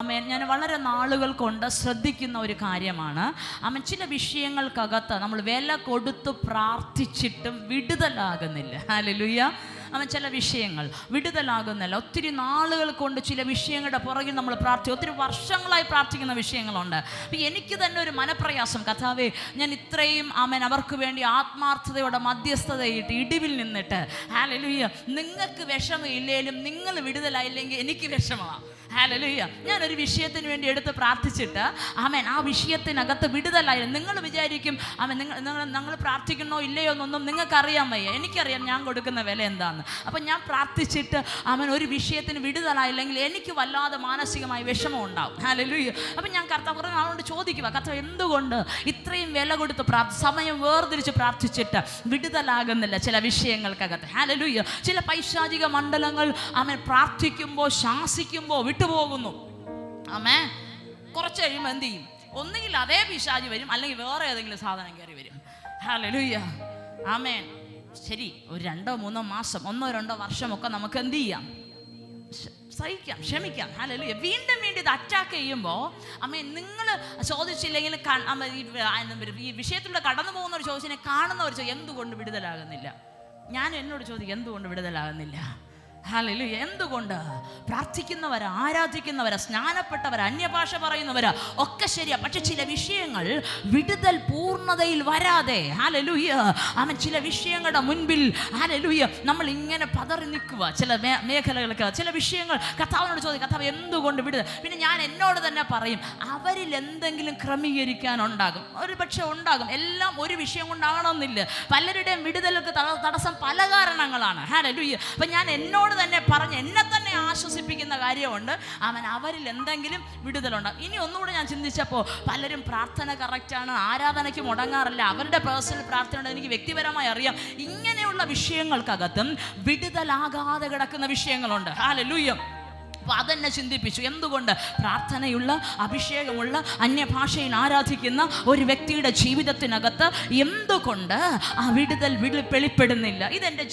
ഞാൻ വളരെ നാളുകൾ കൊണ്ട് ശ്രദ്ധിക്കുന്ന ഒരു കാര്യമാണ്. ചില വിഷയങ്ങൾക്കകത്ത് നമ്മൾ വില കൊടുത്ത് പ്രാർത്ഥിച്ചിട്ടും വിടുതലാകുന്നില്ല. ഹല്ലേലൂയ. ചില വിഷയങ്ങൾ വിടുതലാകുന്നില്ല. ഒത്തിരി നാളുകൾ കൊണ്ട് ചില വിഷയങ്ങളുടെ പുറകിൽ നമ്മൾ ഒത്തിരി വർഷങ്ങളായി പ്രാർത്ഥിക്കുന്ന വിഷയങ്ങളുണ്ട്. അപ്പം എനിക്ക് തന്നെ ഒരു മനപ്രയാസം, കർത്താവേ, ഞാൻ ഇത്രയും അവർക്ക് വേണ്ടി ആത്മാർത്ഥതയോടെ മധ്യസ്ഥതയിട്ട് ഇടിവിൽ നിന്നിട്ട്, ഹല്ലേലൂയ, നിങ്ങൾക്ക് വിഷമമില്ലെങ്കിലും നിങ്ങൾ വിടുതലായില്ലെങ്കിൽ എനിക്ക് വിഷമമാണ്. ഹല്ലേലൂയ. ഞാനൊരു വിഷയത്തിന് വേണ്ടി എടുത്ത് പ്രാർത്ഥിച്ചിട്ട് ആ വിഷയത്തിനകത്ത് വിടുതലായി. നിങ്ങൾ വിചാരിക്കും നിങ്ങൾ പ്രാർത്ഥിക്കണോ ഇല്ലയോ എന്നൊന്നും നിങ്ങൾക്കറിയാൻ വയ്യ. എനിക്കറിയാം ഞാൻ കൊടുക്കുന്ന വില എന്താണെന്ന്. അപ്പം ഞാൻ പ്രാർത്ഥിച്ചിട്ട് ഒരു വിഷയത്തിന് വിടുതലായില്ലെങ്കിൽ എനിക്ക് വല്ലാതെ മാനസികമായി വിഷമം ഉണ്ടാവും. ഹല്ലേലൂയ. അപ്പം ഞാൻ കുറേ നാളുകൊണ്ട് ചോദിക്കുക, കർത്താവ് എന്തുകൊണ്ട് ഇത്രയും വില കൊടുത്ത് സമയം വേർതിരിച്ച് പ്രാർത്ഥിച്ചിട്ട് വിടുതലാകുന്നില്ല ചില വിഷയങ്ങൾക്കകത്ത്? ഹല്ലേലൂയ. ചില പൈശാചിക മണ്ഡലങ്ങൾ പ്രാർത്ഥിക്കുമ്പോൾ ശാസിക്കുമ്പോൾ വിട്ടുപോകുന്നു. കുറച്ച് കഴിയുമ്പോൾ എന്ത് ചെയ്യും? ഒന്നുകിൽ അതേ പിശാചി വരും, അല്ലെങ്കിൽ വേറെ ഏതെങ്കിലും സാധനം കയറി വരും. ഹല്ലേലൂയ. ആമേൻ. ശരി, ഒരു 2-3 മാസം, 1-2 വർഷമൊക്കെ നമുക്ക് എന്ത് ചെയ്യാം? സഹിക്കാം, ക്ഷമിക്കാം. ഹല്ലേലൂയ. വീണ്ടും ഇത് അറ്റാക്ക് ചെയ്യുമ്പോൾ നിങ്ങൾ ചോദിച്ചില്ലെങ്കിൽ ഈ വിഷയത്തിലൂടെ കടന്നു പോകുന്നവർ ചോദിച്ചതിനെ കാണുന്നവർ ചോദിക്കും, എന്തുകൊണ്ട് വിടുതലാകുന്നില്ല? ഞാൻ എന്നോട് ചോദിക്കും, എന്തുകൊണ്ട് വിടുതലാകുന്നില്ല? ഹല്ലേലൂയ. എന്തുകൊണ്ട്? പ്രാർത്ഥിക്കുന്നവരാ, ആരാധിക്കുന്നവരാ, സ്നാനപ്പെട്ടവരാ, അന്യഭാഷ പറയുന്നവരാ ഒക്കെ ശരിയാ. പക്ഷെ ചില വിഷയങ്ങൾ വിടുതൽ പൂർണ്ണതയിൽ വരാതെ, ഹല്ലേലൂയ, ചില വിഷയങ്ങളുടെ മുൻപിൽ, ഹല്ലേലൂയ, നമ്മൾ ഇങ്ങനെ പതറി നിൽക്കുക. ചില മേഖലകൾക്ക് ചില വിഷയങ്ങൾ കർത്താവിനോട് ചോദിക്കും, കർത്താവ് എന്തുകൊണ്ട് വിടുതൽ? പിന്നെ ഞാൻ എന്നോട് തന്നെ പറയും, അവരിൽ എന്തെങ്കിലും ക്രമീകരിക്കാനുണ്ടാകും. ഒരു പക്ഷെ ഉണ്ടാകും. എല്ലാം ഒരു വിഷയം കൊണ്ടാകണമെന്നില്ല. പലരുടെയും വിടുതലുകൾക്ക് തടസ്സം പല കാരണങ്ങളാണ്. ഹല്ലേലൂയ. അപ്പം ഞാൻ എന്നോട് തന്നെ പറഞ്ഞ് എന്നെ തന്നെ ആശ്വസിപ്പിക്കുന്ന കാര്യമുണ്ട്, അവരിൽ എന്തെങ്കിലും വിടുതലുണ്ടാകും. ഇനി ഒന്നുകൂടെ ഞാൻ ചിന്തിച്ചപ്പോൾ പലരും പ്രാർത്ഥന കറക്റ്റാണ്, ആരാധനയ്ക്ക് മുടങ്ങാറില്ല, അവരുടെ പേഴ്സണൽ പ്രാർത്ഥനയുണ്ട്, എനിക്ക് വ്യക്തിപരമായി അറിയാം. ഇങ്ങനെയുള്ള വിഷയങ്ങൾക്കകത്തും വിടുതലാകാതെ കിടക്കുന്ന വിഷയങ്ങളുണ്ട്. ഹല്ലേലൂയ. അപ്പോൾ അതെന്നെ ചിന്തിപ്പിച്ചു. എന്തുകൊണ്ട് പ്രാർത്ഥനയുള്ള, അഭിഷേകമുള്ള, അന്യഭാഷയിൽ ആരാധിക്കുന്ന ഒരു വ്യക്തിയുടെ ജീവിതത്തിനകത്ത് എന്തുകൊണ്ട് ആ വിടുതൽ വെളിപ്പെടുന്നില്ല? ഇതെൻ്റെ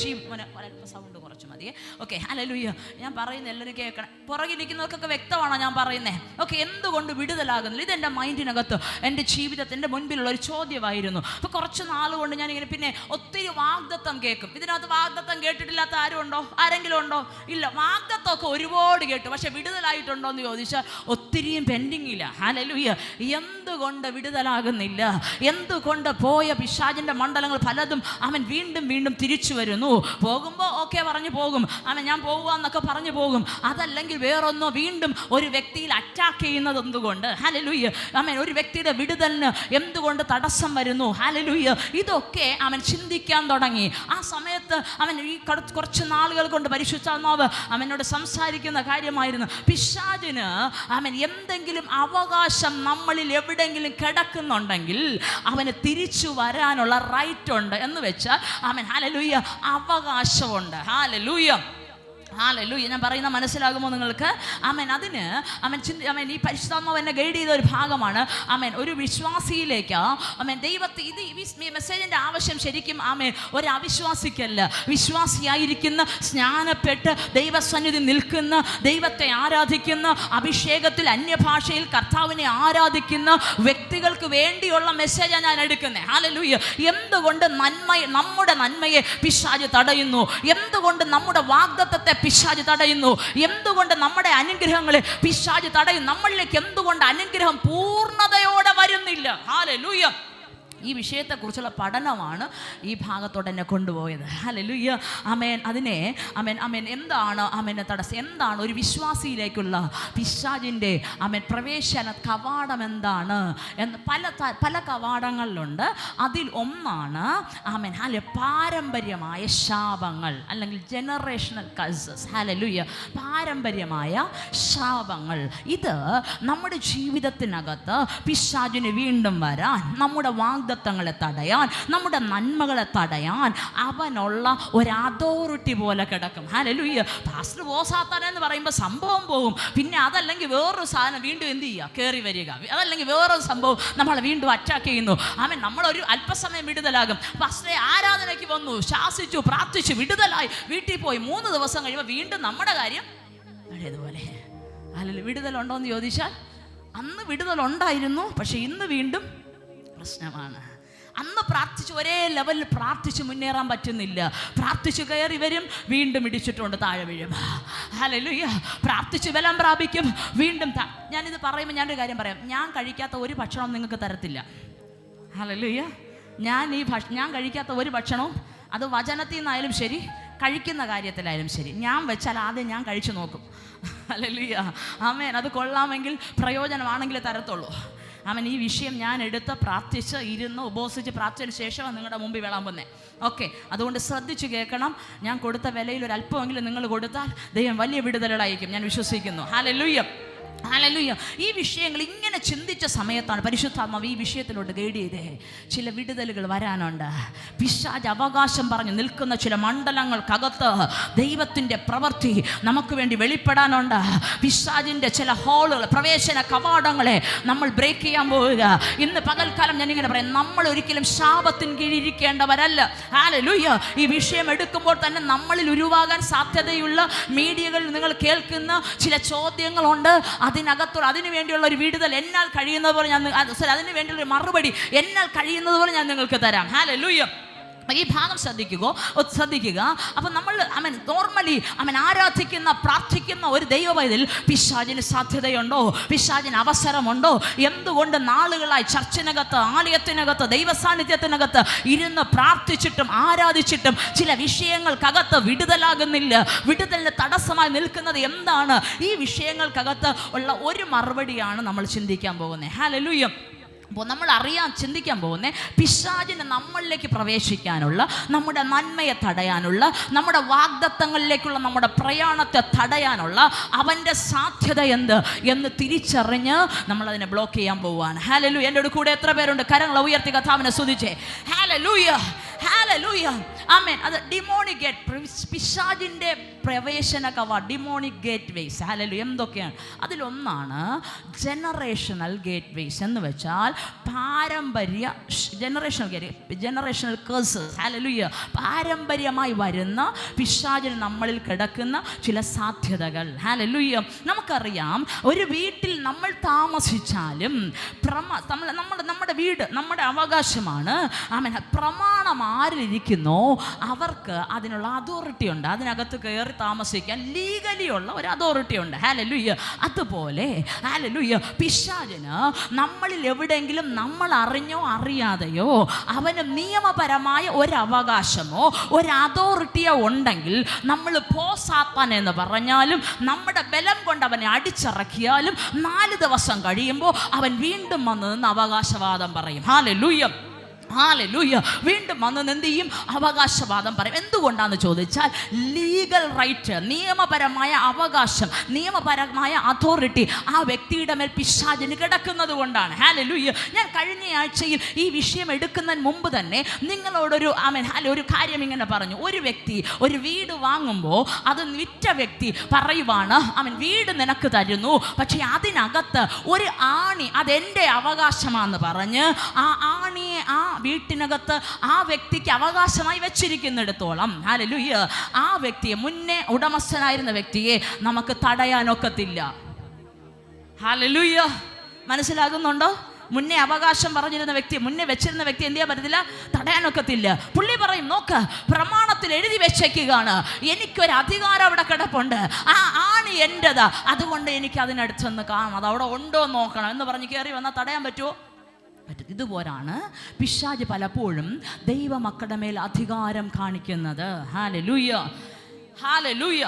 സൗണ്ട് കുറച്ച് മതിയേ. ഓക്കെ. ഹല്ലേലൂയ. ഞാൻ പറയുന്നത് എല്ലാവരും കേൾക്കണം. പുറകിലിരിക്കുന്നവർക്കൊക്കെ വ്യക്തമാണോ ഞാൻ പറയുന്നത്? ഓക്കെ. എന്തുകൊണ്ട് വിടുതലാകുന്നില്ല? ഇതെൻ്റെ മൈൻഡിനകത്ത്, എൻ്റെ ജീവിതത്തിൻ്റെ മുൻപിലുള്ള ഒരു ചോദ്യമായിരുന്നു. അപ്പോൾ കുറച്ച് നാളുകൊണ്ട് ഞാനിങ്ങനെ പിന്നെ ഒത്തിരി വാഗ്ദത്തം കേൾക്കും. ഇതിനകത്ത് വാഗ്ദത്തം കേട്ടിട്ടില്ലാത്ത ആരും ഉണ്ടോ? ആരെങ്കിലും ഉണ്ടോ? ഇല്ല. വാഗ്ദത്തമൊക്കെ ഒരുപാട് കേട്ടു, പക്ഷെ വിടുതലായിട്ടുണ്ടോ എന്ന് ചോദിച്ചാൽ ഒത്തിരിയും പെൻഡിങ്ങില്ല. ഹല്ലേലൂയ. എന്തുകൊണ്ട് വിടുതലാകുന്നില്ല? എന്തുകൊണ്ട് പോയ പിശാചിൻ്റെ മണ്ഡലങ്ങൾ പലതും വീണ്ടും വീണ്ടും തിരിച്ചു വരുന്നു? പോകുമ്പോൾ ഓക്കെ പറഞ്ഞു പോകും, ഞാൻ പോകുക എന്നൊക്കെ പറഞ്ഞു പോകും. അതല്ലെങ്കിൽ വേറൊന്നോ വീണ്ടും ഒരു വ്യക്തിയിൽ അറ്റാക്ക് ചെയ്യുന്നത് എന്തുകൊണ്ട്? ഹല്ലേലൂയ. ഒരു വ്യക്തിയുടെ വിടുതലിന് എന്തുകൊണ്ട് തടസ്സം വരുന്നു? ഹല്ലേലൂയ. ഇതൊക്കെ ചിന്തിക്കാൻ തുടങ്ങി. ആ സമയത്ത് ഈ കുറച്ച് നാളുകൾ കൊണ്ട് പരിശുദ്ധാത്മാവ് അവനോട് സംസാരിക്കുന്ന കാര്യമായിരുന്നു, പിശാചിന് എന്തെങ്കിലും അവകാശം നമ്മളിൽ എവിടെയെങ്കിലും കിടക്കുന്നുണ്ടെങ്കിൽ അവന് തിരിച്ചു വരാനുള്ള റൈറ്റ് ഉണ്ട് എന്ന് വെച്ചാൽ ഹല്ലേലൂയ, അവകാശമുണ്ട്. ഹല്ലേലൂയ. ഹല്ലേലൂയ. ഞാൻ പറയുന്ന മനസ്സിലാകുമോ നിങ്ങൾക്ക്? അതിന് ഈ പരിശുദ്ധാത്മാവ് എന്നെ ഗൈഡ് ചെയ്ത ഒരു ഭാഗമാണ്. ഒരു വിശ്വാസിയിലേക്ക് ദൈവത്തെ ഈ മെസ്സേജിൻ്റെ ആവശ്യം ശരിക്കും ഒരു അവിശ്വാസിക്കല്ല, വിശ്വാസിയായിരിക്കുന്ന, സ്നാനപ്പെട്ട് ദൈവസന്നിധി നിൽക്കുന്ന, ദൈവത്തെ ആരാധിക്കുന്ന, അഭിഷേകത്തിൽ അന്യഭാഷയിൽ കർത്താവിനെ ആരാധിക്കുന്ന വ്യക്തികൾക്ക് വേണ്ടിയുള്ള മെസ്സേജാണ് ഞാൻ എടുക്കുന്നത്. ഹല്ലേലൂയ. എന്തുകൊണ്ട് നമ്മുടെ നന്മയെ പിശാച് തടയുന്നു? എന്തുകൊണ്ട് നമ്മുടെ വാഗ്ദത്തത്തെ പിശാച് തടയുന്നു? എന്തുകൊണ്ട് നമ്മുടെ അനുഗ്രഹങ്ങളെ പിശാച് തടയും? നമ്മളിലേക്ക് എന്തുകൊണ്ട് അനുഗ്രഹം പൂർണ്ണതയോടെ വരുന്നില്ല? ഹല്ലേലൂയ. ഈ വിഷയത്തെക്കുറിച്ചുള്ള പഠനമാണ് ഈ ഭാഗത്തോടെ എന്നെ കൊണ്ടുപോയത്. ഹല്ലേലൂയ. അതിനെ എന്താണ് തടസ്സം? എന്താണ് ഒരു വിശ്വാസിയിലേക്കുള്ള പിശാചിൻ്റെ പ്രവേശന കവാടം എന്താണ് എന്ന് പല കവാടങ്ങളിലുണ്ട്. അതിൽ ഒന്നാണ് പാരമ്പര്യമായ ശാപങ്ങൾ, അല്ലെങ്കിൽ ജനറേഷണൽ കഴ്സസ്. ഹല്ലേലൂയ. പാരമ്പര്യമായ ശാപങ്ങൾ. ഇത് നമ്മുടെ ജീവിതത്തിനകത്ത് പിശാചിന് വീണ്ടും വരാൻ, നമ്മുടെ വാഗ്ദത്തങ്ങളെ തടയാൻ, നമ്മുടെ നന്മകളെ തടയാൻ അവനുള്ള ഒരു അതോറിറ്റി പോലെ കിടക്കും. ഹല്ലേലൂയ. പാസ്റ്റർ സാത്താനെന്ന് പറയുമ്പോൾ സംഭവം പോകും. പിന്നെ അതല്ലെങ്കിൽ വേറൊരു സാധനം വീണ്ടും എന്ത് ചെയ്യുക? കയറി വരിക. അതല്ലെങ്കിൽ വേറൊരു സംഭവം നമ്മളെ വീണ്ടും അറ്റാക്ക് ചെയ്യുന്നു. നമ്മളൊരു അല്പസമയം വിടുതലാകും. പാസ്റ്ററെ ആരാധനയ്ക്ക് വന്നു, ശാസിച്ചു, പ്രാർത്ഥിച്ചു, വിടുതലായി, വീട്ടിൽ പോയി 3 ദിവസം കഴിയുമ്പോൾ വീണ്ടും നമ്മുടെ കാര്യം പഴയതുപോലെ. അല്ല, വിടുതലുണ്ടോ എന്ന് ചോദിച്ചാൽ അന്ന് വിടുതലുണ്ടായിരുന്നു, പക്ഷെ ഇന്ന് വീണ്ടും പ്രശ്നമാണ്. അന്ന് പ്രാർത്ഥിച്ച് ഒരേ ലെവലിൽ പ്രാർത്ഥിച്ച് മുന്നേറാൻ പറ്റുന്നില്ല. പ്രാർത്ഥിച്ച് കയറി വരും, വീണ്ടും ഇടിച്ചിട്ടുണ്ട് താഴെ വീഴും. ഹല്ലേലൂയ. പ്രാർത്ഥിച്ച് ബലം പ്രാപിക്കും, വീണ്ടും ഞാനിത് പറയുമ്പോൾ ഞാനൊരു കാര്യം പറയാം. ഞാൻ കഴിക്കാത്ത ഒരു ഭക്ഷണവും നിങ്ങൾക്ക് തരത്തില്ല. ഹല്ലേലൂയ. ഞാൻ കഴിക്കാത്ത ഒരു ഭക്ഷണവും, അത് വചനത്തിൽ നിന്നായാലും ശരി, കഴിക്കുന്ന കാര്യത്തിലായാലും ശരി, ഞാൻ വെച്ചാൽ ആദ്യം ഞാൻ കഴിച്ചു നോക്കും. ഹല്ലേലൂയ. ആമേൻ. അത് കൊള്ളാമെങ്കിൽ പ്രയോജനമാണെങ്കിലേ തരത്തുള്ളൂ. ആമേൻ. ഈ വിഷയം ഞാൻ എടുത്ത് പ്രാർത്ഥിച്ച് ഇരുന്ന് ഉപവസിച്ച് പ്രാർത്ഥിച്ചതിന് ശേഷമാണ് നിങ്ങളുടെ മുമ്പിൽ വിളാൻ പോകുന്നത്. ഓക്കെ, അതുകൊണ്ട് ശ്രദ്ധിച്ച് കേൾക്കണം. ഞാൻ കൊടുത്ത വിലയിൽ ഒരു അല്പമെങ്കിലും നിങ്ങൾ കൊടുത്താൽ ദൈവം വലിയ വിടുതലുകളായിരിക്കും, ഞാൻ വിശ്വസിക്കുന്നു. ഹല്ലേലൂയ. ഹല്ലേലൂയ. ഈ വിഷയങ്ങൾ ഇങ്ങനെ ചിന്തിച്ച സമയത്താണ് പരിശുദ്ധാത്മാവ് ഈ വിഷയത്തിലോട്ട് ഗൈഡ് ചെയ്തേ. ചില വിടുതലുകൾ വരാനുണ്ട്. പിശാച് അവകാശം പറഞ്ഞ് നിൽക്കുന്ന ചില മണ്ഡലങ്ങൾക്കകത്ത് ദൈവത്തിൻ്റെ പ്രവൃത്തി നമുക്ക് വേണ്ടി വെളിപ്പെടാനുണ്ട്. പിശാചിൻ്റെ ചില ഹോളുകൾ, പ്രവേശന കവാടങ്ങളെ നമ്മൾ ബ്രേക്ക് ചെയ്യാൻ പോവുക. ഇന്ന് പകൽക്കാലം ഞാനിങ്ങനെ പറയാം, നമ്മൾ ഒരിക്കലും ശാപത്തിന് കീഴിരിക്കേണ്ടവരല്ല. ഹല്ലേലൂയ. ഈ വിഷയം എടുക്കുമ്പോൾ തന്നെ നമ്മളിൽ ഉരുവാകാൻ സാധ്യതയുള്ള മീഡിയകളിൽ നിങ്ങൾ കേൾക്കുന്ന ചില ചോദ്യങ്ങളുണ്ട്. അതിനു വേണ്ടിയുള്ള ഒരു വിടുതൽ എന്നാൽ കഴിയുന്നത് പോലെ അതിനു വേണ്ടിയുള്ള ഒരു മറുപടി എന്നാൽ കഴിയുന്നത് പോലെ ഞാൻ നിങ്ങൾക്ക് തരാം. ഹല്ലേലൂയ. ഈ ഭാഗം ശ്രദ്ധിക്കുക. അപ്പം നമ്മൾ നോർമലി ആരാധിക്കുന്ന പ്രാർത്ഥിക്കുന്ന ഒരു ദൈവവൈതൽ പിശാചിന് സാധ്യതയുണ്ടോ? പിശാചിന് അവസരമുണ്ടോ? എന്തുകൊണ്ട് നാളുകളായി ചർച്ചിനകത്ത്, ആലയത്തിനകത്ത്, ദൈവസാന്നിധ്യത്തിനകത്ത് ഇരുന്ന് പ്രാർത്ഥിച്ചിട്ടും ആരാധിച്ചിട്ടും ചില വിഷയങ്ങൾക്കകത്ത് വിടുതലാകുന്നില്ല? വിടുതലിന് തടസ്സമായി നിൽക്കുന്നത് എന്താണ്? ഈ വിഷയങ്ങൾക്കകത്ത് ഉള്ള ഒരു മറുപടിയാണ് നമ്മൾ ചിന്തിക്കാൻ പോകുന്നത്. ഹല്ലേലൂയ. അപ്പോൾ നമ്മൾ ചിന്തിക്കാൻ പോകുന്നത് പിശാചിന് നമ്മളിലേക്ക് പ്രവേശിക്കാനുള്ള, നമ്മുടെ നന്മയെ തടയാനുള്ള, നമ്മുടെ വാഗ്ദത്തങ്ങളിലേക്കുള്ള നമ്മുടെ പ്രയാണത്തെ തടയാനുള്ള അവൻ്റെ സാധ്യത എന്ന് തിരിച്ചറിഞ്ഞ് നമ്മളതിനെ ബ്ലോക്ക് ചെയ്യാൻ പോവുകയാണ്. ഹല്ലേലൂയ. എൻ്റെ കൂടെ എത്ര പേരുണ്ട്? കരങ്ങൾ ഉയർത്തി കർത്താവിനെ സ്തുതിച്ചേ. ഹല്ലേലൂയ. ഹല്ലേലൂയ. ആമേൻ. അത് ഡിമോണിക് ഗേറ്റ്, പിശാചിൻ്റെ പ്രവേശന കവാടം, ഡിമോണിക് ഗേറ്റ് വേസ്. ഹല്ലേലൂയ. എന്തൊക്കെയാണ്? അതിലൊന്നാണ് ജനറേഷണൽ ഗേറ്റ് വേസ്. എന്ന് വെച്ചാൽ പാരമ്പര്യ, ജനറേഷണൽ കേഴ്സസ്. ഹല്ലേലൂയ. പാരമ്പര്യമായി വരുന്ന പിശാചിന് നമ്മളിൽ കിടക്കുന്ന ചില സാധ്യതകൾ. ഹല്ലേലൂയ. നമുക്കറിയാം, ഒരു വീട്ടിൽ നമ്മൾ താമസിച്ചാലും നമ്മുടെ വീട് നമ്മുടെ അവകാശമാണ്. ആമേൻ. പ്രമാണം ആരിലിരിക്കുന്നോ അവർക്ക് അതിനുള്ള അതോറിറ്റി ഉണ്ട്. അതിനകത്ത് കയറി താമസിക്കാൻ ലീഗലി ഉള്ള ഒരു അതോറിറ്റി ഉണ്ട്. ഹല്ലേലൂയ. അതുപോലെ ഹല്ലേലൂയ, പിശാചിന് നമ്മളിൽ എവിടെയെങ്കിലും നമ്മൾ അറിഞ്ഞോ അറിയാതെയോ അവന് നിയമപരമായ ഒരു അവകാശമോ ഒരു അതോറിറ്റിയോ ഉണ്ടെങ്കിൽ, നമ്മൾ സാത്താൻ എന്ന് പറഞ്ഞാലും നമ്മുടെ ബലം കൊണ്ട് അവനെ അടിച്ചിറക്കിയാലും 4 ദിവസം കഴിയുമ്പോൾ അവൻ വീണ്ടും വന്ന് നിന്ന് അവകാശവാദം പറയും. ഹല്ലേലൂയ. ഹല്ലേലൂയ. വീണ്ടും വന്ന് എന്ത് ചെയ്യും? അവകാശവാദം പറയും. എന്തുകൊണ്ടാണെന്ന് ചോദിച്ചാൽ, ലീഗൽ റൈറ്റ്, നിയമപരമായ അവകാശം, നിയമപരമായ അതോറിറ്റി ആ വ്യക്തിയുടെ മേൽ പിശാചിന് കിടക്കുന്നത് കൊണ്ടാണ്. ഹല്ലേലൂയ. ഞാൻ കഴിഞ്ഞ ആഴ്ചയിൽ ഈ വിഷയം എടുക്കുന്നതിന് മുമ്പ് തന്നെ നിങ്ങളോടൊരു ഒരു കാര്യം ഇങ്ങനെ പറഞ്ഞു. ഒരു വ്യക്തി ഒരു വീട് വാങ്ങുമ്പോൾ അത് വിറ്റ വ്യക്തി പറയുവാണ്, വീട് നിനക്ക് തരുന്നു, പക്ഷേ അതിനകത്ത് ഒരു ആണി അതെൻ്റെ അവകാശമാണെന്ന് പറഞ്ഞ് ആ ആണിയെ ആ വീട്ടിനകത്ത് ആ വ്യക്തിക്ക് അവകാശമായി വെച്ചിരിക്കുന്നിടത്തോളം, ഹല്ലേലൂയ, ആ വ്യക്തിയെ, മുന്നേ ഉടമസ്ഥനായിരുന്ന വ്യക്തിയെ നമുക്ക് തടയാനൊക്കത്തില്ല. ഹല്ലേലൂയ. മനസ്സിലാകുന്നുണ്ടോ? മുന്നേ അവകാശം പറഞ്ഞിരുന്ന വ്യക്തി, മുന്നേ വെച്ചിരുന്ന വ്യക്തി എന്ത് ചെയ്യാൻ പറ്റത്തില്ല? തടയാനൊക്കത്തില്ല. പുള്ളി പറയും, നോക്ക്, പ്രമാണത്തിൽ എഴുതി വെച്ചേക്കുകയാണ്, എനിക്കൊരു അധികാരം അവിടെ കിടപ്പുണ്ട്, ആ ആണി എൻ്റെതാ, അതുകൊണ്ട് എനിക്ക് അതിനടുത്തൊന്ന് കാണണം, അത് അവിടെ ഉണ്ടോ നോക്കണം എന്ന് പറഞ്ഞ് കയറി വന്നാൽ തടയാൻ പറ്റുമോ? പറ്റും. ഇതുപോലാണ് പിശാച് പലപ്പോഴും ദൈവമക്കളുടെ മേൽ അധികാരം കാണിക്കുന്നത്. ഹല്ലേലൂയ. ഹല്ലേലൂയ.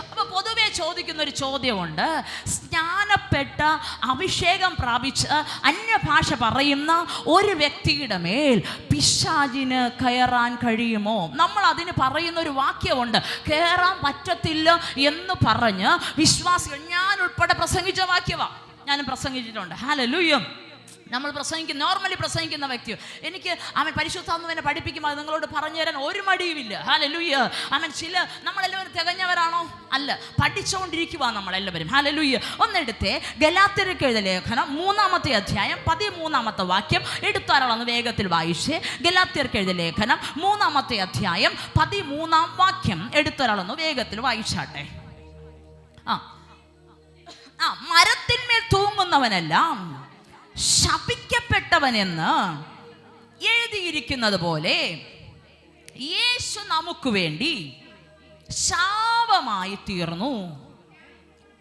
അപ്പോൾ പൊതുവെ ചോദിക്കുന്ന ഒരു ചോദ്യമുണ്ട്, സ്നാനപ്പെട്ട അഭിഷേകം പ്രാപിച്ച് അന്യഭാഷ പറയുന്ന ഒരു വ്യക്തിയുടെ മേൽ പിശാചിന് കയറാൻ കഴിയുമോ? നമ്മൾ അതിന് പറയുന്ന ഒരു വാക്യമുണ്ട്, കയറാൻ പറ്റത്തില്ല എന്ന് പറഞ്ഞ് വിശ്വാസികൾ, ഞാൻ ഉൾപ്പെടെ പ്രസംഗിച്ച വാക്യമാണ്, ഞാനും പ്രസംഗിച്ചിട്ടുണ്ട്. ഹല്ലേലൂയ. നമ്മൾ നോർമലി പ്രസംഗിക്കുന്ന വ്യക്തി, എനിക്ക് പരിശുദ്ധാത്മാവിനെ പഠിപ്പിക്കുമ്പോൾ അത് നിങ്ങളോട് പറഞ്ഞു തരാൻ ഒരു മടിയുമില്ല. ഹല്ലേലൂയ. നമ്മളെല്ലാവരും തികഞ്ഞവരാണോ? അല്ല, പഠിച്ചുകൊണ്ടിരിക്കുക നമ്മളെല്ലാവരും. ഹല്ലേലൂയ. ഒന്നെടുത്തേ ഗലാത്യർക്ക് എഴുതിയ ലേഖനം 3-ാമത്തെ അധ്യായം 13-ാമത്തെ വാക്യം എടുത്താരാളെന്ന് വേഗത്തിൽ വായിച്ചേ. ഗലാത്യർക്ക് എഴുതിയ ലേഖനം 3-ാമത്തെ അധ്യായം 13-ാം വാക്യം എടുത്താരാളെന്ന് വേഗത്തിൽ വായിച്ചാട്ടെ. മരത്തിന്മേൽ തൂങ്ങുന്നവനെല്ലാം ശപിക്കപ്പെട്ടവനെന്ന് എഴുതിയിരിക്കുന്നത് പോലെ യേശു നമുക്ക് വേണ്ടി ശാപമായി തീർന്നു.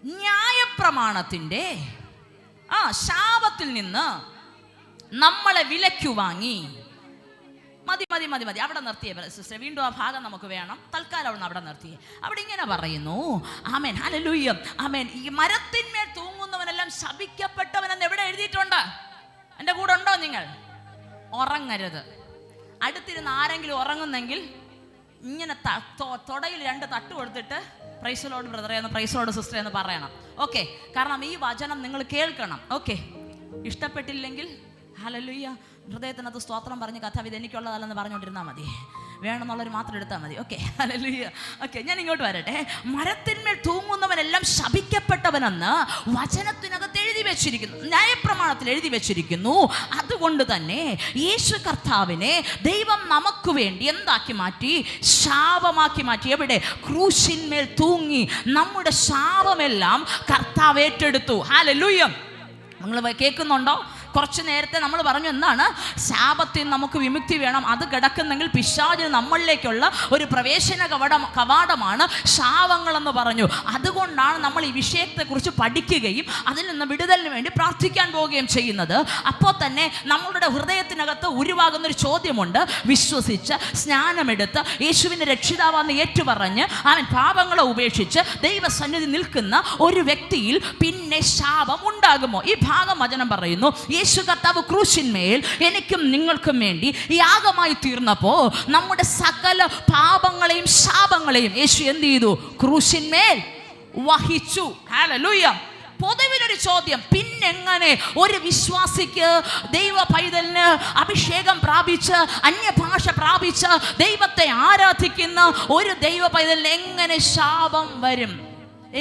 ന്യായപ്രമാണത്തിൻ്റെ ശാപത്തിൽ നിന്ന് നമ്മളെ വിലയ്ക്കു വാങ്ങി. മതി മതി മതി മതി, അവിടെ നിർത്തിയേ സിസ്റ്റർ. വീണ്ടും ആ ഭാഗം നമുക്ക് വേണം. തൽക്കാലം അവിടെ നിർത്തിയേ. അവിടെ ഇങ്ങനെ പറയുന്നു, ആമേൻ, ഹല്ലേലൂയ, ആമേൻ. ഈ മരത്തിന്മേൽ തൂങ്ങുന്നവനെല്ലാം ശപിക്കപ്പെട്ടവനെന്ന് എവിടെ എഴുതിയിട്ടുണ്ട്? എൻ്റെ കൂടെ ഉണ്ടോ നിങ്ങൾ? ഉറങ്ങരുത്. അടുത്തിരുന്ന് ആരെങ്കിലും ഉറങ്ങുന്നെങ്കിൽ ഇങ്ങനെ തൊടയിൽ 2 തട്ട് കൊടുത്തിട്ട് പ്രൈസ് ലോർഡ് ബ്രദറെ എന്ന്, പ്രൈസ് ലോർഡ് സിസ്റ്റർ എന്ന് പറയണം. ഓക്കെ, കാരണം ഈ വചനം നിങ്ങൾ കേൾക്കണം. ഓക്കെ, ഇഷ്ടപ്പെട്ടില്ലെങ്കിൽ ഹല്ലേലൂയ ഹൃദയത്തിനകത്ത് സ്തോത്രം പറഞ്ഞ് കഥാവ് ഇത് എനിക്കുള്ളതല്ലെന്ന് പറഞ്ഞുകൊണ്ടിരുന്നാൽ മതി. വേണമെന്നുള്ളവർ മാത്രം എടുത്താൽ മതി. Okay, hallelujah. ഓക്കെ, ഞാൻ ഇങ്ങോട്ട് വരട്ടെ. മരത്തിന്മേൽ തൂങ്ങുന്നവനെല്ലാം ശപിക്കപ്പെട്ടവനെന്ന് വചനത്തിനകത്ത് എഴുതി വെച്ചിരിക്കുന്നു, ന്യായപ്രമാണത്തിൽ എഴുതി വെച്ചിരിക്കുന്നു. അതുകൊണ്ട് തന്നെ യേശു കർത്താവിനെ ദൈവം നമുക്ക് വേണ്ടി എന്താക്കി മാറ്റി? ശാപമാക്കി മാറ്റി. എവിടെ? ക്രൂശിന്മേൽ തൂങ്ങി നമ്മുടെ ശാപമെല്ലാം കർത്താവ് ഏറ്റെടുത്തു. ഹല്ലേലൂയ. നിങ്ങൾ കേൾക്കുന്നുണ്ടോ? കുറച്ച് നേരത്തെ നമ്മൾ പറഞ്ഞു എന്താണ്? ശാപത്തിൽ നമുക്ക് വിമുക്തി വേണം. അത് കിടക്കുന്നെങ്കിൽ പിശാചിന് നമ്മളിലേക്കുള്ള ഒരു പ്രവേശന കവാടമാണ് ശാപങ്ങളെന്ന് പറഞ്ഞു. അതുകൊണ്ടാണ് നമ്മൾ ഈ വിഷയത്തെക്കുറിച്ച് പഠിക്കുകയും അതിൽ നിന്ന് വിടുതലിന് വേണ്ടി പ്രാർത്ഥിക്കാൻ പോവുകയും ചെയ്യുന്നത്. അപ്പോൾ തന്നെ നമ്മളുടെ ഹൃദയത്തിനകത്ത് ഉരുവാകുന്നൊരു ചോദ്യമുണ്ട്. വിശ്വസിച്ച് സ്നാനമെടുത്ത് യേശുവിൻ്റെ രക്ഷിതാവാന്ന് ഏറ്റുപറഞ്ഞ് അവൻ പാപങ്ങളെ ഉപേക്ഷിച്ച് ദൈവസന്നിധി നിൽക്കുന്ന ഒരു വ്യക്തിയിൽ പിന്നെ ശാപം ഉണ്ടാകുമോ? ഈ ഭാഗം വചനം പറയുന്നു, യേശു കർത്താവ് ക്രൂശിന്മേൽ എനിക്കും നിങ്ങൾക്കും വേണ്ടി യാഗമായി തീർന്നപ്പോൾ നമ്മുടെ സകല പാപങ്ങളെയും ശാപങ്ങളെയും യേശു എന്ത് ചെയ്തു? ക്രൂശിന്മേൽ വഹിച്ചു. ഹല്ലേലൂയ. പൊതുവിലൊരു ചോദ്യം, പിന്നെങ്ങനെ ഒരു വിശ്വാസിക്ക്, ദൈവ പൈതലിന് അഭിഷേകം പ്രാപിച്ച് അന്യഭാഷ പ്രാപിച്ച് ദൈവത്തെ ആരാധിക്കുന്ന ഒരു ദൈവ പൈതലിന് എങ്ങനെ ശാപം വരും?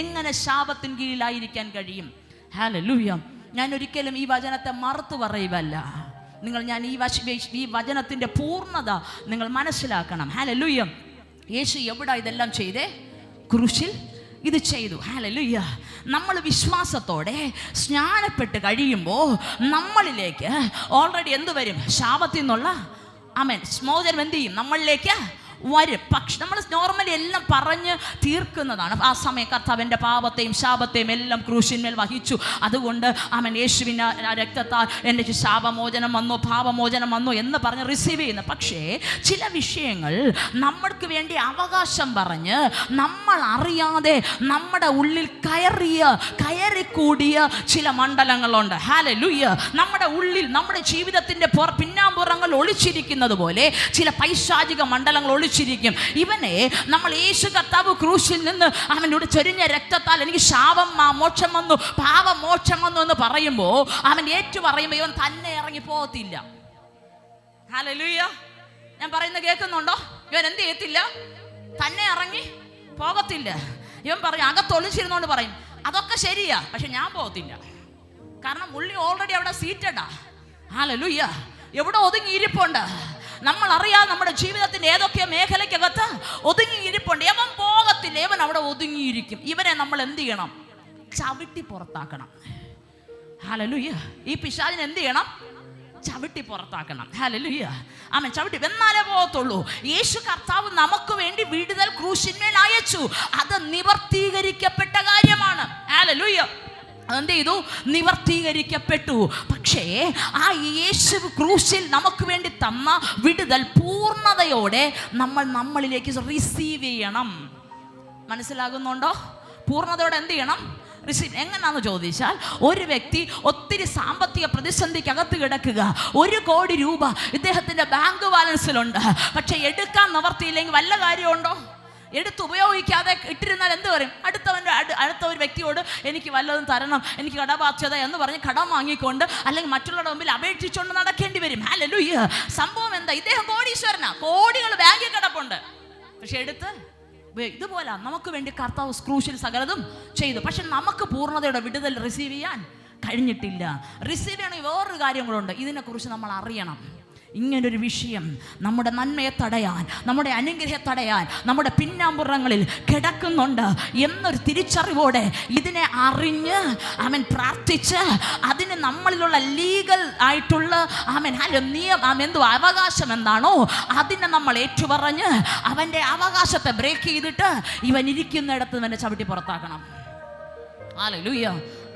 എങ്ങനെ ശാപത്തിന് കീഴിലായിരിക്കാൻ കഴിയും? ഹല്ലേലൂയ. ഞാൻ ഒരിക്കലും ഈ വചനത്തെ മറുത്തു പറയുവല്ല. ഞാൻ ഈ വചനത്തിൻ്റെ പൂർണ്ണത നിങ്ങൾ മനസ്സിലാക്കണം. ഹല്ലേലൂയ. യേശു എവിടെ ഇതെല്ലാം ചെയ്തേ? ക്രൂശിൽ ഇത് ചെയ്തു. ഹല്ലേലൂയ. നമ്മൾ വിശ്വാസത്തോടെ സ്നാനപ്പെട്ട് കഴിയുമ്പോൾ നമ്മളിലേക്ക് ഓൾറെഡി എന്ത് വരും? ശാപത്തിൽ നിന്നുള്ള ആമേൻ മോചനം എന്ത് ചെയ്യും? നമ്മളിലേക്ക് വരും. പക്ഷെ നമ്മൾ നോർമലി എല്ലാം പറഞ്ഞ് തീർക്കുന്നതാണ്. ആ സമയം കർത്താവിൻ്റെ പാപത്തെയും ശാപത്തെയും എല്ലാം ക്രൂശിന്മേൽ വഹിച്ചു. അതുകൊണ്ട് അവൻ യേശുവിൻ്റെ രക്തത്താൽ എൻ്റെ ശാപമോചനം വന്നു, പാപമോചനം വന്നു എന്ന് പറഞ്ഞ് റിസീവ് ചെയ്യുന്നു. പക്ഷേ ചില വിഷയങ്ങൾ നമ്മൾക്ക് വേണ്ടി അവകാശം പറഞ്ഞ് നമ്മൾ അറിയാതെ നമ്മുടെ ഉള്ളിൽ കയറിക്കൂടിയ ചില മണ്ഡലങ്ങളുണ്ട്. ഹല്ലേലൂയ. നമ്മുടെ ഉള്ളിൽ, നമ്മുടെ ജീവിതത്തിൻ്റെ പിന്നാമ്പുറങ്ങൾ ഒളിച്ചിരിക്കുന്നത് പോലെ ചില പൈശാചിക മണ്ഡലങ്ങൾ ഒളിച്ചിരിക്കും. ഇവനെ നമ്മൾ യേശു കർത്താവ് ക്രൂശിൽ നിന്ന് അവനോട് ചൊരിഞ്ഞ രക്തത്താൽ എനിക്ക് ശാപം മോക്ഷം വന്നു, പാപമോക്ഷം വന്നു എന്ന് പറയുമ്പോൾ അവൻ ഏറ്റു പറയുമ്പോൾ ഇവൻ തന്നെ ഇറങ്ങി പോകത്തില്ല. ഹല്ലേലൂയ. ഞാൻ പറയുന്നത് കേൾക്കുന്നുണ്ടോ? ഇവൻ എന്ത് ചെയ്യത്തില്ല? തന്നെ ഇറങ്ങി പോകത്തില്ല. ഇവൻ പറയും, അകത്തൊളിച്ചിരുന്നോണ്ട് പറയും അതൊക്കെ ശരിയാ, പക്ഷെ ഞാൻ പോകത്തില്ല. കാരണം ഉള്ളി ഓൾറെഡി അവിടെ സീറ്റഡാ. ഹല്ലേലൂയ. എവിടെ ഒതുങ്ങിയിരിപ്പുണ്ട്. നമ്മൾ അറിയാം നമ്മുടെ ജീവിതത്തിൻ്റെ ഏതൊക്കെ മേഖലയ്ക്കകത്ത് ഒതുങ്ങിയിരിപ്പുണ്ട്. ഇവൻ പോകത്തില്ല, ഇവൻ അവിടെ ഒതുങ്ങിയിരിക്കും. ഇവനെ നമ്മൾ എന്ത് ചെയ്യണം? ചവിട്ടി പുറത്താക്കണം. ഹല്ലേലൂയ. ഈ പിശാചിനെ എന്ത് ചെയ്യണം? ചവിട്ടി പുറത്താക്കണം. ഹല്ലേലൂയ. ആമേൻ. ചവിട്ടി എന്നാലേ പോകത്തുള്ളൂ. യേശു കർത്താവ് നമുക്ക് വേണ്ടി വിടുതൽ ക്രൂശിന്മേൽ അയച്ചു. അത് നിവർത്തീകരിക്കപ്പെട്ട കാര്യമാണ്. ഹല്ലേലൂയ. എന്ത് ചെയ്തു? നിവർത്തീകരിക്കപ്പെട്ടു. പക്ഷേ ആ യേശു ക്രൂശിൽ നമുക്ക് വേണ്ടി തന്ന വിടുതൽ പൂർണ്ണതയോടെ നമ്മളിലേക്ക് റിസീവ് ചെയ്യണം. മനസ്സിലാകുന്നുണ്ടോ? പൂർണ്ണതയോടെ എന്ത് ചെയ്യണം? റിസീവ്. എങ്ങനെയാണെന്ന് ചോദിച്ചാൽ, ഒരു വ്യക്തി ഒത്തിരി സാമ്പത്തിക പ്രതിസന്ധിക്കകത്ത് കിടക്കുക, 1 കോടി രൂപ ഇദ്ദേഹത്തിൻ്റെ ബാങ്ക് ബാലൻസിലുണ്ട്. പക്ഷെ എടുക്കാൻ നിവർത്തിയില്ലെങ്കിൽ വല്ല കാര്യമുണ്ടോ? എടുത്ത് ഉപയോഗിക്കാതെ ഇട്ടിരുന്നാൽ എന്ത് പറയും? അടുത്ത ഒരു വ്യക്തിയോട് എനിക്ക് വല്ലതും തരണം, എനിക്ക് കടബാധ്യത എന്ന് പറഞ്ഞ് കടം വാങ്ങിക്കൊണ്ട് അല്ലെങ്കിൽ മറ്റുള്ളവരുടെ മുമ്പിൽ അപേക്ഷിച്ചുകൊണ്ട് നടക്കേണ്ടി വരും. ഹല്ലേലൂയ. സംഭവം എന്താ? ഇദ്ദേഹം കോടീശ്വരനാ, കോടികൾ ബാങ്കിൽ കിടപ്പുണ്ട്. പക്ഷെ എടുത്ത് ഇതുപോലെ നമുക്ക് വേണ്ടി കർത്താവ് ക്രൂശിൽ സകലതും ചെയ്തു. പക്ഷെ നമുക്ക് പൂർണ്ണതയുടെ വിടുതൽ റിസീവ് ചെയ്യാൻ കഴിഞ്ഞിട്ടില്ല. റിസീവ് ചെയ്യണമെങ്കിൽ വേറൊരു കാര്യങ്ങളുണ്ട്. ഇതിനെക്കുറിച്ച് നമ്മൾ അറിയണം. ഇങ്ങനൊരു വിഷയം നമ്മുടെ നന്മയെ തടയാൻ, നമ്മുടെ അനുഗ്രഹത്തെ തടയാൻ നമ്മുടെ പിന്നാമ്പുറങ്ങളിൽ കിടക്കുന്നുണ്ട് എന്നൊരു തിരിച്ചറിവോടെ ഇതിനെ അറിഞ്ഞ് അവൻ പ്രാർത്ഥിച്ച് അതിന് നമ്മളിലുള്ള ലീഗൽ ആയിട്ടുള്ള അവകാശം എന്താണോ അതിനെ നമ്മൾ ഏറ്റുപറഞ്ഞ് അവൻ്റെ അവകാശത്തെ ബ്രേക്ക് ചെയ്തിട്ട് ഇവൻ ഇരിക്കുന്നിടത്ത് തന്നെ ചവിട്ടി പുറത്താക്കണം. ഹല്ലേലൂയ.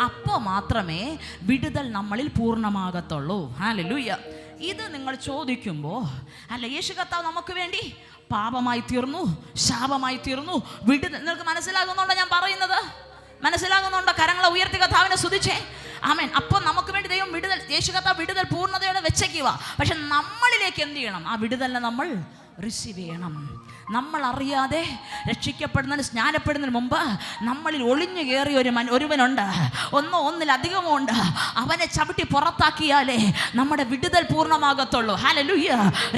അപ്പോൾ മാത്രമേ വിടുതൽ നമ്മളിൽ പൂർണ്ണമാകത്തുള്ളൂ. ഹല്ലേലൂയ. ഇത് നിങ്ങൾ ചോദിക്കുമ്പോൾ, അല്ല യേശു കർത്താവ് നമുക്ക് വേണ്ടി പാപമായി തീർന്നു, ശാപമായി തീർന്നു, വിടുതൽ നിങ്ങൾക്ക് മനസ്സിലാകുന്നുണ്ടോ ഞാൻ പറയുന്നത്? മനസ്സിലാകുന്നുണ്ടോ? കരങ്ങളെ ഉയർത്തി കർത്താവിനെ സ്തുതിച്ചേ. ആമേൻ. അപ്പോൾ നമുക്ക് വേണ്ടി ദൈവം വിടുതൽ, യേശു കർത്താവ് വിടുതൽ പൂർണ്ണതയോടെ വെച്ചേക്കുക. പക്ഷെ നമ്മളിലേക്ക് എന്ത് ചെയ്യണം? ആ വിടുതലിനെ നമ്മൾ റിസീവ് ചെയ്യണം. നമ്മൾ അറിയാതെ രക്ഷിക്കപ്പെടുന്നതിന്, സ്നാനപ്പെടുന്നതിന് മുമ്പ് നമ്മളിൽ ഒളിഞ്ഞു കയറിയ ഒരുവനുണ്ട്, ഒന്നിലധികമോ ഉണ്ട്. അവനെ ചവിട്ടി പുറത്താക്കിയാലേ നമ്മുടെ വിടുതൽ പൂർണ്ണമാകത്തുള്ളൂ. ഹല്ലേലൂയ.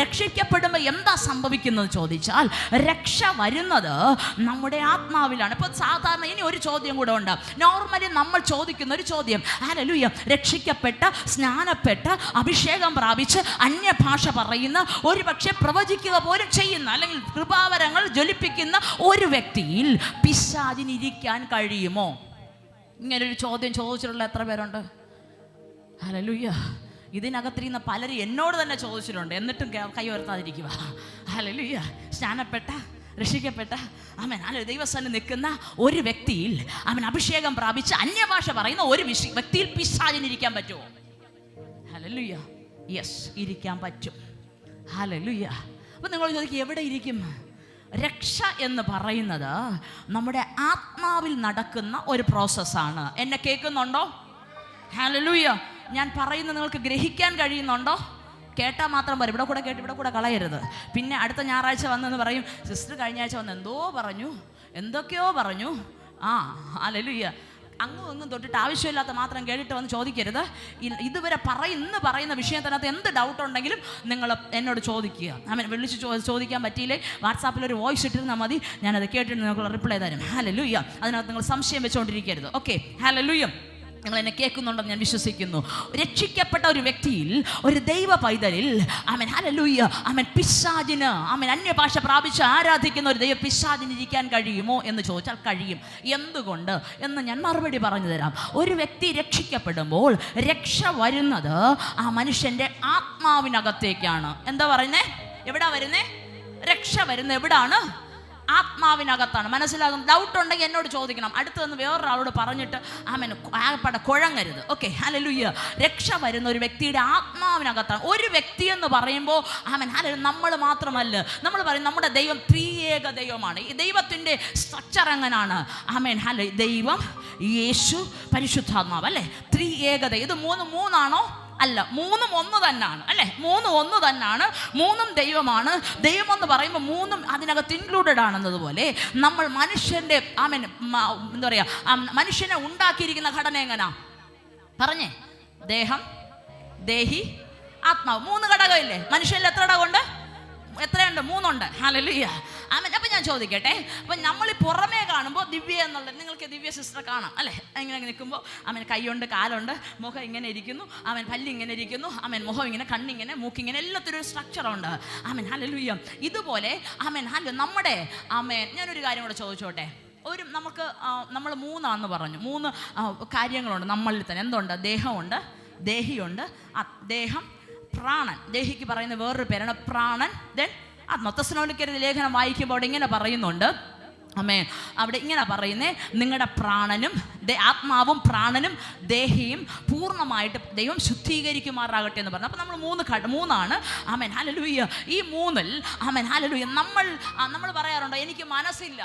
രക്ഷിക്കപ്പെടുമ്പോൾ എന്താ സംഭവിക്കുന്നത് ചോദിച്ചാൽ, രക്ഷ വരുന്നത് നമ്മുടെ ആത്മാവിലാണ്. ഇപ്പോൾ സാധാരണ ഇനി ഒരു ചോദ്യം കൂടെ ഉണ്ട്. നോർമലി നമ്മൾ ചോദിക്കുന്ന ഒരു ചോദ്യം, ഹല്ലേലൂയ, രക്ഷിക്കപ്പെട്ട, സ്നാനപ്പെട്ട, അഭിഷേകം പ്രാപിച്ച് അന്യഭാഷ പറയുന്ന, ഒരു പക്ഷേ പ്രവചിക്കുക പോലും ചെയ്യുന്ന, അല്ലെങ്കിൽ കൃപാവരങ്ങൾ ജ്വലിപ്പിക്കുന്ന ഒരു വ്യക്തിയിൽ പിശാചിനിരിക്കാൻ കഴിയുമോ? ഇങ്ങനൊരു ചോദ്യം ചോദിച്ചിട്ടുള്ള എത്ര പേരുണ്ട്? ഹല്ലേലൂയ. ഇതിനകത്തിരിക്കുന്ന പലരും എന്നോട് തന്നെ ചോദിച്ചിട്ടുണ്ട്, എന്നിട്ടും കൈ ഉയർത്താതിരിക്കുക. ഹല്ലേലൂയ. സ്നാനപ്പെട്ട, രക്ഷിക്കപ്പെട്ട, അവൻ ദൈവസ്ഥാനം നിൽക്കുന്ന ഒരു വ്യക്തിയിൽ അവൻ അഭിഷേകം പ്രാപിച്ച് അന്യഭാഷ പറയുന്ന ഒരു വ്യക്തിയിൽ പിശാചിനിരിക്കാൻ പറ്റുമോ? ഹല്ലേലൂയ. യെസ്, ഇരിക്കാൻ പറ്റും. ഹല്ലേലൂയ. അപ്പം നിങ്ങൾ ചോദിക്കും, എവിടെ ഇരിക്കും? രക്ഷ എന്ന് പറയുന്നത് നമ്മുടെ ആത്മാവിൽ നടക്കുന്ന ഒരു പ്രോസസ്സാണ്. എന്നെ കേൾക്കുന്നുണ്ടോ? ഹല്ലേലൂയ. ഞാൻ പറയുന്നത് നിങ്ങൾക്ക് ഗ്രഹിക്കാൻ കഴിയുന്നുണ്ടോ? കേട്ടാൽ മാത്രം പോരും. ഇവിടെ കൂടെ കേട്ട് ഇവിടെ കൂടെ കളയരുത്. പിന്നെ അടുത്ത ഞായറാഴ്ച വന്നെന്ന് പറയും, സിസ്റ്റർ കഴിഞ്ഞ ആഴ്ച വന്ന് എന്തൊക്കെയോ പറഞ്ഞു. ഹല്ലേലൂയ. അങ്ങും തൊട്ടിട്ട് ആവശ്യമില്ലാത്ത മാത്രം കേട്ടിട്ട് വന്ന് ചോദിക്കരുത്. ഇതുവരെ ഇന്ന് പറയുന്ന വിഷയത്തിനകത്ത് എന്ത് ഡൗട്ട് ഉണ്ടെങ്കിലും നിങ്ങൾ എന്നോട് ചോദിക്കുക. വിളിച്ച് ചോദിക്കാൻ പറ്റിയില്ലേ, വാട്സാപ്പിലൊരു വോയിസ് ഇട്ടിരുന്നാൽ മതി, ഞാനത് കേട്ടിട്ട് നിങ്ങൾക്ക് റിപ്ലൈ തരും. ഹല്ലേലൂയ. അതിനകത്ത് നിങ്ങൾ സംശയം വെച്ചുകൊണ്ടിരിക്കരുത്. ഓക്കെ. ഹല്ലേലൂയ. നിങ്ങൾ എന്നെ കേൾക്കുന്നുണ്ടെന്ന് ഞാൻ വിശ്വസിക്കുന്നു. രക്ഷിക്കപ്പെട്ട ഒരു വ്യക്തിയിൽ, ഒരു ദൈവ പൈതലിൽ ഹല്ലേലൂയ, പിശാചിന് അന്യഭാഷ പ്രാപിച്ച് ആരാധിക്കുന്ന ഒരു ദൈവ പിശാചിനിരിക്കാൻ കഴിയുമോ എന്ന് ചോദിച്ചാൽ കഴിയും. എന്തുകൊണ്ട് എന്ന് ഞാൻ മറുപടി പറഞ്ഞു തരാം. ഒരു വ്യക്തി രക്ഷിക്കപ്പെടുമ്പോൾ രക്ഷ വരുന്നത് ആ മനുഷ്യൻ്റെ ആത്മാവിനകത്തേക്കാണ്. എന്താ പറയുന്നേ? എവിടാ വരുന്നേ? രക്ഷ വരുന്നത് എവിടാണ്? ആത്മാവിനകത്താണ്. മനസ്സിലാകും? ഡൗട്ട് ഉണ്ടെങ്കിൽ എന്നോട് ചോദിക്കണം. അടുത്ത് നിന്ന് വേറൊരാളോട് പറഞ്ഞിട്ട് ആകപ്പാടെ കുഴങ്ങരുത്. ഓക്കെ. ഹല്ലേലൂയ. രക്ഷ വരുന്ന ഒരു വ്യക്തിയുടെ ആത്മാവിനകത്താണ്. ഒരു വ്യക്തി എന്ന് പറയുമ്പോൾ നമ്മൾ മാത്രമല്ല, നമ്മൾ പറയും നമ്മുടെ ദൈവം ത്രിയേക ദൈവമാണ്. ഈ ദൈവത്തിൻ്റെ സ്ട്രക്ചർ എങ്ങനെയാണ്? ദൈവം, യേശു, പരിശുദ്ധാത്മാവ്, അല്ലേ? ത്രിയേകത. ഇത് മൂന്നാണോ? അല്ല, മൂന്നും ഒന്ന് തന്നെയാണ്, അല്ലേ? മൂന്നും ഒന്ന് തന്നെയാണ്, മൂന്നും ദൈവമാണ്. ദൈവം എന്ന് പറയുമ്പോൾ മൂന്നും അതിനകത്ത് ഇൻക്ലൂഡഡ് ആണെന്നതുപോലെ നമ്മൾ മനുഷ്യൻ്റെ എന്താ പറയുക, മനുഷ്യനെ ഉണ്ടാക്കിയിരിക്കുന്ന ഘടന എങ്ങനാ പറഞ്ഞേ? ദേഹം, ദേഹി, ആത്മാവ്. 3 ഘടകമില്ലേ മനുഷ്യനിൽ? എത്ര ഘടകമുണ്ട്? എത്രയുണ്ട്? 3 ഹല്ലേലൂയ. അപ്പം ഞാൻ ചോദിക്കട്ടെ, അപ്പം നമ്മൾ പുറമേ കാണുമ്പോൾ ദിവ്യ എന്നുള്ളത്, നിങ്ങൾക്ക് ദിവ്യ സിസ്റ്റർ കാണാം, അല്ലേ? ഇങ്ങനെ നിൽക്കുമ്പോൾ കൈയുണ്ട്, കാലുണ്ട്, മുഖം ഇങ്ങനെ ഇരിക്കുന്നു, പല്ല് ഇങ്ങനെ ഇരിക്കുന്നു, മുഖം ഇങ്ങനെ, കണ്ണിങ്ങനെ, മൂക്കിങ്ങനെ, എല്ലാത്തിനും ഒരു സ്ട്രക്ചറുണ്ട്. ഹല്ലേലൂയ. ഇതുപോലെ നമ്മുടെ ഞാനൊരു കാര്യം കൂടെ ചോദിച്ചോട്ടെ. നമ്മൾ 3 പറഞ്ഞു. 3 കാര്യങ്ങളുണ്ട് നമ്മളിൽ തന്നെ. എന്തുണ്ട്? ദേഹമുണ്ട്, ദേഹിയുണ്ട്, ദേഹം, പ്രാണൻ. ദേഹിക്ക് പറയുന്ന വേറൊരു പേരാണ് പ്രാണൻ. ദെൻ തെസ്സലോനിക്കരുടെ ലേഖനം വായിക്കുമ്പോൾ അവിടെ ഇങ്ങനെ പറയുന്നുണ്ട്, അവിടെ ഇങ്ങനെ പറയുന്നേ, നിങ്ങളുടെ പ്രാണനും ആത്മാവും പ്രാണനും ദേഹിയും പൂർണ്ണമായിട്ട് ദൈവം ശുദ്ധീകരിക്കുമാറാകട്ടെ എന്ന് പറഞ്ഞു. അപ്പോൾ നമ്മൾ 3 ഹല്ലേലൂയ. ഈ 3-ൽ ഹല്ലേലൂയ നമ്മൾ പറയാറുണ്ടോ എനിക്ക് മനസ്സില്ല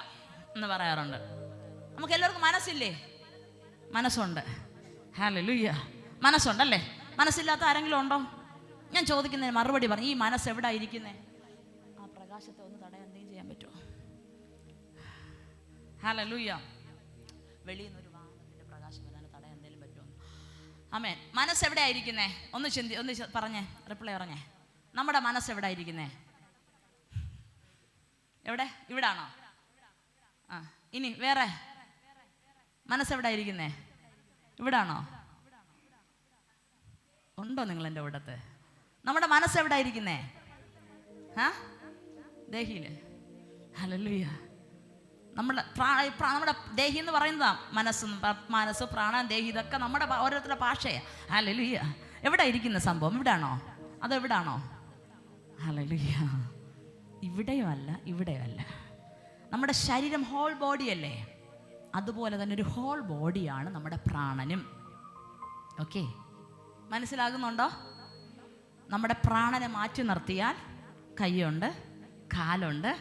എന്ന് പറയാറുണ്ട്? നമുക്ക് എല്ലാവർക്കും മനസ്സില്ലേ? മനസ്സുണ്ട്. ഹല്ലേലൂയ. മനസ്സുണ്ടല്ലേ? മനസ്സില്ലാത്ത ആരെങ്കിലും ഉണ്ടോ? ഞാൻ ചോദിക്കുന്നതിന് മറുപടി പറഞ്ഞു. ഈ മനസ്സ് എവിടെ ഇരിക്കുന്നേ? ആ പ്രകാശത്തെ ഒന്ന് തടയാൻ എന്തെങ്കിലും ചെയ്യാൻ പറ്റുമോ? ഹല്ലേലൂയ. വെളിയിൽ നിന്നൊരു വാഹനത്തിന്റെ പ്രകാശം വരാൻ തടയാൻ എന്തെങ്കിലും പറ്റുമോ? മനസ്സ് എവിടെയാ ഇരിക്കുന്നേ? ഒന്ന് പറഞ്ഞേ, റിപ്ലൈ പറഞ്ഞേ. നമ്മുടെ മനസ്സ് എവിടെ ഇരിക്കുന്നേ? എവിടെ? ഇവിടാണോ? ഇനി വേറെ മനസ്സ് എവിടെ ഇരിക്കുന്നേ? ഇവിടാണോ? ഉണ്ടോ നിങ്ങൾ എൻ്റെ ഇവിടത്തെ? നമ്മുടെ മനസ്സ് എവിടെ ഇരിക്കുന്നേ? ദേഹിയില്. ഹല്ലേലൂയ. നമ്മുടെ നമ്മുടെ ദേഹി എന്ന് പറയുന്നതാ മനസ്സ്, പ്രാണൻ, ദേഹി, ഇതൊക്കെ നമ്മുടെ ഓരോരുത്തരുടെ ഭാഷയാണ്. ഹല്ലേലൂയ. എവിടെ ഇരിക്കുന്ന സംഭവം? ഇവിടാണോ അതെവിടാണോ? ഹല്ലേലൂയ. ഇവിടെയും അല്ല ഇവിടെയും അല്ല. നമ്മുടെ ശരീരം ഹോൾ ബോഡിയല്ലേ, അതുപോലെ തന്നെ ഒരു ഹോൾ ബോഡിയാണ് നമ്മുടെ പ്രാണനും. ഓക്കെ, മനസ്സിലാകുന്നുണ്ടോ? നമ്മുടെ പ്രാണനെ മാറ്റി നിർത്തിയാൽ കൈയുണ്ട്, കാലുണ്ട്,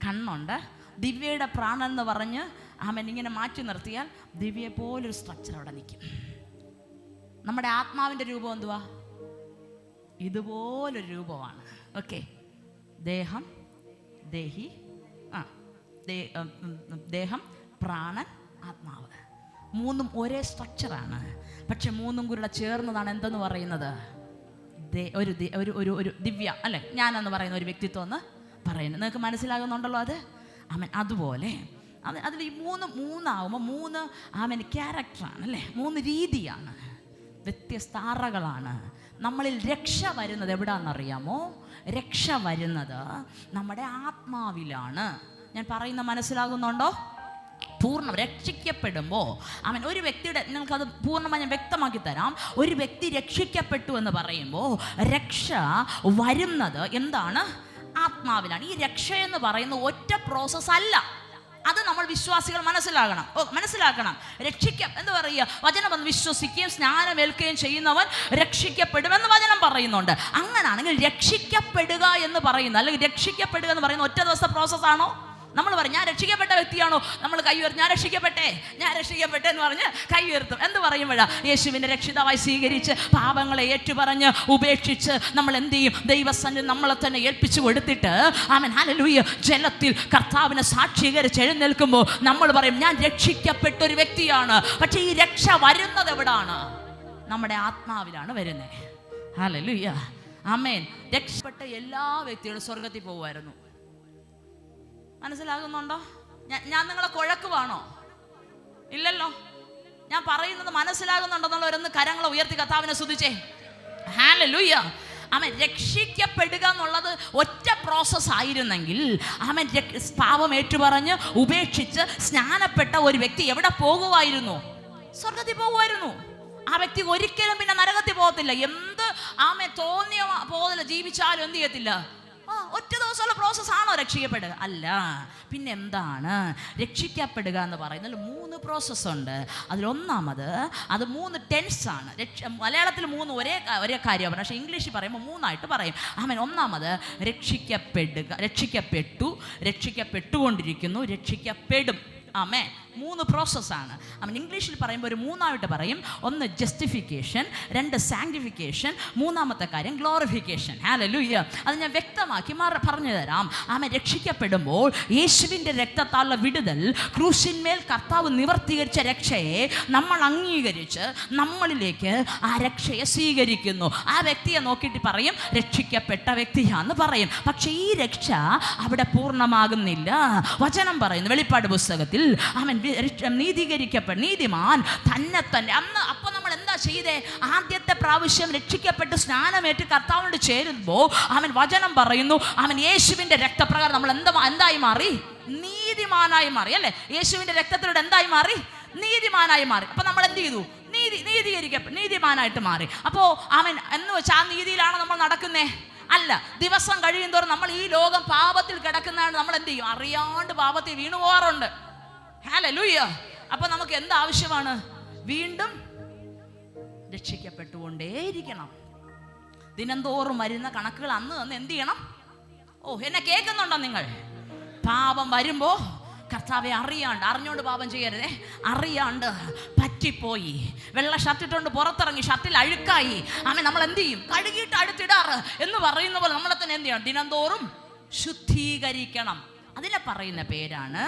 കണ്ണുണ്ട്. ദിവ്യയുടെ പ്രാണൻ എന്ന് പറഞ്ഞ് അവൻ ഇങ്ങനെ മാറ്റി നിർത്തിയാൽ ദിവ്യയെ പോലൊരു സ്ട്രക്ചർ അവിടെ നിൽക്കും. നമ്മുടെ ആത്മാവിൻ്റെ രൂപം എന്തുവാ? ഇതുപോലൊരു രൂപമാണ്. ഓക്കെ, ദേഹം, ദേഹി, ദേഹം, പ്രാണൻ, ആത്മാവ്, മൂന്നും ഒരേ സ്ട്രക്ചറാണ്. പക്ഷെ മൂന്നും കൂടെ ചേർന്നതാണ് എന്തെന്ന് പറയുന്നത്? ഒരു ദിവ്യ അല്ലെ, ഞാനെന്ന് പറയുന്ന ഒരു വ്യക്തിത്വം എന്ന് പറയുന്നത്. നിങ്ങൾക്ക് മനസ്സിലാകുന്നുണ്ടല്ലോ അത്? ആമേൻ. അതുപോലെ അതിൽ ഈ മൂന്നാവുമ്പോൾ മൂന്ന് ക്യാരക്ടറാണ് അല്ലേ, മൂന്ന് രീതിയാണ്, വ്യത്യസ്ത അറകളാണ്. നമ്മളിൽ രക്ഷ വരുന്നത് എവിടാന്നറിയാമോ? രക്ഷ വരുന്നത് നമ്മുടെ ആത്മാവിലാണ്. ഞാൻ പറയുന്ന മനസ്സിലാകുന്നുണ്ടോ? പൂർണ്ണം രക്ഷിക്കപ്പെടുമ്പോൾ ഒരു വ്യക്തിയുടെ, നിങ്ങൾക്കത് പൂർണ്ണമായി ഞാൻ വ്യക്തമാക്കി തരാം. ഒരു വ്യക്തി രക്ഷിക്കപ്പെട്ടു എന്ന് പറയുമ്പോൾ രക്ഷ വരുന്നത് എന്താണ്? ആത്മാവിലാണ്. ഈ രക്ഷ എന്ന് പറയുന്ന ഒറ്റ പ്രോസസ് അല്ല. അത് നമ്മൾ വിശ്വാസികൾ മനസ്സിലാക്കണം. എന്ന് പറയുക, വചനം വന്ന് വിശ്വസിക്കുകയും സ്നാനമേൽക്കുകയും ചെയ്യുന്നവൻ രക്ഷിക്കപ്പെടുമെന്ന് വചനം പറയുന്നുണ്ട്. അങ്ങനാണെങ്കിൽ രക്ഷിക്കപ്പെടുക എന്ന് പറയുന്ന, അല്ലെങ്കിൽ രക്ഷിക്കപ്പെടുക എന്ന് പറയുന്ന ഒറ്റ ദിവസത്തെ പ്രോസസ്സാണോ? നമ്മൾ പറയും ഞാൻ രക്ഷിക്കപ്പെട്ട വ്യക്തിയാണോ? നമ്മൾ കൈ ഉയർത്തും, ഞാൻ രക്ഷിക്കപ്പെട്ടെ എന്ന് പറഞ്ഞ് കൈ ഉയർത്തും. എന്ത് പറയുമ്പോഴാ? യേശുവിനെ രക്ഷിതാവായി സ്വീകരിച്ച് പാപങ്ങളെ ഏറ്റുപറഞ്ഞ് ഉപേക്ഷിച്ച് നമ്മൾ എന്ത് ചെയ്യും? ദൈവസന്നിധി നമ്മളെ തന്നെ ഏൽപ്പിച്ചു കൊടുത്തിട്ട് ആമേൻ ഹല്ലേലൂയ ജലത്തിൽ കർത്താവിനെ സാക്ഷീകരിച്ച് എഴുന്നേൽക്കുമ്പോൾ നമ്മൾ പറയും ഞാൻ രക്ഷിക്കപ്പെട്ട ഒരു വ്യക്തിയാണ്. പക്ഷെ ഈ രക്ഷ വരുന്നത് എവിടാണ്? നമ്മുടെ ആത്മാവിലാണ് വരുന്നത്. ഹല്ലേലൂയ ആമേൻ. രക്ഷപ്പെട്ട എല്ലാ വ്യക്തികളും സ്വർഗത്തിൽ പോകുമായിരുന്നു. മനസ്സിലാകുന്നുണ്ടോ? ഞാൻ നിങ്ങളെ കുഴക്കുവാണോ? ഇല്ലല്ലോ. ഞാൻ പറയുന്നത് മനസ്സിലാകുന്നുണ്ടെന്നുള്ളവരൊന്ന് കരങ്ങളെ ഉയർത്തി കർത്താവിനെ സ്തുതിച്ചേ. ഹല്ലേലൂയ. ആമേൻ. രക്ഷിക്കപ്പെടുക എന്നുള്ളത് ഒറ്റ പ്രോസസ് ആയിരുന്നെങ്കിൽ ആമേൻ പാപം ഏറ്റുപറഞ്ഞ് ഉപേക്ഷിച്ച് സ്നാനപ്പെട്ട ഒരു വ്യക്തി എവിടെ പോകുമായിരുന്നു? സ്വർഗത്തിൽ പോകുമായിരുന്നു. ആ വ്യക്തി ഒരിക്കലും പിന്നെ നരകത്തിൽ പോകത്തില്ല. എന്ത് ആമേൻ തോന്നിയ പോലെ ജീവിച്ചാലും എന്ത് ചെയ്യത്തില്ല. ഒറ്റ ദിവസമുള്ള പ്രോസസ് ആണോ രക്ഷിക്കപ്പെടുക? അല്ല. പിന്നെ എന്താണ് രക്ഷിക്കപ്പെടുക എന്ന് പറയുന്നതിൽ 3 പ്രോസസ് ഉണ്ട്. അതിലൊന്നാമത് അത് 3 ടെൻസാണ്. മലയാളത്തിൽ 3 ഒരേ കാര്യമാണ്, പക്ഷേ ഇംഗ്ലീഷിൽ പറയുമ്പോൾ 3 പറയും. ആമേൻ. ഒന്നാമത് രക്ഷിക്കപ്പെട്ടു, രക്ഷിക്കപ്പെട്ടുകൊണ്ടിരിക്കുന്നു, രക്ഷിക്കപ്പെടും. ആമേൻ. 3 പ്രോസസ്സാണ്. അവൻ ഇംഗ്ലീഷിൽ പറയുമ്പോൾ ഒരു 3 പറയും. ഒന്ന് ജസ്റ്റിഫിക്കേഷൻ, 2 സാങ്ക്ടിഫിക്കേഷൻ, 3 കാര്യം ഗ്ലോറിഫിക്കേഷൻ. ഹല്ലേലൂയ. അത് ഞാൻ വ്യക്തമാക്കി പറഞ്ഞു തരാം. ആമേൻ. രക്ഷിക്കപ്പെടുമ്പോൾ യേശുവിൻ്റെ രക്തത്താലുള്ള വിടുതൽ, ക്രൂശിന്മേൽ കർത്താവ് നിവർത്തീകരിച്ച രക്ഷയെ നമ്മൾ അംഗീകരിച്ച് നമ്മളിലേക്ക് ആ രക്ഷയെ സ്വീകരിക്കുന്നു. ആ വ്യക്തിയെ നോക്കിയിട്ട് പറയും രക്ഷിക്കപ്പെട്ട വ്യക്തിയാന്ന് പറയും. പക്ഷേ ഈ രക്ഷ അവിടെ പൂർണ്ണമാകുന്നില്ല. വചനം പറയുന്നു വെളിപ്പാട് പുസ്തകത്തിൽ ആമേൻ നീതിമാൻ തന്നെ അപ്പോൾ നമ്മൾ എന്താ ചെയ്തേ? ആദ്യത്തെ പ്രാവശ്യം രക്ഷിക്കപ്പെട്ട് സ്നാനമേറ്റ് കർത്താവിനോട് ചേരുമ്പോൾ അവൻ വചനം പറയുന്നു അവൻ യേശുവിൻ്റെ രക്തപ്രകാരം നമ്മൾ എന്തായി മാറി? നീതിമാനായി മാറി അല്ലേ? യേശുവിൻ്റെ രക്തത്തിലൂടെ എന്തായി മാറി? നീതിമാനായി മാറി. അപ്പൊ നമ്മൾ എന്ത് ചെയ്തു? നീതിമാനായിട്ട് മാറി. അപ്പോൾ അവൻ എന്ന് വെച്ചാൽ ആ നീതിയിലാണ് നമ്മൾ നടക്കുന്നേ? അല്ല. ദിവസം കഴിയും തോറും നമ്മൾ ഈ ലോകം പാപത്തിൽ കിടക്കുന്നതാണ്. നമ്മൾ എന്ത് ചെയ്യും? അറിയാണ്ട് പാപത്തിൽ വീണു പോകാറുണ്ട്. ഹല്ലേലൂയ. അപ്പൊ നമുക്ക് എന്താവശ്യമാണ്? വീണ്ടും രക്ഷിക്കപ്പെട്ടുകൊണ്ടേയിരിക്കണം. ദിനംതോറും വരുന്ന കണക്കുകൾ അന്ന് എന്ത് ചെയ്യണം? എന്നെ കേൾക്കുന്നുണ്ടോ നിങ്ങൾ? പാപം വരുമ്പോ കർത്താവെ അറിഞ്ഞോണ്ട് പാപം ചെയ്യരുതേ. അറിയാണ്ട് പറ്റിപ്പോയി, വെള്ള ഷർട്ട് ഇട്ടുകൊണ്ട് പുറത്തിറങ്ങി, ഷർട്ടിൽ അഴുക്കായി, നമ്മൾ എന്ത് ചെയ്യും? കഴുകിയിട്ട് അടുത്തിടാറ് എന്ന് പറയുന്ന പോലെ നമ്മളെ തന്നെ എന്ത് ചെയ്യണം? ദിനംതോറും ശുദ്ധീകരിക്കണം. അതിനെ പറയുന്ന പേരാണ്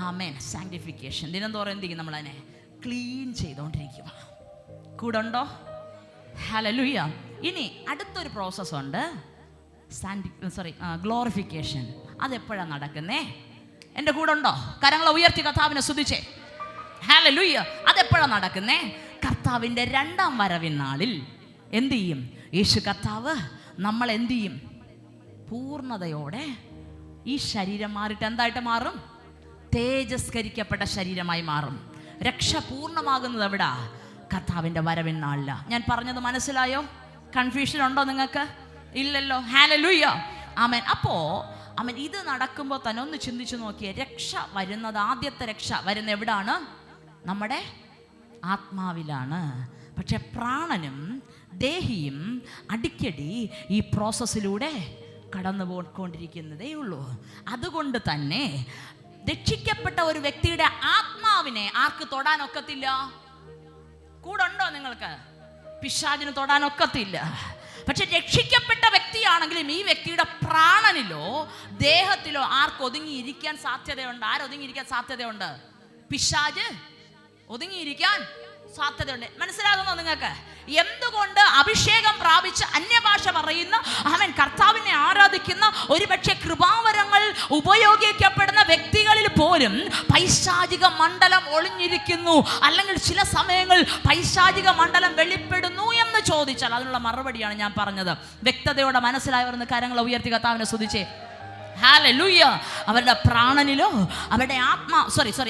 ആമേൻ സാങ്ക്ടിഫിക്കേഷൻ. ദിനംതോറും എന്ത് ചെയ്യും? നമ്മളതിനെ ക്ലീൻ ചെയ്തുകൊണ്ടിരിക്കുക. കൂടുണ്ടോ? ഹല്ലേലൂയ. ഇനി അടുത്തൊരു പ്രോസസ് ഉണ്ട്, ഗ്ലോറിഫിക്കേഷൻ. അതെപ്പോഴാണ് നടക്കുന്നേ? എൻ്റെ കൂടെ ഉണ്ടോ? കരങ്ങളെ ഉയർത്തി കർത്താവിനെ സ്തുതിച്ചേ. ഹല്ലേലൂയ. അതെപ്പോഴാണ് നടക്കുന്നേ? കർത്താവിൻ്റെ 2ാം വരവിൻ നാളിൽ എന്ത് ചെയ്യും? യേശു കർത്താവ് നമ്മൾ എന്തു ചെയ്യും? പൂർണ്ണതയോടെ ഈ ശരീരം മാറിയിട്ട് എന്തായിട്ട് മാറും? തേജസ്കരിക്കപ്പെട്ട ശരീരമായി മാറും. രക്ഷ പൂർണ്ണമാകുന്നത് എവിടാ? കർത്താവിൻ്റെ വരവിനാളില്ല. ഞാൻ പറഞ്ഞത് മനസ്സിലായോ? കൺഫ്യൂഷൻ ഉണ്ടോ നിങ്ങൾക്ക്? ഇല്ലല്ലോ. ഹല്ലേലൂയ, ആമേൻ. അപ്പോൾ ആമേൻ, ഇത് നടക്കുമ്പോൾ തന്നെ ഒന്ന് ചിന്തിച്ചു നോക്കിയേ. രക്ഷ വരുന്നത്, ആദ്യത്തെ രക്ഷ വരുന്നത് എവിടാണ്? നമ്മുടെ ആത്മാവിലാണ്. പക്ഷെ പ്രാണനും ദേഹിയും അടിക്കടി ഈ പ്രോസസ്സിലൂടെ കടന്നു പോയിക്കൊണ്ടിരിക്കുന്നതേ ഉള്ളൂ. അതുകൊണ്ട് തന്നെ രക്ഷിക്കപ്പെട്ട ഒരു വ്യക്തിയുടെ ആത്മാവിനെ ആർക്ക് തൊടാനൊക്കത്തില്ല? കൂടെ ഉണ്ടോ നിങ്ങൾക്ക്? പിശാചിന് തൊടാനൊക്കത്തില്ല. പക്ഷെ രക്ഷിക്കപ്പെട്ട വ്യക്തിയാണെങ്കിലും ഈ വ്യക്തിയുടെ പ്രാണനിലോ ദേഹത്തിലോ ആർക്ക് ഒതുങ്ങിയിരിക്കാൻ സാധ്യതയുണ്ട്? ആരൊതുങ്ങിയിരിക്കാൻ സാധ്യതയുണ്ട്? പിശാച് ഒതുങ്ങിയിരിക്കാൻ സാധ്യതയുണ്ട്. മനസ്സിലാകുന്നോ നിങ്ങൾക്ക്? എന്തുകൊണ്ട്? അഭിഷേകം പ്രാപിച്ച് അന്യഭാഷ പറയുന്ന അവൻ കർത്താവിനെ ആരാധിക്കുന്ന ഒരുപക്ഷെ കൃപാവരങ്ങൾ ഉപയോഗിക്കപ്പെടുന്ന വ്യക്തികളിൽ പോലും പൈശാചിക മണ്ഡലം ഒളിഞ്ഞിരിക്കുന്നു, അല്ലെങ്കിൽ ചില സമയങ്ങൾ പൈശാചിക മണ്ഡലം വെളിപ്പെടുന്നു എന്ന് ചോദിച്ചാൽ അതിനുള്ള മറുപടിയാണ് ഞാൻ പറഞ്ഞത്. വ്യക്തതയോടെ മനസ്സിലായവർ കരങ്ങളെ ഉയർത്തി കർത്താവിനെ സ്തുതിച്ചേ. ഹല്ലേലൂയ. അവരുടെ പ്രാണനിലോ അവരുടെ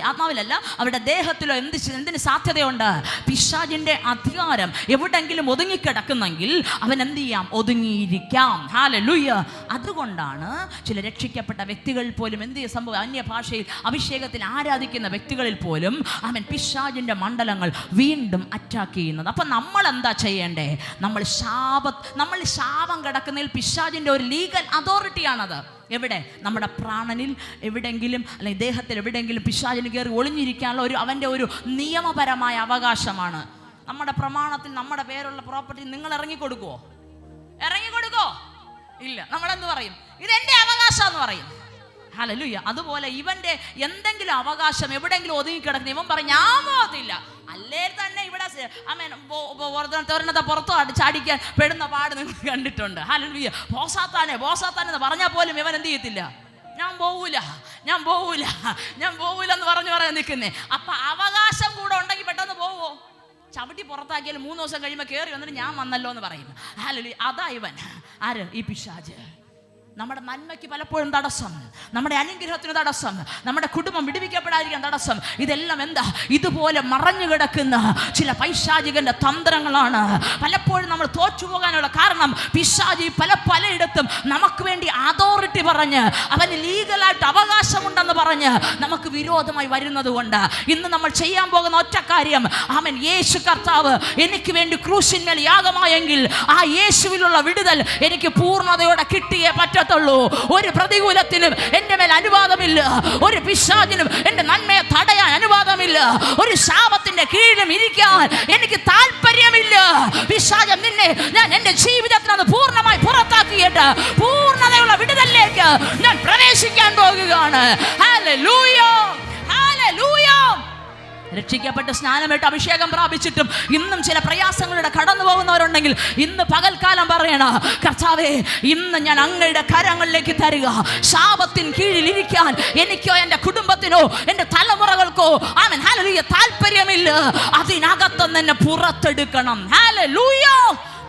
ആത്മാവിലല്ല, അവരുടെ ദേഹത്തിലോ എന്തിന് സാധ്യതയുണ്ട്? പിശാചിന്റെ അധികാരം എവിടെങ്കിലും ഒതുങ്ങിക്കിടക്കുന്നെങ്കിൽ അവൻ എന്ത് ചെയ്യാം? ഒതുങ്ങിയിരിക്കാം. ഹല്ലേലൂയ. അതുകൊണ്ടാണ് ചില രക്ഷിക്കപ്പെട്ട വ്യക്തികൾ പോലും എന്ത് സംഭവം? അന്യഭാഷയിൽ അഭിഷേകത്തിൽ ആരാധിക്കുന്ന വ്യക്തികളിൽ പോലും അവൻ പിശാചിന്റെ മണ്ഡലങ്ങൾ വീണ്ടും അറ്റാക്ക് ചെയ്യുന്നത്. അപ്പം നമ്മൾ എന്താ ചെയ്യേണ്ടേ? നമ്മൾ ശാപം കിടക്കുന്നതിൽ പിശാചിന്റെ ഒരു ലീഗൽ അതോറിറ്റിയാണത്. എവിടെ? നമ്മുടെ പ്രാണനിൽ എവിടെങ്കിലും അല്ലെങ്കിൽ ദേഹത്തിൽ എവിടെയെങ്കിലും പിശാചിന് കയറി ഒളിഞ്ഞിരിക്കാനുള്ള അവൻ്റെ ഒരു നിയമപരമായ അവകാശമാണ്. നമ്മുടെ പ്രമാണത്തിൽ നമ്മുടെ പേരുള്ള പ്രോപ്പർട്ടി നിങ്ങൾ ഇറങ്ങിക്കൊടുക്കുവോ? ഇല്ല. നമ്മളെന്ത് പറയും? ഇതെൻ്റെ അവകാശം എന്ന് പറയും. ഹല്ലേലൂയ. അതുപോലെ ഇവന്റെ എന്തെങ്കിലും അവകാശം എവിടെയെങ്കിലും ഒതുങ്ങിക്കിടക്കുന്ന ഇവൻ പറയും ഞാൻ പോകത്തില്ല. അല്ലേ തന്നെ ഇവിടെ പുറത്തു ചാടിക്കാൻ പെടുന്ന പാട് നിങ്ങൾ കണ്ടിട്ടുണ്ട്. ഹല്ലേലൂയ. ബോസാത്താനെന്ന് പറഞ്ഞാൽ പോലും ഇവൻ എന്ത് ചെയ്യത്തില്ല? ഞാൻ പോവൂല എന്ന് പറയാൻ നിൽക്കുന്നേ. അപ്പൊ അവകാശം കൂടെ ഉണ്ടെങ്കിൽ പെട്ടെന്ന് പോവോ? ചവിട്ടി പുറത്താക്കിയാൽ 3 ദിവസം കഴിയുമ്പോൾ കയറി വന്നിട്ട് ഞാൻ വന്നല്ലോ എന്ന് പറയും. ഹല്ലേലൂയ. അതാ ഇവൻ. ആര്? ഈ പിശാച്. നമ്മുടെ നന്മയ്ക്ക് പലപ്പോഴും തടസ്സം, നമ്മുടെ അനുഗ്രഹത്തിന് തടസ്സം, നമ്മുടെ കുടുംബം വിടുവിക്കപ്പെടാതിരിക്കാൻ തടസ്സം. ഇതെല്ലാം എന്താ? ഇതുപോലെ മറഞ്ഞു കിടക്കുന്ന ചില പൈശാചികന്റെ തന്ത്രങ്ങളാണ്. പലപ്പോഴും നമ്മൾ തോറ്റുപോകാനുള്ള കാരണം പിശാചി പലയിടത്തും നമുക്ക് വേണ്ടി അതോറിറ്റി പറഞ്ഞ് അവന് ലീഗലായിട്ട് അവകാശമുണ്ടെന്ന് പറഞ്ഞ് നമുക്ക് വിരോധമായി വരുന്നത് കൊണ്ട് ഇന്ന് നമ്മൾ ചെയ്യാൻ പോകുന്ന ഒറ്റ കാര്യം, അവൻ യേശു കർത്താവ് എനിക്ക് വേണ്ടി ക്രൂശിന്മേൽ യാഗമായെങ്കിൽ ആ യേശുവിലുള്ള വിടുതൽ എനിക്ക് പൂർണ്ണതയോടെ കിട്ടിയേ പറ്റത്തുള്ളൂ. ഒരു പ്രതികൂലത്തിനും എന്റെ മേൽ അനുവാദമില്ല. ഒരു പിശാചിനും എന്റെ നന്മയെ തടയാൻ അനുവാദമില്ല. ഒരു ശാപത്തിന്റെ കീഴിലും ഇരിക്കാൻ എനിക്ക് താല്പര്യമില്ല. പിശാചൻ നിന്നെ ഞാൻ എന്റെ ജീവിതത്തിൽ നിന്ന് പൂർണ്ണമായി പുറത്താക്കിയിട്ട് പൂർണ്ണതയുള്ള വിടുതലിലേക്ക് ഞാൻ പ്രവേശിക്കാൻ പോകുകയാണ്. ഹല്ലേലൂയ, ഹല്ലേലൂയ. രക്ഷിക്കപ്പെട്ട് സ്നാനമേറ്റ് അഭിഷേകം പ്രാപിച്ചിട്ടും ഇന്നും ചില പ്രയാസങ്ങളുടെ കടന്നു പോകുന്നവരുണ്ടെങ്കിൽ ഇന്ന് പകൽക്കാലം പറയണ, കർത്താവേ ഇന്ന് ഞാൻ അങ്ങയുടെ കരങ്ങളിലേക്ക് തരിക. ശാപത്തിന് കീഴിൽ ഇരിക്കാൻ എനിക്കോ എൻ്റെ കുടുംബത്തിനോ എൻ്റെ തലമുറകൾക്കോ ആമേൻ ഹല്ലേലൂയ താല്പര്യമില്ല. അതിനകത്തുനിന്ന് എന്നെ പുറത്തെടുക്കണം. ഹല്ലേലൂയ.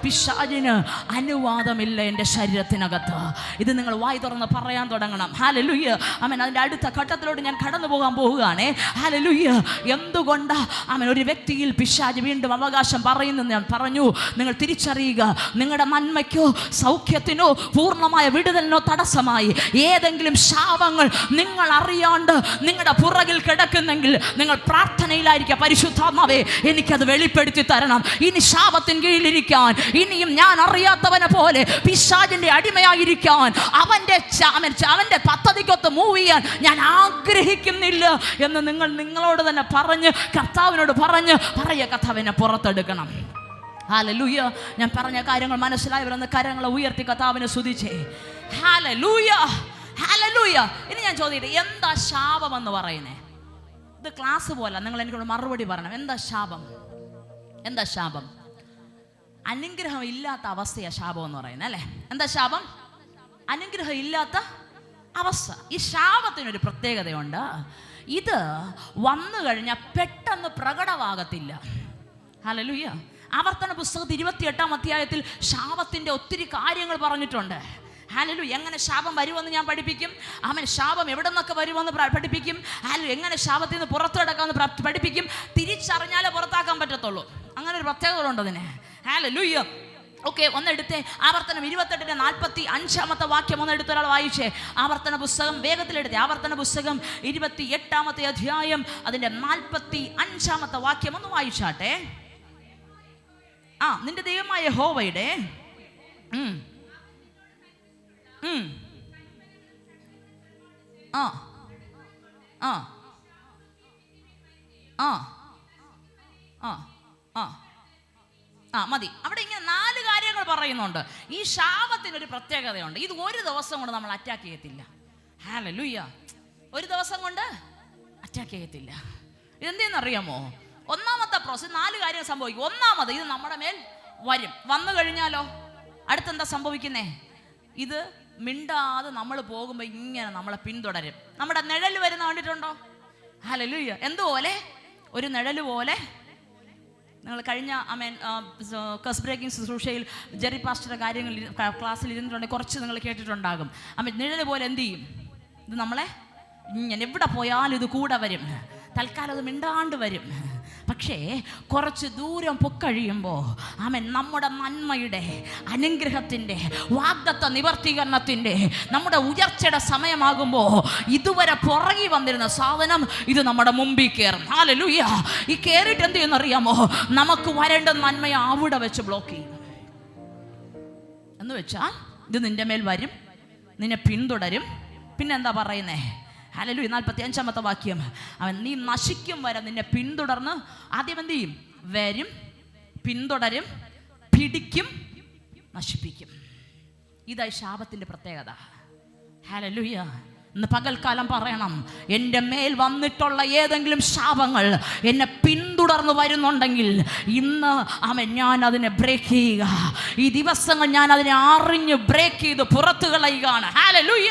പിശാചിന് അനുവാദമില്ല എൻ്റെ ശരീരത്തിനകത്ത്. ഇത് നിങ്ങൾ വായി തുറന്ന് പറയാൻ തുടങ്ങണം. ഹല്ലേലൂയ. ആമേൻ. അതിൻ്റെ അടുത്ത ഘട്ടത്തിലോട്ട് ഞാൻ കടന്നു പോകാൻ പോവുകയാണ്. ഹല്ലേലൂയ. എന്തുകൊണ്ടാ ആമേൻ ഒരു വ്യക്തിയിൽ പിശാച് വീണ്ടും അവകാശം പറയുന്നെന്ന് ഞാൻ പറഞ്ഞു. നിങ്ങൾ തിരിച്ചറിയുക, നിങ്ങളുടെ നന്മയ്ക്കോ സൗഖ്യത്തിനോ പൂർണ്ണമായ വിടുതലിനോ തടസ്സമായി ഏതെങ്കിലും ശാപങ്ങൾ നിങ്ങൾ അറിയാണ്ട് നിങ്ങളുടെ പുറകിൽ കിടക്കുന്നെങ്കിൽ നിങ്ങൾ പ്രാർത്ഥനയിലായിരിക്കുക. പരിശുദ്ധാത്മാവേ എനിക്കത് വെളിപ്പെടുത്തി തരണം. ഇനി ശാപത്തിന് കീഴിലിരിക്കാൻ, ഇനിയും ഞാൻ അറിയാത്തവനെ പോലെ പിശാചിന്റെ അടിമയായിരിക്കാൻ, അവന്റെ പദ്ധതിക്കൊത്ത് മൂവ് ചെയ്യാൻ ഞാൻ ആഗ്രഹിക്കുന്നില്ല എന്ന് നിങ്ങളോട് തന്നെ പറഞ്ഞ് കർത്താവിനോട് പറയ കർത്താവിനെ പുറത്തെടുക്കണം. ഹല്ലേലൂയ. ഞാൻ പറഞ്ഞ കാര്യങ്ങൾ മനസ്സിലായവരെന്ന് കരങ്ങളെ ഉയർത്തി കർത്താവിനെ സ്തുതിച്ചേ. Hallelujah, hallelujah. ഇനി ഞാൻ ചോദിക്കട്ടെ, എന്താ ശാപം എന്ന് പറയുന്നേ? ഇത് ക്ലാസ് പോലെ നിങ്ങൾ എനിക്കൊരു മറുപടി പറയണം. എന്താ ശാപം? എന്താ ശാപം? അനുഗ്രഹം ഇല്ലാത്ത അവസ്ഥയാണ് ശാപം എന്ന് പറയുന്നത്, അല്ലേ? എന്താ ശാപം? അനുഗ്രഹം ഇല്ലാത്ത അവസ്ഥ. ഈ ശാപത്തിനൊരു പ്രത്യേകതയുണ്ട്. ഇത് വന്നു കഴിഞ്ഞാൽ പെട്ടെന്ന് പ്രകടമാകത്തില്ല. ഹല്ലേലൂയ. ആവർത്തന പുസ്തകത്തിൽ 28-ാം അധ്യായത്തിൽ ശാപത്തിൻ്റെ ഒത്തിരി കാര്യങ്ങൾ പറഞ്ഞിട്ടുണ്ട്. ഹല്ലേലൂയ. എങ്ങനെ ശാപം വരുമെന്ന് ഞാൻ പഠിപ്പിക്കും. ആമേൻ. ശാപം എവിടെ നിന്നൊക്കെ വരുമെന്ന് പഠിപ്പിക്കും. ഹല്ലേലൂയ. എങ്ങനെ ശാപത്തിൽ നിന്ന് പുറത്തു കിടക്കാമെന്ന് പഠിപ്പിക്കും. തിരിച്ചറിഞ്ഞാലേ പുറത്താക്കാൻ പറ്റത്തുള്ളൂ. അങ്ങനെ ഒരു പ്രത്യേകത അതിന്. ഹല്ലേലൂയ. ഓക്കെ, ഒന്നെടുത്തേ. ആവർത്തനം 28-ന്റെ 45 ഒന്നെടുത്ത ഒരാൾ വായിച്ചേ. ആവർത്തന പുസ്തകം വേഗത്തിലെടുത്തേ. ആവർത്തന പുസ്തകം 28-ാമത്തെ അധ്യായം അതിൻ്റെ 45 ഒന്ന് വായിച്ചാട്ടെ. നിന്റെ ദൈവമായ യഹോവയുടെ മതി. അവിടെ ഇങ്ങനെ 4 കാര്യങ്ങൾ പറയുന്നുണ്ട്. ഈ ശാപത്തിനൊരു പ്രത്യേകതയുണ്ട്. ഇത് ഒരു ദിവസം കൊണ്ട് നമ്മൾ അറ്റാക്ക് ചെയ്യത്തില്ല. ഹല്ലേലൂയ. ഒരു ദിവസം കൊണ്ട് അറ്റാക്ക് ചെയ്യത്തില്ല. ഇതെന്തെന്നറിയാമോ? ഒന്നാമത്തെ പ്രോസസ് 4 കാര്യങ്ങൾ സംഭവിക്കും. ഒന്നാമത്, ഇത് നമ്മുടെ മേൽ വരും. വന്നു കഴിഞ്ഞാലോ അടുത്തെന്താ സംഭവിക്കുന്നേ? ഇത് മിണ്ടാതെ നമ്മൾ പോകുമ്പോൾ ഇങ്ങനെ നമ്മളെ പിന്തുടരും. നമ്മുടെ നിഴൽ വരുന്ന കണ്ടിട്ടുണ്ടോ? ഹല്ലേലൂയ. എന്തുപോലെ? ഒരു നിഴൽ പോലെ. നിങ്ങൾ കഴിഞ്ഞ കസ് ബ്രേക്കിംഗ് ശുശ്രൂഷയിൽ ജെറി പാസ്റ്ററുടെ കാര്യങ്ങൾ ക്ലാസ്സിൽ ഇരുന്നിട്ടുണ്ടെങ്കിൽ കുറച്ച് നിങ്ങൾ കേട്ടിട്ടുണ്ടാകും. നിഴൽ പോലെ എന്ത് ചെയ്യും? ഇത് നമ്മളെ ഇങ്ങനെ എവിടെ പോയാലും ഇത് കൂടെ വരും. തൽക്കാലം അത് മിണ്ടാണ്ട് വരും. പക്ഷേ കുറച്ച് ദൂരം പൊക്കഴിയുമ്പോൾ നമ്മുടെ നന്മയുടെ, അനുഗ്രഹത്തിൻ്റെ, വാഗ്ദത്ത നിവർത്തീകരണത്തിൻ്റെ, നമ്മുടെ ഉയർച്ചയുടെ സമയമാകുമ്പോൾ ഇതുവരെ പുറകെ വന്നിരുന്ന സാധനം ഇത് നമ്മുടെ മുമ്പിൽ കയറും. ഹല്ലേലൂയ. ഈ കയറിയിട്ട് എന്ത് ചെയ്യുന്നറിയാമോ? നമുക്ക് വരേണ്ട നന്മയെ അവിടെ വെച്ച് ബ്ലോക്ക് ചെയ്യും. എന്ന് വെച്ചാൽ ഇത് നിന്റെ മേൽ വരും, നിന്നെ പിന്തുടരും. പിന്നെ എന്താ പറയുന്നേ? ഹല്ലേലൂയ. 45-ാമത്തെ വാക്യം. നീ നശിക്കും വരെ നിന്നെ പിന്തുടർന്ന് ആദ്യം എന്ത് ചെയ്യും? വരും, പിന്തുടരും, പിടിക്കും, നശിപ്പിക്കും. ഇതായി ശാപത്തിൻ്റെ പ്രത്യേകത. ഹല്ലേലൂയ. ഇന്ന് പകൽക്കാലം പറയണം, എൻ്റെ മേൽ വന്നിട്ടുള്ള ഏതെങ്കിലും ശാപങ്ങൾ എന്നെ പിന്തുടർന്ന് വരുന്നുണ്ടെങ്കിൽ ഇന്ന് ഞാൻ അതിനെ ബ്രേക്ക് ചെയ്യുക. ഈ ദിവസങ്ങൾ ഞാൻ അതിനെ അറിഞ്ഞ് ബ്രേക്ക് ചെയ്ത് പുറത്തു കളയുകയാണ്. ഹല്ലേലൂയ.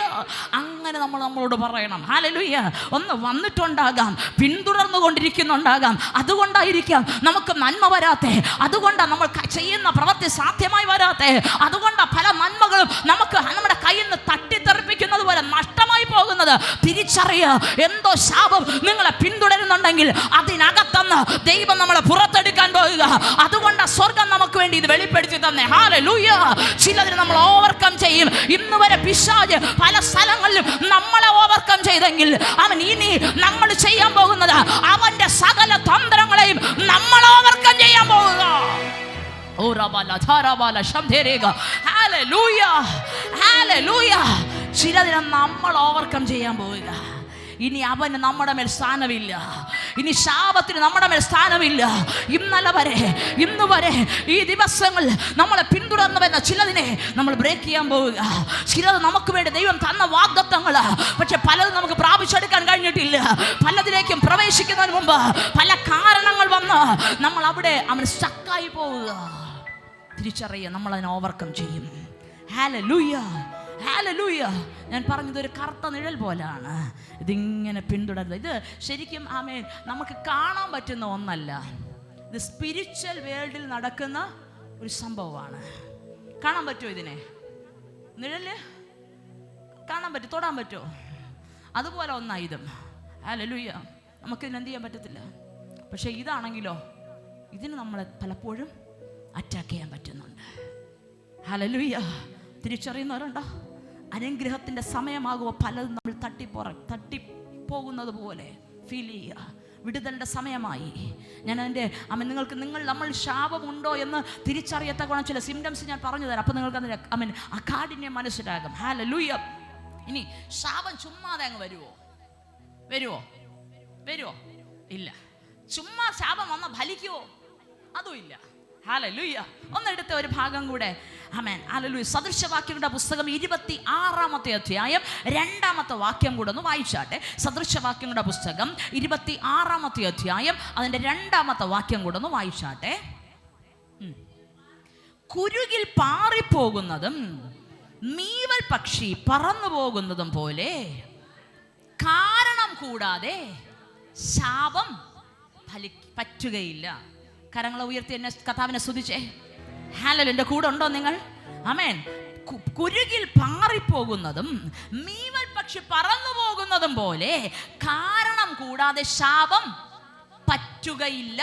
അങ്ങനെ നമ്മളോട് പറയണം. ഹല്ലേലൂയ. ഒന്ന് വന്നിട്ടുണ്ടാകാം, പിന്തുടർന്നു കൊണ്ടിരിക്കുന്നുണ്ടാകാം. അതുകൊണ്ടായിരിക്കാം നമുക്ക് നന്മ വരാത്തെ. അതുകൊണ്ടാണ് നമ്മൾ ചെയ്യുന്ന പ്രവൃത്തി സാധ്യമായി വരാത്തെ. അതുകൊണ്ടാണ് പല നന്മകളും നമുക്ക് നമ്മുടെ കയ്യിൽ നിന്ന് തട്ടിത്തെറിപ്പിക്കുന്നത് പോലെ നഷ്ടമായി പോകുന്നത്. തിരിച്ചറിയുക, എന്തോ ശാപം നിങ്ങളെ പിന്തുടരുന്നുണ്ടെങ്കിൽ അതിനകത്തുനിന്ന് ദൈവം നമ്മളെ പുറത്തെടുക്കാൻ പോകുക. അതുകൊണ്ട് സ്വർഗം നമുക്ക് വേണ്ടി ഇത് വെളിപ്പെടുത്തി തന്നെ. ഹല്ലേലൂയ. ചിലതിന് നമ്മൾ ഓവർകം ചെയ്യും. ഇന്ന് വരെ പിശാച് പല സ്ഥലങ്ങളിലും നമ്മളെ ഓവർകം ചെയ്തെങ്കിൽ ഇനി നമ്മൾ ചെയ്യാൻ പോകുന്നത് അവന്റെ സകല തന്ത്രങ്ങളെയും നമ്മൾ ഓവർകം ചെയ്യാൻ പോകുക. ചിലതിനെ നമ്മൾ ഓവർകം ചെയ്യാൻ പോവുക. ഇനി അവന് നമ്മുടെ മേൽ സ്ഥാനമില്ല. ഇനി ശാപത്തിന് നമ്മുടെ മേൽ സ്ഥാനമില്ല. ഇന്ന് വരെ ഈ ദിവസങ്ങൾ നമ്മളെ പിന്തുടർന്നു വരുന്ന ചിലതിനെ നമ്മൾ ബ്രേക്ക് ചെയ്യാൻ പോവുക. ചിലത് നമുക്ക് വേണ്ടി ദൈവം തന്ന വാഗ്ദത്തങ്ങൾ, പക്ഷെ പലതും നമുക്ക് പ്രാപിച്ചെടുക്കാൻ കഴിഞ്ഞിട്ടില്ല. പലതിലേക്കും പ്രവേശിക്കുന്നതിന് മുമ്പ് പല കാരണങ്ങൾ വന്ന് നമ്മൾ അവിടെ സ്റ്റക്കായി പോവുക. തിരിച്ചറിയുക, നമ്മൾ അതിനെ ഓവർകം ചെയ്യും. ഹല്ലേലൂയ. ഹല്ലേലൂയ. ഞാൻ പറഞ്ഞത് ഒരു കറുത്ത നിഴൽ പോലാണ്. ഇതിങ്ങനെ പിന്തുടരുന്നത്. ഇത് ശരിക്കും നമുക്ക് കാണാൻ പറ്റുന്ന ഒന്നല്ല. ഇത് സ്പിരിച്വൽ വേൾഡിൽ നടക്കുന്ന ഒരു സംഭവമാണ്. കാണാൻ പറ്റുമോ? ഇതിനെ നിഴല് കാണാൻ പറ്റും, തൊടാൻ പറ്റുമോ? അതുപോലെ ഒന്നാണ് ഇതും. ഹല്ലേലൂയ. നമുക്കിതിന് എന്ത് ചെയ്യാൻ പറ്റത്തില്ല. പക്ഷെ ഇതാണെങ്കിലോ, ഇതിന് നമ്മളെ പലപ്പോഴും അറ്റാക്ക് ചെയ്യാൻ പറ്റുന്നുണ്ട്. ഹല്ലേലൂയ. തിരിച്ചറിയുന്നവരുണ്ടോ? അനുഗ്രഹത്തിൻ്റെ സമയമാകുമ്പോൾ പലതും നമ്മൾ തട്ടിപ്പോകുന്നത് പോലെ ഫീൽ ചെയ്യുക. വിടുതലിൻ്റെ സമയമായി. ഞാൻ അതിൻ്റെ നമ്മൾ ശാപമുണ്ടോ എന്ന് തിരിച്ചറിയത്തക്കോണം ചില സിംറ്റംസ് ഞാൻ പറഞ്ഞു തരാം. അപ്പോൾ നിങ്ങൾക്ക് അതിൻ്റെ ആ കാഠിന്യം മനസ്സിലാകും. ഹല്ലേലൂയ. ഇനി ശാപം ചുമ്മാതെ അങ്ങ് വരുവോ? ഇല്ല. ചുമ്മാ ശാപം വന്ന ഫലിക്കുവോ? അതും ഇല്ല. ഹല്ലേലൂയ. ഒന്നെടുത്ത ഒരു ഭാഗം കൂടെ. ആമേൻ. ഹല്ലേലൂയ. സദൃശവാക്യങ്ങളുടെ പുസ്തകം 26-ാമത്തെ അധ്യായം 2-ാമത്തെ വാക്യം കൂടെ ഒന്ന് വായിച്ചാട്ടെ. സദൃശവാക്യങ്ങളുടെ പുസ്തകം 26-ാമത്തെ അധ്യായം അതിൻ്റെ 2-ാമത്തെ വാക്യം കൂടെ ഒന്ന് വായിച്ചാട്ടെ. കുരുകിൽ പാറിപ്പോകുന്നതും മീവൽ പക്ഷി പറന്നു പോകുന്നതും പോലെ കാരണം കൂടാതെ ശാപം പറ്റുകയില്ല. കരങ്ങളെ ഉയർത്തി എന്നെ കർത്താവിനെ സ്തുതിച്ചേ. ഹല്ലേലൂയ. എൻ്റെ കൂടെ ഉണ്ടോ നിങ്ങൾ? ആമേൻ. കുരുകിൽ പാറിപ്പോകുന്നതും മീവൽ പക്ഷി പറന്നു പോകുന്നതും പോലെ കാരണം കൂടാതെ ശാപം പറ്റുകയില്ല.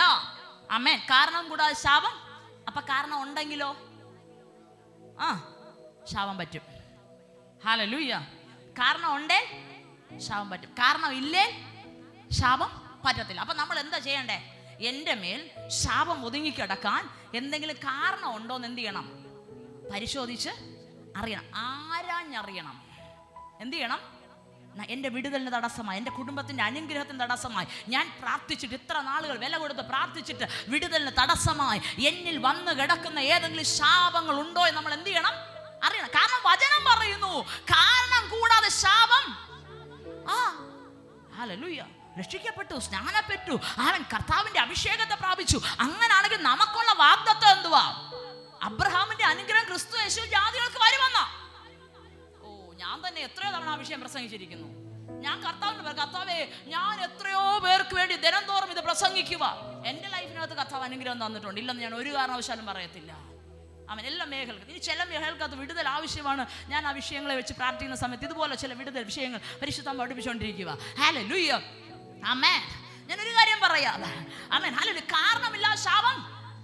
ആമേൻ. കാരണം കൂടാതെ ശാപം. അപ്പൊ കാരണം ഉണ്ടെങ്കിലോ ശാപം പറ്റും. ഹല്ലേലൂയ. കാരണം ഉണ്ടേ ശാപം പറ്റും, കാരണം ഇല്ലേ ശാപം പറ്റത്തില്ല. അപ്പൊ നമ്മൾ എന്താ ചെയ്യണ്ടേ? എൻ്റെ മേൽ ശാപം ഒതുങ്ങിക്കിടക്കാൻ എന്തെങ്കിലും കാരണം ഉണ്ടോ എന്ന് എന്ത് ചെയ്യണം? പരിശോധിച്ച് അറിയണം, ആരാഞ്ഞറിയണം. എന്ത് ചെയ്യണം? എൻ്റെ വിടുതലിന് തടസ്സമായി, എൻ്റെ കുടുംബത്തിൻ്റെ അനുഗ്രഹത്തിന് തടസ്സമായി, ഞാൻ പ്രാർത്ഥിച്ചിട്ട് ഇത്ര നാളുകൾ വില കൊടുത്ത് പ്രാർത്ഥിച്ചിട്ട് വിടുതലിന് തടസ്സമായി എന്നിൽ വന്ന് കിടക്കുന്ന ഏതെങ്കിലും ശാപങ്ങൾ ഉണ്ടോ എന്ന് നമ്മൾ എന്ത് ചെയ്യണം? അറിയണം. കാരണം വചനം പറയുന്നു, കാരണം കൂടാതെ ശാപം. ഹല്ലേലൂയ. രക്ഷിക്കപ്പെട്ടു, സ്നാനപ്പെട്ടു, അവൻ കർത്താവിന്റെ അഭിഷേകത്തെ പ്രാപിച്ചു. അങ്ങനാണെങ്കിൽ നമുക്കുള്ള വാഗ്ദത്തം എന്തുവാ? അബ്രഹാമിന്റെ അനുഗ്രഹം ക്രിസ്തു യേശുവിൽ ജാതികൾക്ക് വരുമെന്ന. ഞാൻ തന്നെ എത്രയോ തവണ ആ വിഷയം പ്രസംഗിച്ചിരിക്കുന്നു. ഞാൻ കർത്താവേ, ഞാൻ എത്രയോ പേർക്ക് വേണ്ടി ദിനംതോറും ഇത് പ്രസംഗിക്കുക. എൻ്റെ ലൈഫിനകത്ത് കർത്താവ് അനുഗ്രഹം തന്നിട്ടുണ്ട്, ഇല്ലെന്ന് ഞാൻ ഒരു കാരണവശാലും പറയത്തില്ല. അവൻ എല്ലാ മേഖലക്കും. ഇനി ചില മേഖലക്കകത്ത് വിടുതൽ ആവശ്യമാണ്. ഞാൻ ആ വിഷയങ്ങളെ വെച്ച് പ്രാർത്ഥിക്കുന്ന സമയത്ത് ഇതുപോലെ ചില വിടുതൽ വിഷയങ്ങൾ പരിശുദ്ധം പഠിപ്പിച്ചുകൊണ്ടിരിക്കുക. ഹല്ലേലൂയ. ആമേൻ. ഞാനൊരു കാര്യം പറയാം. ആമേൻ. ഹല്ലേലൂയ. കാരണമില്ലാതെ ശാപം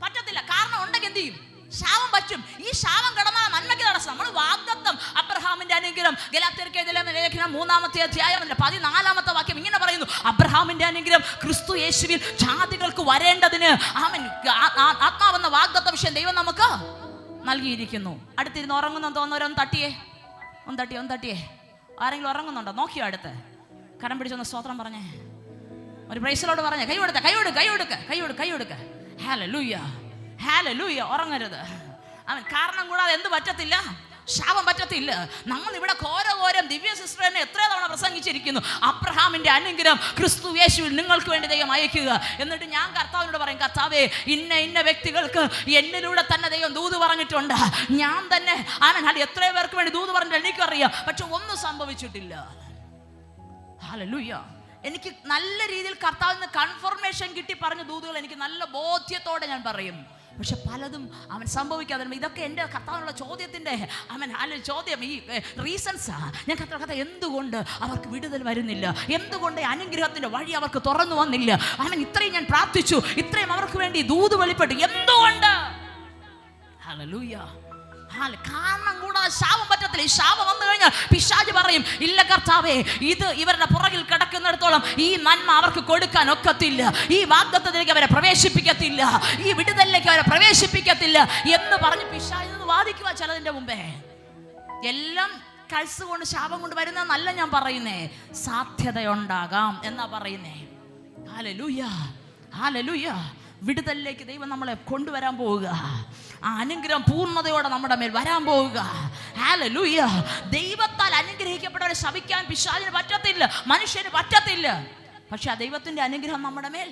പറ്റത്തില്ല. കാരണം ഉണ്ടെങ്കിൽ എന്ത് ചെയ്യും? ശാപം പറ്റും. ഈ ശാപം കടന്നാൽ നന്മയ്ക്ക് തടസ്സം. നമ്മൾ വാഗ്ദത്തം, അബ്രഹാമിന്റെ അനുഗ്രഹം, ഗലാത്യർക്കെതിരെ ലേഖനം 3-ാമത്തെ അധ്യായം 14-ാമത്തെ വാക്യം ഇങ്ങനെ പറയുന്നു, അബ്രഹാമിന്റെ അനുഗ്രഹം ക്രിസ്തു യേശുവിൽ ജാതികൾക്ക് വരേണ്ടതിന് ആമേൻ ആത്മാവെന്ന വാഗ്ദത്ത വിഷയം ദൈവം നമുക്ക് നൽകിയിരിക്കുന്നു. അടുത്തിരുന്ന് ഉറങ്ങുന്നു തോന്നുന്നവരൊന്ന് തട്ടിയേ, ഒന്ന് തട്ടിയേ. ആരെങ്കിലും ഉറങ്ങുന്നുണ്ടോ? നോക്കിയോ? അടുത്ത് കരം പിടിച്ചൊന്ന് സ്തോത്രം പറഞ്ഞേ, ഒരു പ്രൈസിലോട് പറഞ്ഞേ, കൈ കൊടുക്ക. ഹല്ലേലൂയ, ഹല്ലേലൂയ. ഉറങ്ങരുത്. അവൻ കാരണം കൂടാതെ എന്ത് പറ്റത്തില്ല? ശാപം പറ്റത്തില്ല. നമ്മൾ ഇവിടെ ഘോരം ദിവ്യ സിസ്റ്റർ എന്നെ എത്ര തവണ പ്രസംഗിച്ചിരിക്കുന്നു, അബ്രഹാമിന്റെ അനുഗ്രഹം ക്രിസ്തു യേശുവിൽ നിങ്ങൾക്ക് വേണ്ടി ദൈവം അയക്കുക. എന്നിട്ട് ഞാൻ കർത്താവിനോട് പറയും, കർത്താവേ, ഇന്ന വ്യക്തികൾക്ക് എന്നിലൂടെ തന്നെ ദൈവം ദൂത് പറഞ്ഞിട്ടുണ്ട്. ഞാൻ തന്നെ എത്രയോ പേർക്ക് വേണ്ടി ദൂത് പറഞ്ഞിട്ട് എനിക്കറിയാം, പക്ഷെ ഒന്നും സംഭവിച്ചിട്ടില്ല. ഹല്ലേലൂയ. എനിക്ക് നല്ല രീതിയിൽ കർത്താവിൽ നിന്ന് കൺഫർമേഷൻ കിട്ടി പറഞ്ഞ ദൂതുകൾ എനിക്ക് നല്ല ബോധ്യത്തോടെ ഞാൻ പറയും. പക്ഷെ പലതും അവൻ സംഭവിക്കാതെ. ഇതൊക്കെ എൻ്റെ കർത്താവിനുള്ള ചോദ്യത്തിൻ്റെ ചോദ്യം, ഈ റീസൺസാ. ഞാൻ കർത്താവ്, എന്തുകൊണ്ട് അവർക്ക് വിടുതൽ വരുന്നില്ല? എന്തുകൊണ്ട് അനുഗ്രഹത്തിൻ്റെ വഴി അവർക്ക് തുറന്നു വന്നില്ല? ഇത്രയും ഞാൻ പ്രാർത്ഥിച്ചു, ഇത്രയും അവർക്ക് വേണ്ടി ദൂത് വെളിപ്പെട്ടു, എന്തുകൊണ്ട്? ഹല്ലേലൂയ. കാരണം കൂടാതെ ശാപം പറ്റത്തില്ല. ഈ ശാപം വന്നു കഴിഞ്ഞാൽ പിശാച് പറയും, ഇല്ല കർത്താവേ, ഇത് ഇവരുടെ പുറകിൽ കിടക്കുന്നിടത്തോളം ഈ നന്മ അവർക്ക് കൊടുക്കാൻ ഒക്കത്തില്ല, ഈ വാഗ്ദത്തത്തിലേക്ക് അവരെ പ്രവേശിപ്പിക്കത്തില്ല, ഈ വിടുതലിലേക്ക് അവരെ പ്രവേശിപ്പിക്കത്തില്ല എന്ന് പറഞ്ഞ് പിശാച് വാദിക്കുക. ചിലതിൻ്റെ മുമ്പേ എല്ലാം കഴ്സ് കൊണ്ട് ശാപം കൊണ്ട് വരുന്നതെന്നല്ല ഞാൻ പറയുന്നേ, സാധ്യതയുണ്ടാകാം എന്നാ പറയുന്നേ. Hallelujah, hallelujah. വിടുതലിലേക്ക് ദൈവം നമ്മളെ കൊണ്ടുവരാൻ പോവുക. ആ അനുഗ്രഹം പൂർണ്ണതയോടെ നമ്മുടെ മേൽ വരാൻ പോവുക. ഹല്ലേലൂയ. ദൈവത്താൽ അനുഗ്രഹിക്കപ്പെട്ടവരെ ശപിക്കാൻ പിശാചിന് പറ്റത്തില്ല, മനുഷ്യന് പറ്റത്തില്ല. പക്ഷെ ആ ദൈവത്തിൻ്റെ അനുഗ്രഹം നമ്മുടെ മേൽ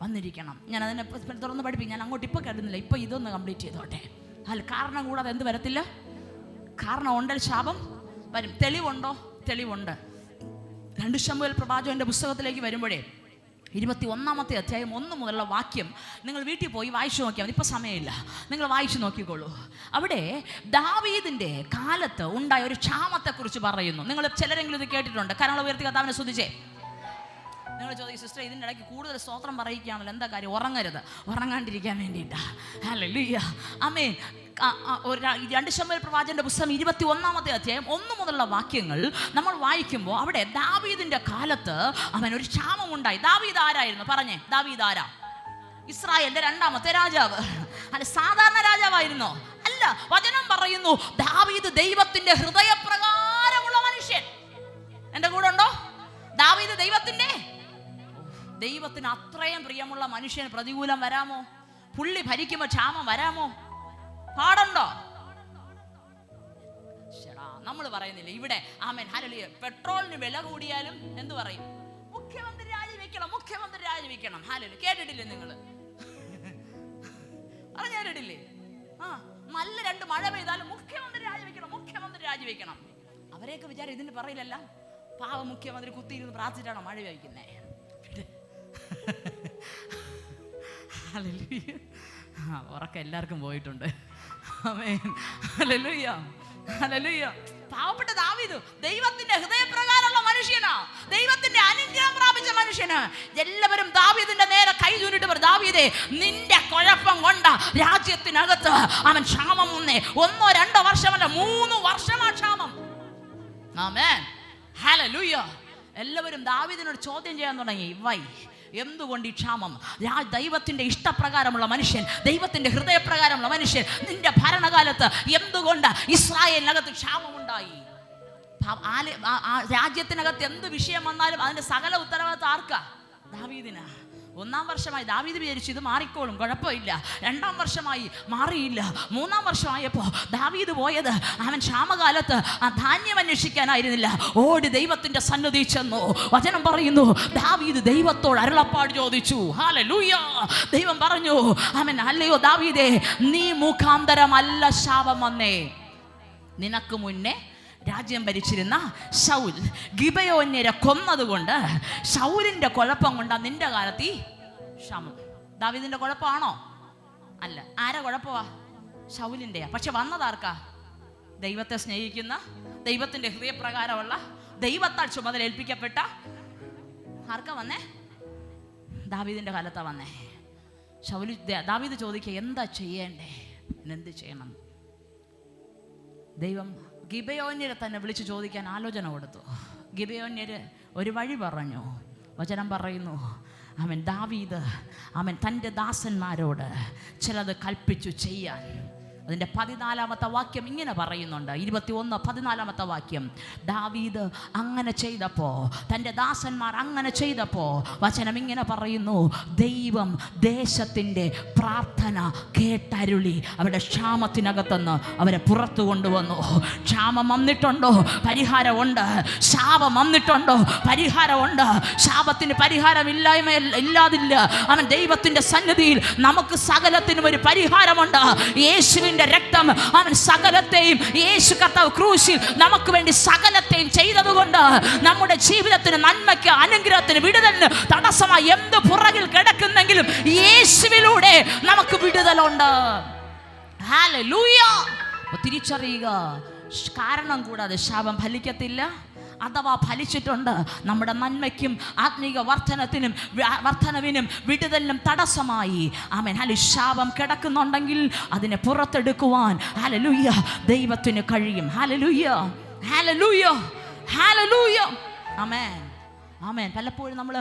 വന്നിരിക്കണം. ഞാൻ അതിനെ തുറന്ന് പഠിപ്പിക്കും. ഞാൻ അങ്ങോട്ട് ഇപ്പം കരുതുന്നില്ല, ഇപ്പം ഇതൊന്ന് കംപ്ലീറ്റ് ചെയ്തോട്ടെ. കാരണം കൂടാതെ എന്ത് വരത്തില്ല? കാരണം ഉണ്ടെങ്കിൽ ശാപം വരും. തെളിവുണ്ടോ? തെളിവുണ്ട്. 2 ശമൂവേൽ പ്രവാചകന്റെ പുസ്തകത്തിലേക്ക് വരുമ്പോഴേ 21-ാമത്തെ അധ്യായം 1 മുതലുള്ള വാക്യം നിങ്ങൾ വീട്ടിൽ പോയി വായിച്ചു നോക്കിയാൽ മതി. ഇപ്പം സമയമില്ല, നിങ്ങൾ വായിച്ചു നോക്കിക്കോളൂ. അവിടെ ദാവീദിൻ്റെ കാലത്ത് ഉണ്ടായ ഒരു ക്ഷാമത്തെക്കുറിച്ച് പറയുന്നു. നിങ്ങൾ ചിലരെങ്കിലും ഇത് കേട്ടിട്ടുണ്ട്. കരങ്ങൾ ഉയർത്തി കർത്താവിനെ സ്തുതിച്ചേ. നിങ്ങൾ ചോദിക്കും, സിസ്റ്റർ ഇതിൻ്റെ ഇടയ്ക്ക് കൂടുതൽ സ്തോത്രം പറയുകയാണല്ലോ, എന്താ കാര്യം? ഉറങ്ങരുത്, ഉറങ്ങാണ്ടിരിക്കാൻ വേണ്ടിയിട്ടാ. ഹല്ലേലൂയ, ആമേൻ. 2 ശമൂവേൽ പ്രവാചകന്റെ പുസ്തകം 21-ാമത്തെ അധ്യായം 1 മുതലുള്ള വാക്യങ്ങൾ നമ്മൾ വായിക്കുമ്പോൾ അവിടെ ദാവീദിന്റെ കാലത്ത് ഒരു ക്ഷാമം ഉണ്ടായി. ദാവീദ് ആരായിരുന്നു? പറഞ്ഞേ, ദാവീദ് ആരാ? ഇസ്രായേലിന്റെ 2ാമത്തെ രാജാവ്. അല്ല, സാധാരണ രാജാവായിരുന്നോ? അല്ല. വചനം പറയുന്നു, ദാവീദ് ദൈവത്തിന്റെ ഹൃദയപ്രകാരമുള്ള മനുഷ്യൻ. എൻ്റെ കൂടെ ഉണ്ടോ? ദാവീദ് ദൈവത്തിന് അത്രയും പ്രിയമുള്ള മനുഷ്യന് പ്രതികൂലം വരാമോ? പുള്ളി ഭരിക്കുമ്പോൾ ക്ഷാമം വരാമോ? പാടുണ്ടോ? നമ്മൾ പറയുന്നില്ല ഇവിടെ. ആമേൻ, ഹല്ലേലൂയ. പെട്രോളിന് വില കൂടിയാലും എന്ത് പറയും? മുഖ്യമന്ത്രി രാജിവെക്കണം, മുഖ്യമന്ത്രി രാജിവെക്കണം. ഹല്ലേലൂയ. കേട്ടിട്ടില്ലേ നിങ്ങൾ? കേട്ടിട്ടില്ലേ? നല്ല 2 മഴ പെയ്താലും മുഖ്യമന്ത്രി രാജിവെക്കണം, മുഖ്യമന്ത്രി രാജിവെക്കണം. അവരെയൊക്കെ വിചാരം ഇതിന് പറയില്ലല്ല, പാവ മുഖ്യമന്ത്രി കുത്തിയിരുന്ന് പ്രാർത്ഥിച്ചിട്ടാണോ മഴ പെയ്യുന്നത്? ഹല്ലേലൂയ. ഉറക്കം എല്ലാവർക്കും പോയിട്ടുണ്ട്. ആമേൻ. ഹല്ലേലൂയ. ഹല്ലേലൂയ. പാവപ്പെട്ട ദാവീദ് ദൈവത്തിന്റെ ഹൃദയപ്രകാരമുള്ള മനുഷ്യനാ, ദൈവത്തിന്റെ അനുഗ്രഹം പ്രാപിച്ച മനുഷ്യന്. എല്ലാവരും ദാവീദിന്റെ നേരെ കൈ ചൂണ്ടിട്ട് പറഞ്ഞു, ദാവീദേ, നിന്റെ കുഴപ്പം കൊണ്ട് രാജ്യത്തിനകത്ത് അവൻ ക്ഷാമം വന്നേ. 1-2 വർഷമല്ല, 3 വർഷമാ ക്ഷാമം. ആമേൻ. ഹല്ലേലൂയ. എല്ലാവരും ദാവീദിനോട് ചോദ്യം ചെയ്യാൻ തുടങ്ങി, വൈ, എന്തുകൊണ്ട് ഈ ക്ഷാമം? ദൈവത്തിന്റെ ഇഷ്ടപ്രകാരമുള്ള മനുഷ്യൻ, ദൈവത്തിന്റെ ഹൃദയപ്രകാരമുള്ള മനുഷ്യൻ, നിന്റെ ഭരണകാലത്ത് എന്തുകൊണ്ട് ഇസ്രായേലിനകത്ത് ക്ഷാമമുണ്ടായി? രാജ്യത്തിനകത്ത് എന്ത് വിഷയം വന്നാലും അതിന്റെ സകല ഉത്തരവാദിത്വം ആർക്കാ? ദാവീദിനാ. 1-ാം വർഷമായി ദാവീദ് വിചാരിച്ചു ഇത് മാറിക്കോളും, കുഴപ്പമില്ല. 2-ാം വർഷമായി മാറിയില്ല. 3-ാം വർഷമായപ്പോൾ ദാവീദ് പോയത് അവൻ ക്ഷാമകാലത്ത് ആ ധാന്യം അന്വേഷിക്കാനായിരുന്നില്ല, ഓടി ദൈവത്തിന്റെ സന്നിധി ചെന്നു. വചനം പറയുന്നു, ദാവീദ് ദൈവത്തോട് അരുളപ്പാട് ചോദിച്ചു. ഹല്ലേലൂയ. ദൈവം പറഞ്ഞു, അവൻ, അല്ലയോ ദാവീദേ, നീ മുഖാന്തരമല്ല ശാപം വന്നേ. നിനക്ക് മുന്നേ രാജ്യം ഭരിച്ചിരുന്ന ശൗൽ ഗിബയോന്യരെ കൊന്നതുകൊണ്ട് ശൗലിന്റെ കുഴപ്പം കൊണ്ടാ നിന്റെ കാലത്ത് ഈ ക്ഷാമം. ദാവീദിന്റെ കുഴപ്പമാണോ? അല്ല. ആരെ കുഴപ്പമാ? ശൗലിന്റെയാ. പക്ഷെ വന്നതാർക്കാ? ദൈവത്തെ സ്നേഹിക്കുന്ന, ദൈവത്തിന്റെ ഹൃദയപ്രകാരമുള്ള, ദൈവത്താൽ ചുമതല ആർക്കാ വന്നേ? ദാവീദിന്റെ കാലത്താ വന്നേ. ദാവീദ് ചോദിക്കുക, എന്താ ചെയ്യേണ്ടേ, എന്ത് ചെയ്യണം? ദൈവം ഗിബയോന്യരെ തന്നെ വിളിച്ച് ചോദിക്കാൻ ആലോചന കൊടുത്തു. ഗിബയോന്യര് ഒരു വഴി പറഞ്ഞു. വചനം പറയുന്നു, അവൻ ദാവീദ് തൻ്റെ ദാസന്മാരോട് ചിലത് കൽപ്പിച്ചു ചെയ്യാൻ. അതിൻ്റെ 14-ാമത്തെ വാക്യം ഇങ്ങനെ പറയുന്നുണ്ട്. 21-14 വാക്യം. ദാവീദ് അങ്ങനെ ചെയ്തപ്പോൾ, തൻ്റെ ദാസന്മാർ അങ്ങനെ ചെയ്തപ്പോൾ, വചനം ഇങ്ങനെ പറയുന്നു, ദൈവം ദേശത്തിൻ്റെ പ്രാർത്ഥന കേട്ടരുളി അവരുടെ ക്ഷാമത്തിനകത്തുനിന്ന് അവരെ പുറത്തു കൊണ്ടുവന്നു. ക്ഷാമം വന്നിട്ടുണ്ടോ? പരിഹാരമുണ്ട്. ശാപം വന്നിട്ടുണ്ടോ? പരിഹാരമുണ്ട്. ശാപത്തിന് പരിഹാരമില്ലാതില്ല. അവൻ ദൈവത്തിൻ്റെ സന്നിധിയിൽ നമുക്ക് സകലത്തിനും ഒരു പരിഹാരമുണ്ട്. യേശുവിൻ രക്തം അവൻ സകലത്തെയും, യേശു കർത്താവ് ക്രൂശിൽ നമുക്ക് വേണ്ടി സകലത്തെയും ചെയ്തതുകൊണ്ട് നമ്മുടെ ജീവിതത്തിന്, നന്മയ്ക്ക്, അനുഗ്രഹത്തിന്, വിടുതലിന് തടസ്സമായി എന്ത് പുറകിൽ കിടക്കുന്നെങ്കിലും യേശുവിലൂടെ നമുക്ക് വിടുതലുണ്ട്. ഹല്ലേലൂയ. തിരിച്ചറിയുക, കാരണം കൂടാതെ ശാപം ഫലിക്കത്തില്ല. അഥവാ ഫലിച്ചിട്ടുണ്ട്, നമ്മുടെ നന്മയ്ക്കും ആത്മീക വർധനവിനും വിടുതലിനും തടസ്സമായി. ആമേൻ. ഹല്ലേലൂയ. ശാപം കിടക്കുന്നുണ്ടെങ്കിൽ അതിനെ പുറത്തെടുക്കുവാൻ ഹല്ലേലൂയ ദൈവത്തിന് കഴിയും. ഹല്ലേലൂയ. ഹല്ലേലൂയ. ഹല്ലേലൂയ. ആമേൻ. ആമേൻ. പലപ്പോഴും നമ്മൾ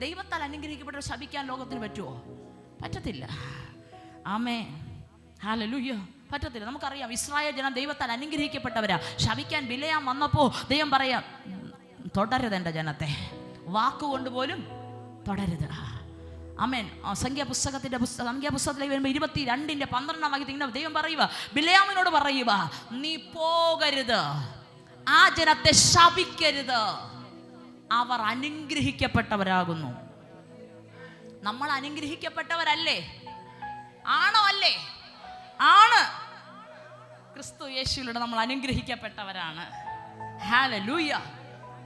ദൈവത്താൽ അനുഗ്രഹിക്കപ്പെട്ട ശപിക്കാൻ ലോകത്തിന് പറ്റുമോ? പറ്റത്തില്ല. ആമേൻ. ഹല്ലേലൂയ. പറ്റത്തില്ല. നമുക്കറിയാം, ഇസ്രായേൽ ജനം ദൈവത്താൽ അനുഗ്രഹിക്കപ്പെട്ടവരാ. ശപിക്കാൻ ബിലെയാം വന്നപ്പോൾ ദൈവം പറയാം, തുടരുത് എൻ്റെ ജനത്തെ, വാക്കുകൊണ്ട് പോലും തുടരുത്. ആമേൻ. സംഖ്യാപുസ്തകത്തിൽ വരുമ്പോൾ 22:12 വാക്യത്തിൽ ദൈവം പറയുക, ബിലെയാമിനോട് പറയുക, നീ പോകരുത്, ആ ജനത്തെ ശപിക്കരുത്, അവർ അനുഗ്രഹിക്കപ്പെട്ടവരാകുന്നു. നമ്മൾ അനുഗ്രഹിക്കപ്പെട്ടവരല്ലേ? ആണോ? അല്ലേ? ആണ്. ക്രിസ്തു യേശുവിലൂടെ നമ്മൾ അനുഗ്രഹിക്കപ്പെട്ടവരാണ്. ഹല്ലേലൂയ.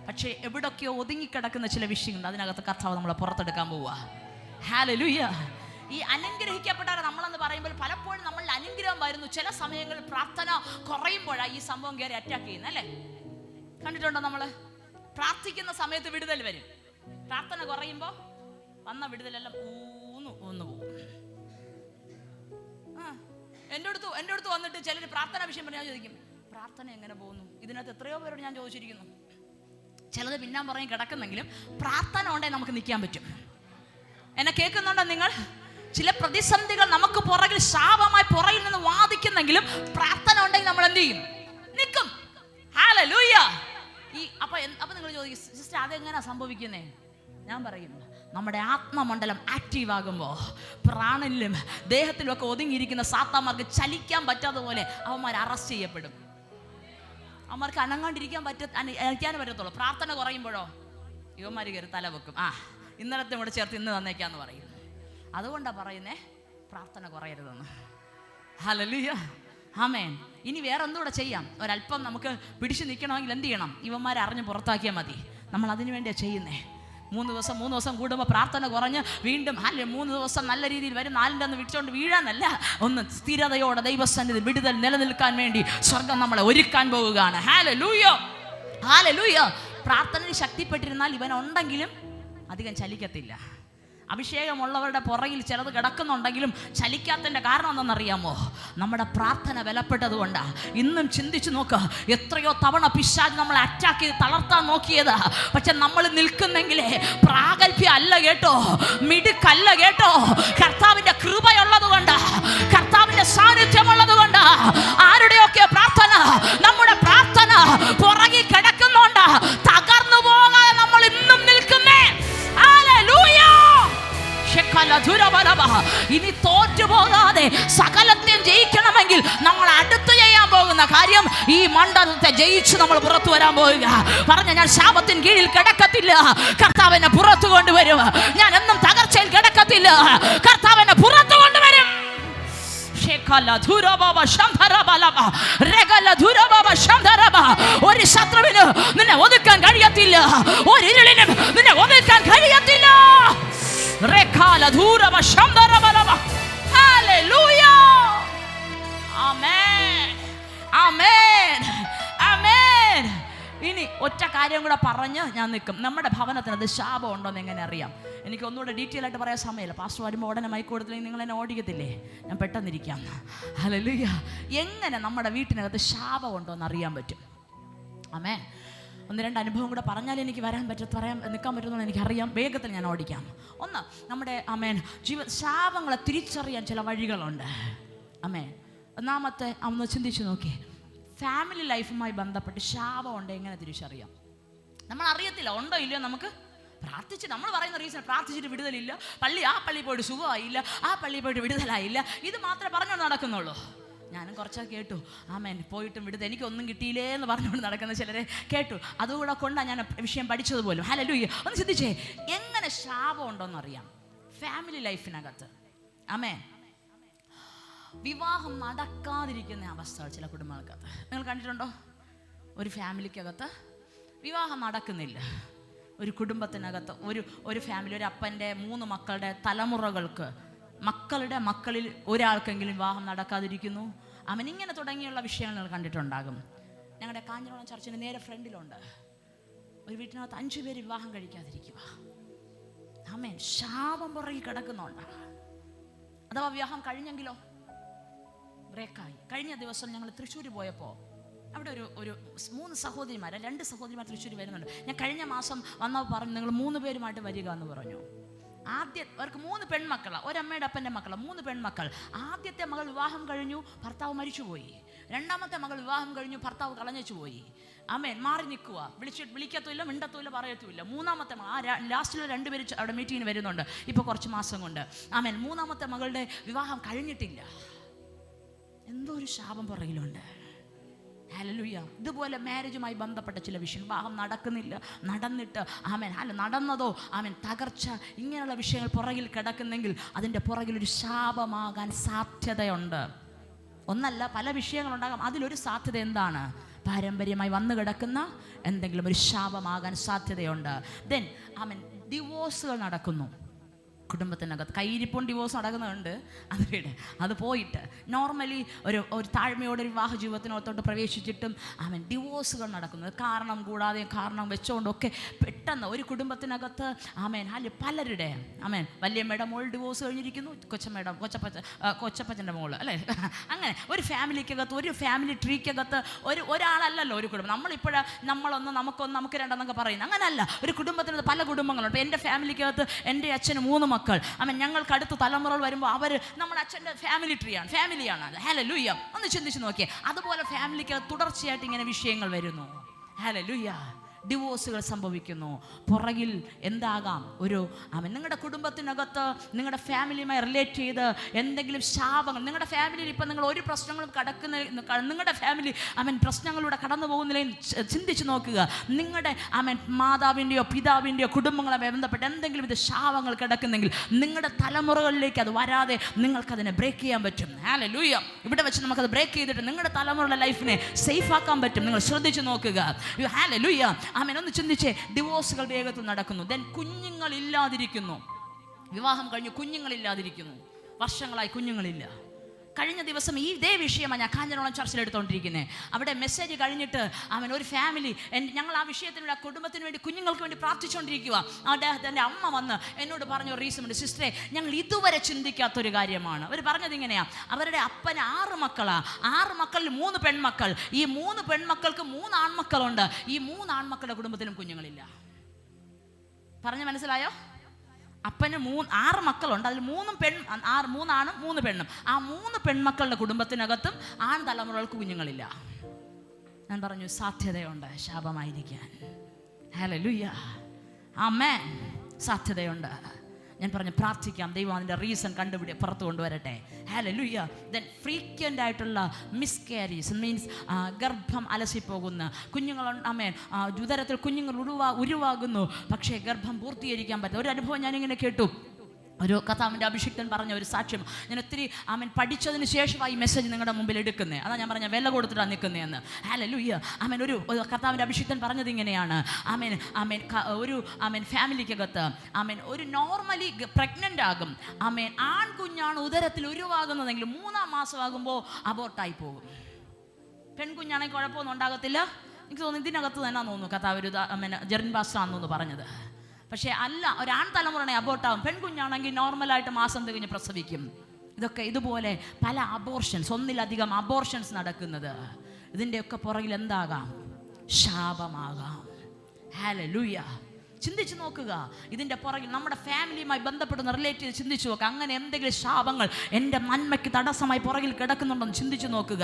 പക്ഷേ എവിടൊക്കെയോ ഒതുങ്ങിക്കിടക്കുന്ന ചില വിഷയങ്ങളുണ്ട്, അതിനകത്ത് കർത്താവ് നമ്മളെ പുറത്തെടുക്കാൻ പോവുക. ഹല്ലേലൂയ. ഈ അനുഗ്രഹിക്കപ്പെട്ടവരെ നമ്മളെന്ന് പറയുമ്പോൾ പലപ്പോഴും നമ്മളുടെ അനുഗ്രഹം വരുന്നു, ചില സമയങ്ങളിൽ പ്രാർത്ഥന കുറയുമ്പോഴാണ് ഈ സംഭവം കയറി അറ്റാക്ക് ചെയ്യുന്നത്. അല്ലേ? കണ്ടിട്ടുണ്ടോ? നമ്മൾ പ്രാർത്ഥിക്കുന്ന സമയത്ത് വിടുതൽ വരും, പ്രാർത്ഥന കുറയുമ്പോൾ വന്ന വിടുതലെല്ലാം ഊന്നു പോകും. എൻ്റെ അടുത്ത് വന്നിട്ട് ചിലർ പ്രാർത്ഥന വിഷയം പറഞ്ഞാൽ ചോദിക്കും, പ്രാർത്ഥന എങ്ങനെ പോകുന്നു? ഇതിനകത്ത് എത്രയോ പേരോട് ഞാൻ ചോദിച്ചിരിക്കുന്നു. ചിലത് പിന്നാൻ പറഞ്ഞ് കിടക്കുന്നെങ്കിലും പ്രാർത്ഥന ഉണ്ടെങ്കിൽ നമുക്ക് നിൽക്കാൻ പറ്റും. എന്നെ കേൾക്കുന്നുണ്ടോ നിങ്ങൾ? ചില പ്രതിസന്ധികൾ നമുക്ക് പുറകിൽ ശാപമായി പുറകിൽ നിന്ന് വാദിക്കുന്നെങ്കിലും പ്രാർത്ഥന ഉണ്ടെങ്കിൽ നമ്മൾ എന്ത് ചെയ്യും? നിൽക്കും. ഹല്ലേലൂയ. അപ്പൊ നിങ്ങൾ ചോദിക്കും, സിസ്റ്റർ അതെങ്ങനെയാ സംഭവിക്കുന്നേ? ഞാൻ പറയും, നമ്മുടെ ആത്മമണ്ഡലം ആക്റ്റീവ് ആകുമ്പോൾ പ്രാണനിലും ദേഹത്തിലും ഒക്കെ ഒതുങ്ങിയിരിക്കുന്ന സാത്താന്മാർക്ക് ചലിക്കാൻ പറ്റാത്ത പോലെ അവന്മാർ അറസ്റ്റ് ചെയ്യപ്പെടും. അവന്മാർക്ക് അനങ്ങാണ്ടിരിക്കാൻ പറ്റത്തുള്ളൂ. പ്രാർത്ഥന കുറയുമ്പോഴോ ഇവന്മാർ കയറി തല വെക്കും. ഇന്നലത്തെ കൂടെ ചേർത്ത് ഇന്ന് തന്നേക്കാന്ന് പറയും. അതുകൊണ്ടാണ് പറയുന്നേ, പ്രാർത്ഥന കുറയരുതെന്ന്. ഹല്ലേലൂയ. ആമേൻ. ഇനി വേറെ എന്തുകൂടെ ചെയ്യാം? ഒരല്പം നമുക്ക് പിടിച്ചു നിൽക്കണമെങ്കിൽ എന്ത് ചെയ്യണം? ഇവന്മാരെ അറിഞ്ഞ് പുറത്താക്കിയാൽ മതി. നമ്മൾ അതിനു വേണ്ടിയാണ് ചെയ്യുന്നേ. 3 ദിവസം കൂടുമ്പോൾ പ്രാർത്ഥന കുറഞ്ഞ് വീണ്ടും 3 ദിവസം നല്ല രീതിയിൽ വരും, 4ൻ്റെ അന്ന് വിളിച്ചുകൊണ്ട് വീഴാനല്ല, ഒന്ന് സ്ഥിരതയോടെ ദൈവസന്നിധി വിടുതൽ നിലനിൽക്കാൻ വേണ്ടി സ്വർഗം നമ്മളെ ഒരുക്കാൻ പോവുകയാണ്. Hallelujah, hallelujah. പ്രാർത്ഥനയിൽ ശക്തിപ്പെട്ടിരുന്നാൽ ഇവൻ ഉണ്ടെങ്കിലും അധികം ചലിക്കത്തില്ല. അഭിഷേകമുള്ളവരുടെ പുറകിൽ ചിലത് കിടക്കുന്നുണ്ടെങ്കിലും ചലിക്കാത്തതിൻ്റെ കാരണം എന്തെന്നറിയാമോ? നമ്മുടെ പ്രാർത്ഥന ബലപ്പെട്ടത് കൊണ്ടാണ്. ഇന്നും ചിന്തിച്ചു നോക്ക്, എത്രയോ തവണ പിശാച് നമ്മളെ അറ്റാക്ക് ചെയ്ത് തളർത്താൻ നോക്കിയത്. പക്ഷെ നമ്മൾ നിൽക്കുന്നെങ്കിലേ പ്രാഗൽഭ്യം അല്ല കേട്ടോ, മിടുക്കല്ല കേട്ടോ. കർത്താവിൻ്റെ കൃപയുള്ളത് കൊണ്ട്, കർത്താവിൻ്റെ സാന്നിധ്യമുള്ളത് കൊണ്ട്, ആരുടെയൊക്കെ പ്രാർത്ഥന, നമ്മുടെ പ്രാർത്ഥന പുറകിൽ കിടക്കുന്നുണ്ട്. തകർന്നു പോകാതെ നമ്മൾ ഇന്നും നിൽക്കുന്നേ. ഇനി തോറ്റുപോകാതെ സകലത്തെയും ജയിക്കണമെങ്കിൽ നമ്മൾ അടുത്ത് ചെയ്യാൻ പോകുന്ന കാര്യം, ഈ മണ്ഡലത്തെ ജയിച്ച് നമ്മൾ പുറത്തു വരാൻ പോവുക. പറഞ്ഞ, ഞാൻ ശാപത്തിന് കീഴിൽ കിടക്കത്തില്ല, കർത്താവിനെ പുറത്തു കൊണ്ടുവരും. ഞാൻ എന്നും തകർച്ചയിൽ കിടക്കത്തില്ല, കർത്താവിനെ പുറത്തു കൊണ്ടുവരും. ഒരു ശത്രുവിന് നിന്നെ ഒതുക്കാൻ കഴിയത്തില്ല, ഒരു ഇരുളിനും നിന്നെ ഒതുക്കാൻ കഴിയത്തില്ല. Hallelujah. Amen. Amen. Amen. ഇനി ഒറ്റ കാര്യം കൂടെ പറഞ്ഞ് ഞാൻ നിൽക്കും. നമ്മുടെ ഭവനത്തിന് അത് ശാപം ഉണ്ടോയെന്ന് എങ്ങനെ അറിയാം? എനിക്ക് ഒന്നുകൂടെ ഡീറ്റെയിൽ ആയിട്ട് പറയാൻ സമയമില്ല. പാസ്റ്റർ വരുമ്പോൾ ഉടനെ മൈക്ക് കൊടുത്തില്ലെങ്കിൽ നിങ്ങൾ എന്നെ ഓടിക്കത്തില്ലേ? ഞാൻ പെട്ടെന്നിരിക്കാം. ഹല്ലേലൂയ. എങ്ങനെ നമ്മുടെ വീട്ടിനകത്ത് ശാപം ഉണ്ടോയെന്ന് അറിയാൻ പറ്റും? ആമേൻ. 1-2 അനുഭവം കൂടെ പറഞ്ഞാൽ എനിക്ക് പറയാൻ നിൽക്കാൻ പറ്റുമെന്ന് എനിക്കറിയാം. വേഗത്തിൽ ഞാൻ ഓടിക്കാം. ഒന്ന്, നമ്മുടെ ശാപങ്ങളെ തിരിച്ചറിയാൻ ചില വഴികളുണ്ട്. ആമേൻ. ഒന്നാമത്തെ ഒന്ന് ചിന്തിച്ചു നോക്കി, ഫാമിലി ലൈഫുമായി ബന്ധപ്പെട്ട് ശാപം ഉണ്ട് എങ്ങനെ തിരിച്ചറിയാം? നമ്മൾ അറിയത്തില്ല, ഉണ്ടോ ഇല്ലയോ. നമുക്ക് പ്രാർത്ഥിച്ച്, നമ്മൾ പറയുന്ന റീസൺ, പ്രാർത്ഥിച്ചിട്ട് വിടുതലില്ല, ആ പള്ളിയിൽ പോയിട്ട് സുഖമായില്ല, ആ പള്ളിയിൽ പോയിട്ട് വിടുതലായില്ല, ഇത് മാത്രമേ പറഞ്ഞുകൊണ്ട് നടക്കുന്നുള്ളൂ. ഞാനും കുറച്ചൊക്കെ കേട്ടു. ആമേൻ. പോയിട്ടും വിടുതൽ എനിക്കൊന്നും കിട്ടിയില്ലേ എന്ന് പറഞ്ഞുകൊണ്ട് നടക്കുന്ന ചിലരെ കേട്ടു. അതുകൂടെ കൊണ്ടാണ് ഞാൻ വിഷയം പഠിച്ചതുപോലും. ഹല്ലേലൂയ. ഒന്ന് ചിന്തിച്ചേ, എങ്ങനെ ശാപം ഉണ്ടോയെന്ന് അറിയാം ഫാമിലി ലൈഫിനകത്ത്. ആമേൻ. വിവാഹം നടക്കാതിരിക്കുന്ന അവസ്ഥ ചില കുടുംബങ്ങൾക്കകത്ത് നിങ്ങൾ കണ്ടിട്ടുണ്ടോ? ഒരു ഫാമിലിക്കകത്ത് വിവാഹം നടക്കുന്നില്ല. ഒരു കുടുംബത്തിനകത്ത് ഒരു ഫാമിലി, ഒരു അപ്പൻ്റെ 3 മക്കളുടെ തലമുറകൾക്ക് മക്കളുടെ മക്കളിൽ ഒരാൾക്കെങ്കിലും വിവാഹം നടക്കാതിരിക്കുന്നു. ഇങ്ങനെ തുടങ്ങിയുള്ള വിഷയങ്ങൾ നിങ്ങൾ കണ്ടിട്ടുണ്ടാകും. ഞങ്ങളുടെ കാഞ്ഞിരകുളം ചർച്ചിന് നേരെ ഫ്രണ്ടിലുണ്ട് ഒരു വീട്ടിനകത്ത് 5 പേര് വിവാഹം കഴിക്കാതിരിക്കുക. ആമേൻ. ശാപം പുറകിൽ കിടക്കുന്നുണ്ട്. അഥവാ വിവാഹം കഴിഞ്ഞെങ്കിലോ ബ്രേക്കായി. കഴിഞ്ഞ ദിവസം ഞങ്ങൾ തൃശ്ശൂർ പോയപ്പോൾ അവിടെ ഒരു 3 സഹോദരിമാർ, 2 സഹോദരിമാർ തൃശ്ശൂർ വരുന്നുണ്ട്. ഞാൻ കഴിഞ്ഞ മാസം വന്നപ്പോൾ പറഞ്ഞു, നിങ്ങൾ 3 പേരുമായിട്ട് വരിക എന്ന് പറഞ്ഞു. അവർക്ക് 3 പെൺമക്കളാണ്, ഒരമ്മയുടെ അപ്പൻ്റെ മക്കളാണ്, 3 പെൺമക്കൾ. ആദ്യത്തെ മകൾ വിവാഹം കഴിഞ്ഞു, ഭർത്താവ് മരിച്ചുപോയി. 2ാമത്തെ മകൾ വിവാഹം കഴിഞ്ഞു, ഭർത്താവ് കളഞ്ഞു പോയി. ആമേൻ. മാറി നിൽക്കുക, വിളിക്കത്തുമില്ല, മിണ്ടത്തുമില്ല, പറയത്തുമില്ല. 3ാമത്തെ ലാസ്റ്റിലുള്ള 2 പേര് അവിടെ മീറ്റിങ്ങിന് വരുന്നുണ്ട് ഇപ്പോൾ കുറച്ച് മാസം കൊണ്ട്. ആമേൻ. 3ാമത്തെ മകളുടെ വിവാഹം കഴിഞ്ഞിട്ടില്ല. എന്തോ ഒരു ശാപം പുറകിലുണ്ട്. ഹല്ലേലൂയ. ഇതുപോലെ മാരേജുമായി ബന്ധപ്പെട്ട ചില വിഷയം, വിവാഹം നടക്കുന്നില്ല, നടന്നിട്ട് നടന്നതോ തകർച്ച, ഇങ്ങനെയുള്ള വിഷയങ്ങൾ പുറകിൽ കിടക്കുന്നെങ്കിൽ അതിൻ്റെ പുറകിലൊരു ശാപമാകാൻ സാധ്യതയുണ്ട്. ഒന്നല്ല, പല വിഷയങ്ങളുണ്ടാകാം. അതിലൊരു സാധ്യത എന്താണ്? പാരമ്പര്യമായി വന്നു കിടക്കുന്ന എന്തെങ്കിലും ഒരു ശാപമാകാൻ സാധ്യതയുണ്ട്. ദെൻ ഡിവോഴ്സുകൾ നടക്കുന്നു കുടുംബത്തിനകത്ത്. കയ്യിരിപ്പും ഡിവോഴ്സ് നടക്കുന്നുണ്ട്. അത് പോയിട്ട് നോർമലി ഒരു താഴ്മയോടെ വിവാഹ ജീവിതത്തിനകത്തോട്ട് പ്രവേശിച്ചിട്ടും ഡിവോഴ്സുകൾ നടക്കുന്നത് കാരണം കൂടാതെ കാരണം വെച്ചുകൊണ്ടൊക്കെ പെട്ടെന്ന് ഒരു കുടുംബത്തിനകത്ത് പലരുടെ വല്യമ്മയുടെ മോൾ ഡിവോഴ്സ് കഴിഞ്ഞിരിക്കുന്നു, കൊച്ചപ്പച്ചൻ്റെ മോള് അല്ലേ, അങ്ങനെ ഒരു ഫാമിലിക്കകത്ത്, ഒരു ഫാമിലി ട്രീക്കകത്ത് ഒരാളല്ലല്ലോ ഒരു കുടുംബം. നമുക്ക് രണ്ടെന്നൊക്കെ പറയുന്നത് അങ്ങനെയല്ല. ഒരു കുടുംബത്തിനകത്ത് പല കുടുംബങ്ങളുണ്ട്. എൻ്റെ ഫാമിലിക്കകത്ത് എൻ്റെ അച്ഛന് 3 മക്കൾ. ഞങ്ങൾക്ക് അടുത്ത തലമുറകൾ വരുമ്പോൾ അവർ നമ്മുടെ അച്ഛൻ്റെ ഫാമിലിയാണ്. ഹല്ലേലൂയ. ഒന്ന് ചിന്തിച്ച് നോക്കിയേ. അതുപോലെ ഫാമിലിക്ക് തുടർച്ചയായിട്ട് ഇങ്ങനെ വിഷയങ്ങൾ വരുന്നു. ഹല്ലേലൂയ. ഡിവോഴ്സുകൾ സംഭവിക്കുന്നു. പുറകിൽ എന്താകാം? നിങ്ങളുടെ കുടുംബത്തിനകത്ത് നിങ്ങളുടെ ഫാമിലിയുമായി റിലേറ്റ് ചെയ്ത് എന്തെങ്കിലും ശാപങ്ങൾ, നിങ്ങളുടെ ഫാമിലിയിൽ ഇപ്പം നിങ്ങൾ ഒരു പ്രശ്നങ്ങളും നിങ്ങളുടെ ഫാമിലി പ്രശ്നങ്ങളിലൂടെ കടന്നു പോകുന്നില്ലെങ്കിൽ ചിന്തിച്ച് നോക്കുക. നിങ്ങളുടെ മാതാവിൻ്റെയോ പിതാവിൻ്റെയോ കുടുംബങ്ങളെ ബന്ധപ്പെട്ട് എന്തെങ്കിലും ഇത് ശാപങ്ങൾ കിടക്കുന്നെങ്കിൽ നിങ്ങളുടെ തലമുറകളിലേക്ക് അത് വരാതെ നിങ്ങൾക്കതിനെ ബ്രേക്ക് ചെയ്യാൻ പറ്റും. ഹല്ലേലൂയ. ഇവിടെ വെച്ച് നമുക്കത് ബ്രേക്ക് ചെയ്തിട്ട് നിങ്ങളുടെ തലമുറയുടെ ലൈഫിനെ സേഫ് ആക്കാൻ പറ്റും. നിങ്ങൾ ശ്രദ്ധിച്ച് നോക്കുക. ഹല്ലേലൂയ. ആമേൻ, ഒന്ന് ചിന്തിച്ചേ. ഡിവോഴ്സുകൾ വേഗത്തിൽ നടക്കുന്നു. ദെൻ കുഞ്ഞുങ്ങളില്ലാതിരിക്കുന്നു. വിവാഹം കഴിഞ്ഞ് കുഞ്ഞുങ്ങളില്ലാതിരിക്കുന്നു. വർഷങ്ങളായി കുഞ്ഞുങ്ങളില്ല. കഴിഞ്ഞ ദിവസം ഇതേ വിഷയമാണ് ഞാൻ കാഞ്ഞിരംകുളം ചർച്ചിൽ എടുത്തുകൊണ്ടിരിക്കുന്നത്. അവിടെ മെസ്സേജ് കഴിഞ്ഞിട്ട് ഒരു ഫാമിലി, ഞങ്ങൾ ആ വിഷയത്തിന് കുടുംബത്തിന് വേണ്ടി കുഞ്ഞുങ്ങൾക്ക് വേണ്ടി പ്രാർത്ഥിച്ചുകൊണ്ടിരിക്കുക. അദ്ദേഹത്തിൻ്റെ അമ്മ വന്ന് എന്നോട് പറഞ്ഞ ഒരു റീസൺ ഉണ്ട്. സിസ്റ്ററെ, ഞങ്ങൾ ഇതുവരെ ചിന്തിക്കാത്തൊരു കാര്യമാണ്. അവർ പറഞ്ഞത് ഇങ്ങനെയാണ്, അവരുടെ അപ്പന് 6 മക്കളാണ്. 6 മക്കളിൽ 3 പെൺമക്കൾ. ഈ 3 പെൺമക്കൾക്ക് 3 ആൺമക്കളുണ്ട്. ഈ 3 ആൺമക്കളുടെ കുടുംബത്തിലും കുഞ്ഞുങ്ങളില്ല. പറഞ്ഞ് മനസ്സിലായോ? അപ്പന് 6 മക്കളുണ്ട്. അതിൽ 3 ആണും 3 പെണ്ണും. ആ 3 പെൺമക്കളുടെ കുടുംബത്തിനകത്തും ആൺ തലമുറകൾക്ക് കുഞ്ഞുങ്ങളില്ല. ഞാൻ പറഞ്ഞു സാധ്യതയുണ്ട് ശാപമായിരിക്കാൻ. ഹല്ലേലൂയ, ആമേൻ. സാധ്യതയുണ്ട്. ഞാൻ പറഞ്ഞു പ്രാർത്ഥിക്കാം, ദൈവം അതിൻ്റെ റീസൺ പുറത്ത് കൊണ്ടുവരട്ടെ. ഹല്ലേലൂയ. ദെൻ ഫ്രീക്വൻ്റ് ആയിട്ടുള്ള മിസ്കാരീസ് മീൻസ് ഗർഭം അലസിപ്പോകുന്ന കുഞ്ഞുങ്ങൾ, ആമേൻ, ഉദരത്തിൽ കുഞ്ഞുങ്ങൾ ഉരുവാകുന്നു, പക്ഷേ ഗർഭം പൂർത്തീകരിക്കാൻ പറ്റും. ഒരു അനുഭവം ഞാനിങ്ങനെ കേട്ടു. ഒരു കർത്താവിൻ്റെ അഭിഷിക്തൻ പറഞ്ഞ ഒരു സാക്ഷ്യം. ഞാൻ ഒത്തിരി പഠിച്ചതിന് ശേഷമായി മെസ്സേജ് നിങ്ങളുടെ മുമ്പിൽ എടുക്കുന്നത്. അതാ ഞാൻ പറഞ്ഞ വില കൊടുത്തിട്ടാണ് നിൽക്കുന്നതെന്ന്. ഹല്ലേലൂയ, ഒരു കർത്താവിൻ്റെ അഭിഷിക്തൻ പറഞ്ഞത് ഇങ്ങനെയാണ്. ഒരു ഫാമിലിക്കകത്ത് ഒരു നോർമലി പ്രഗ്നൻ്റ് ആകും. ആൺകുഞ്ഞാണ് ഉദരത്തിൽ ഉരുവാകുന്നതെങ്കിൽ 3-ാം മാസമാകുമ്പോൾ അബോർട്ടായി പോകും. പെൺകുഞ്ഞാണെങ്കിൽ കുഴപ്പമൊന്നും ഉണ്ടാകത്തില്ല. എനിക്ക് തോന്നുന്നു ഇതിനകത്ത് തന്നെ തോന്നുന്നു കർത്താവ് ഒരു ജെറിൻ പാസ്റ്ററാണെന്ന് പറഞ്ഞത്. പക്ഷേ അല്ല, ഒരാൺ തലമുറനെ അബോർട്ടാവും. പെൺകുഞ്ഞാണെങ്കിൽ നോർമലായിട്ട് മാസം തികഞ്ഞ് പ്രസവിക്കും. ഇതുപോലെ പല അബോർഷൻസ്, ഒന്നിലധികം അബോർഷൻസ് നടക്കുന്നത്. ഇതിൻ്റെയൊക്കെ പുറകിൽ എന്താകാം? ശാപമാകാം. ഹല്ലേലൂയ. ചിന്തിച്ചു നോക്കുക. ഇതിൻ്റെ പുറകിൽ നമ്മുടെ ഫാമിലിയുമായി ബന്ധപ്പെടുന്ന റിലേറ്റ് ചെയ്ത് ചിന്തിച്ചു നോക്കുക. അങ്ങനെ എന്തെങ്കിലും ശാപങ്ങൾ എൻ്റെ നന്മയ്ക്ക് തടസ്സമായി പുറകിൽ കിടക്കുന്നുണ്ടെന്ന് ചിന്തിച്ചു നോക്കുക.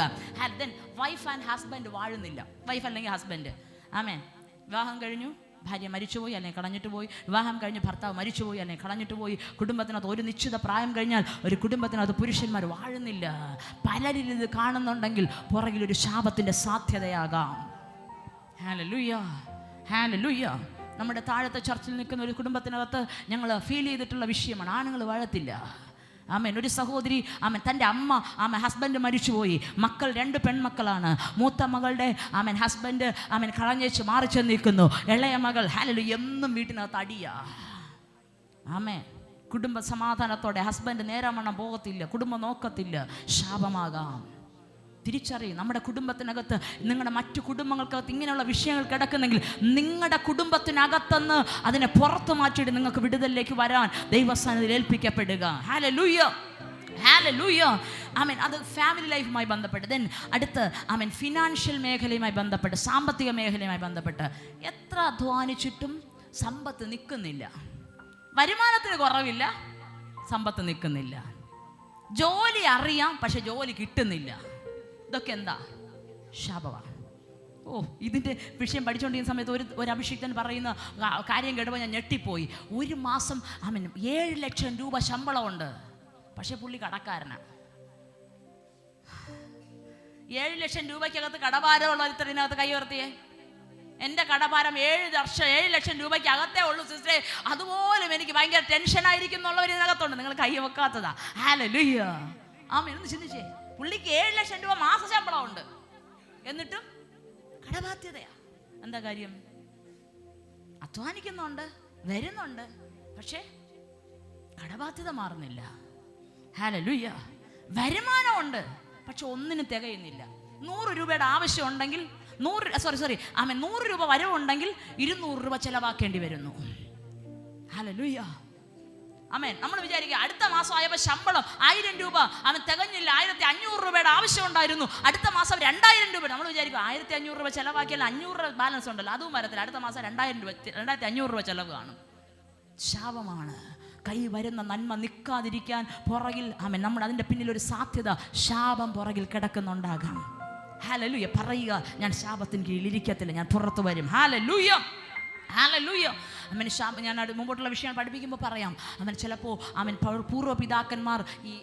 ദെൻ വൈഫ് ആൻഡ് ഹസ്ബൻഡ് വാഴുന്നില്ല. വൈഫ് അല്ലെങ്കിൽ ഹസ്ബൻഡ്, ആമേൻ, വിവാഹം കഴിഞ്ഞു, ഭാര്യ മരിച്ചുപോയി അല്ലെങ്കിൽ കളഞ്ഞിട്ട് പോയി. വിവാഹം കഴിഞ്ഞ് ഭർത്താവ് മരിച്ചുപോയി അല്ലെങ്കിൽ കളഞ്ഞിട്ട് പോയി. കുടുംബത്തിനകത്ത് ഒരു നിശ്ചിത പ്രായം കഴിഞ്ഞാൽ ഒരു കുടുംബത്തിനകത്ത് പുരുഷന്മാർ വാഴുന്നില്ല. പലരിൽ ഇത് കാണുന്നുണ്ടെങ്കിൽ പുറകിലൊരു ശാപത്തിൻ്റെ സാധ്യതയാകാം. Hallelujah, hallelujah. നമ്മുടെ താഴത്തെ ചർച്ചിൽ നിൽക്കുന്ന ഒരു കുടുംബത്തിനകത്ത് ഞങ്ങൾ ഫീൽ ചെയ്തിട്ടുള്ള വിഷയമാണ്. ആണുങ്ങൾ വാഴത്തില്ല. ആമേൻ. ഒരു സഹോദരി, തൻ്റെ അമ്മ ഹസ്ബൻഡ് മരിച്ചുപോയി. മക്കൾ 2 പെൺമക്കളാണ്. മൂത്ത മകളുടെ ഹസ്ബൻഡ് കളഞ്ഞേച്ച് മാറി ചെന്നിരിക്കുന്നു. ഇളയ മകൾ ഹല്ലേലൂയ എന്നും വീട്ടിനകത്ത് അടിയാ. ആമേൻ. കുടുംബ സമാധാനത്തോടെ ഹസ്ബൻഡ് നേരാമണ്ണം പോകത്തില്ല, കുടുംബം നോക്കത്തില്ല. ശാപമാകാം. തിരിച്ചറിയും. നമ്മുടെ കുടുംബത്തിനകത്ത്, നിങ്ങളുടെ മറ്റു കുടുംബങ്ങൾക്കകത്ത് ഇങ്ങനെയുള്ള വിഷയങ്ങൾ കിടക്കുന്നെങ്കിൽ നിങ്ങളുടെ കുടുംബത്തിനകത്തുനിന്ന് അതിനെ പുറത്തു മാറ്റിയിട്ട് നിങ്ങൾക്ക് വിടുതലിലേക്ക് വരാൻ ദൈവസന്നിധിയിൽ ഏൽപ്പിക്കപ്പെടുക. ഹല്ലേലൂയ, ഹല്ലേലൂയ. അത് ഫാമിലി ലൈഫുമായി ബന്ധപ്പെട്ട്. ദെൻ അടുത്ത് ഫിനാൻഷ്യൽ മേഖലയുമായി ബന്ധപ്പെട്ട്, സാമ്പത്തിക മേഖലയുമായി ബന്ധപ്പെട്ട്. എത്ര അധ്വാനിച്ചിട്ടും സമ്പത്ത് നിൽക്കുന്നില്ല. വരുമാനത്തിന് കുറവില്ല, സമ്പത്ത് നിൽക്കുന്നില്ല. ജോലി അറിയാം, പക്ഷെ ജോലി കിട്ടുന്നില്ല. ഇതൊക്കെ എന്താ? ശാപമാണ്. ഇതിൻ്റെ വിഷയം പഠിച്ചുകൊണ്ടിരിക്കുന്ന സമയത്ത് ഒരു അഭിഷിക്തൻ പറയുന്ന കാര്യം കേട്ടപ്പോൾ ഞാൻ ഞെട്ടിപ്പോയി. ഒരു മാസം 7 ലക്ഷം രൂപ ശമ്പളമുണ്ട്, പക്ഷെ പുള്ളി കടക്കാരനാണ്. 7 ലക്ഷം രൂപയ്ക്കകത്ത് കടഭാരമുള്ള ഒരുത്തരിനകത്ത് കൈ ഉയർത്തിയേ. എൻ്റെ കടഭാരം 7 ലക്ഷം രൂപയ്ക്ക് അകത്തേ ഉള്ളൂ സിസ്റ്ററെ, അതുപോലും എനിക്ക് ഭയങ്കര ടെൻഷനായിരിക്കും എന്നുള്ളവരിനകത്തുണ്ട്. നിങ്ങൾ കൈ വെക്കാത്തതാ. ഹല്ലേലൂയ, ആമേൻ. ഒന്ന് ചിന്തിച്ചേ. പുള്ളിക്ക് 7 ലക്ഷം രൂപ മാസ ശമ്പളം ഉണ്ട്, എന്നിട്ടും കടബാധ്യതയാ. എന്താ കാര്യം? അധ്വാനിക്കുന്നുണ്ട്, വരുന്നുണ്ട്, പക്ഷേ കടബാധ്യത മാറുന്നില്ല. ഹല്ലേലൂയ. വരുമാനമുണ്ട്, പക്ഷെ ഒന്നിനും തികയുന്നില്ല. 100 രൂപയുടെ ആവശ്യം ഉണ്ടെങ്കിൽ 100 രൂപ വരവുണ്ടെങ്കിൽ 200 രൂപ ചെലവാക്കേണ്ടി വരുന്നു. ഹല്ലേലൂയ, ആമേൻ. നമ്മൾ വിചാരിക്കുക അടുത്ത മാസം ആയപ്പോൾ ശമ്പളം 1000 രൂപ തികഞ്ഞില്ല, 1500 രൂപയുടെ ആവശ്യം ഉണ്ടായിരുന്നു, അടുത്ത മാസം 2000 രൂപ. നമ്മൾ വിചാരിക്കും 1500 രൂപ ചെലവാക്കിയാൽ 500 രൂപ ബാലൻസ് ഉണ്ടല്ലോ, അതും വരത്തില്ല. അടുത്ത മാസം 2500 രൂപ ചെലവ് കാണും. ശാപമാണ്. കൈ വരുന്ന നന്മ നിൽക്കാതിരിക്കാൻ പുറകിൽ നമ്മൾ അതിൻ്റെ പിന്നിൽ ഒരു സാധ്യത, ശാപം പുറകിൽ കിടക്കുന്നുണ്ടാകാം. ഹല്ലേലൂയ. പറയുക, ഞാൻ ശാപത്തിന് കീഴിലിരിക്കത്തില്ല, ഞാൻ പുറത്തു വരും. Hallelujah, hallelujah. ഞാൻ മുമ്പോട്ടുള്ള വിഷയം പഠിപ്പിക്കുമ്പോൾ പറയാം. ചിലപ്പോൾ പൂർവ്വ പിതാക്കന്മാർ ഈ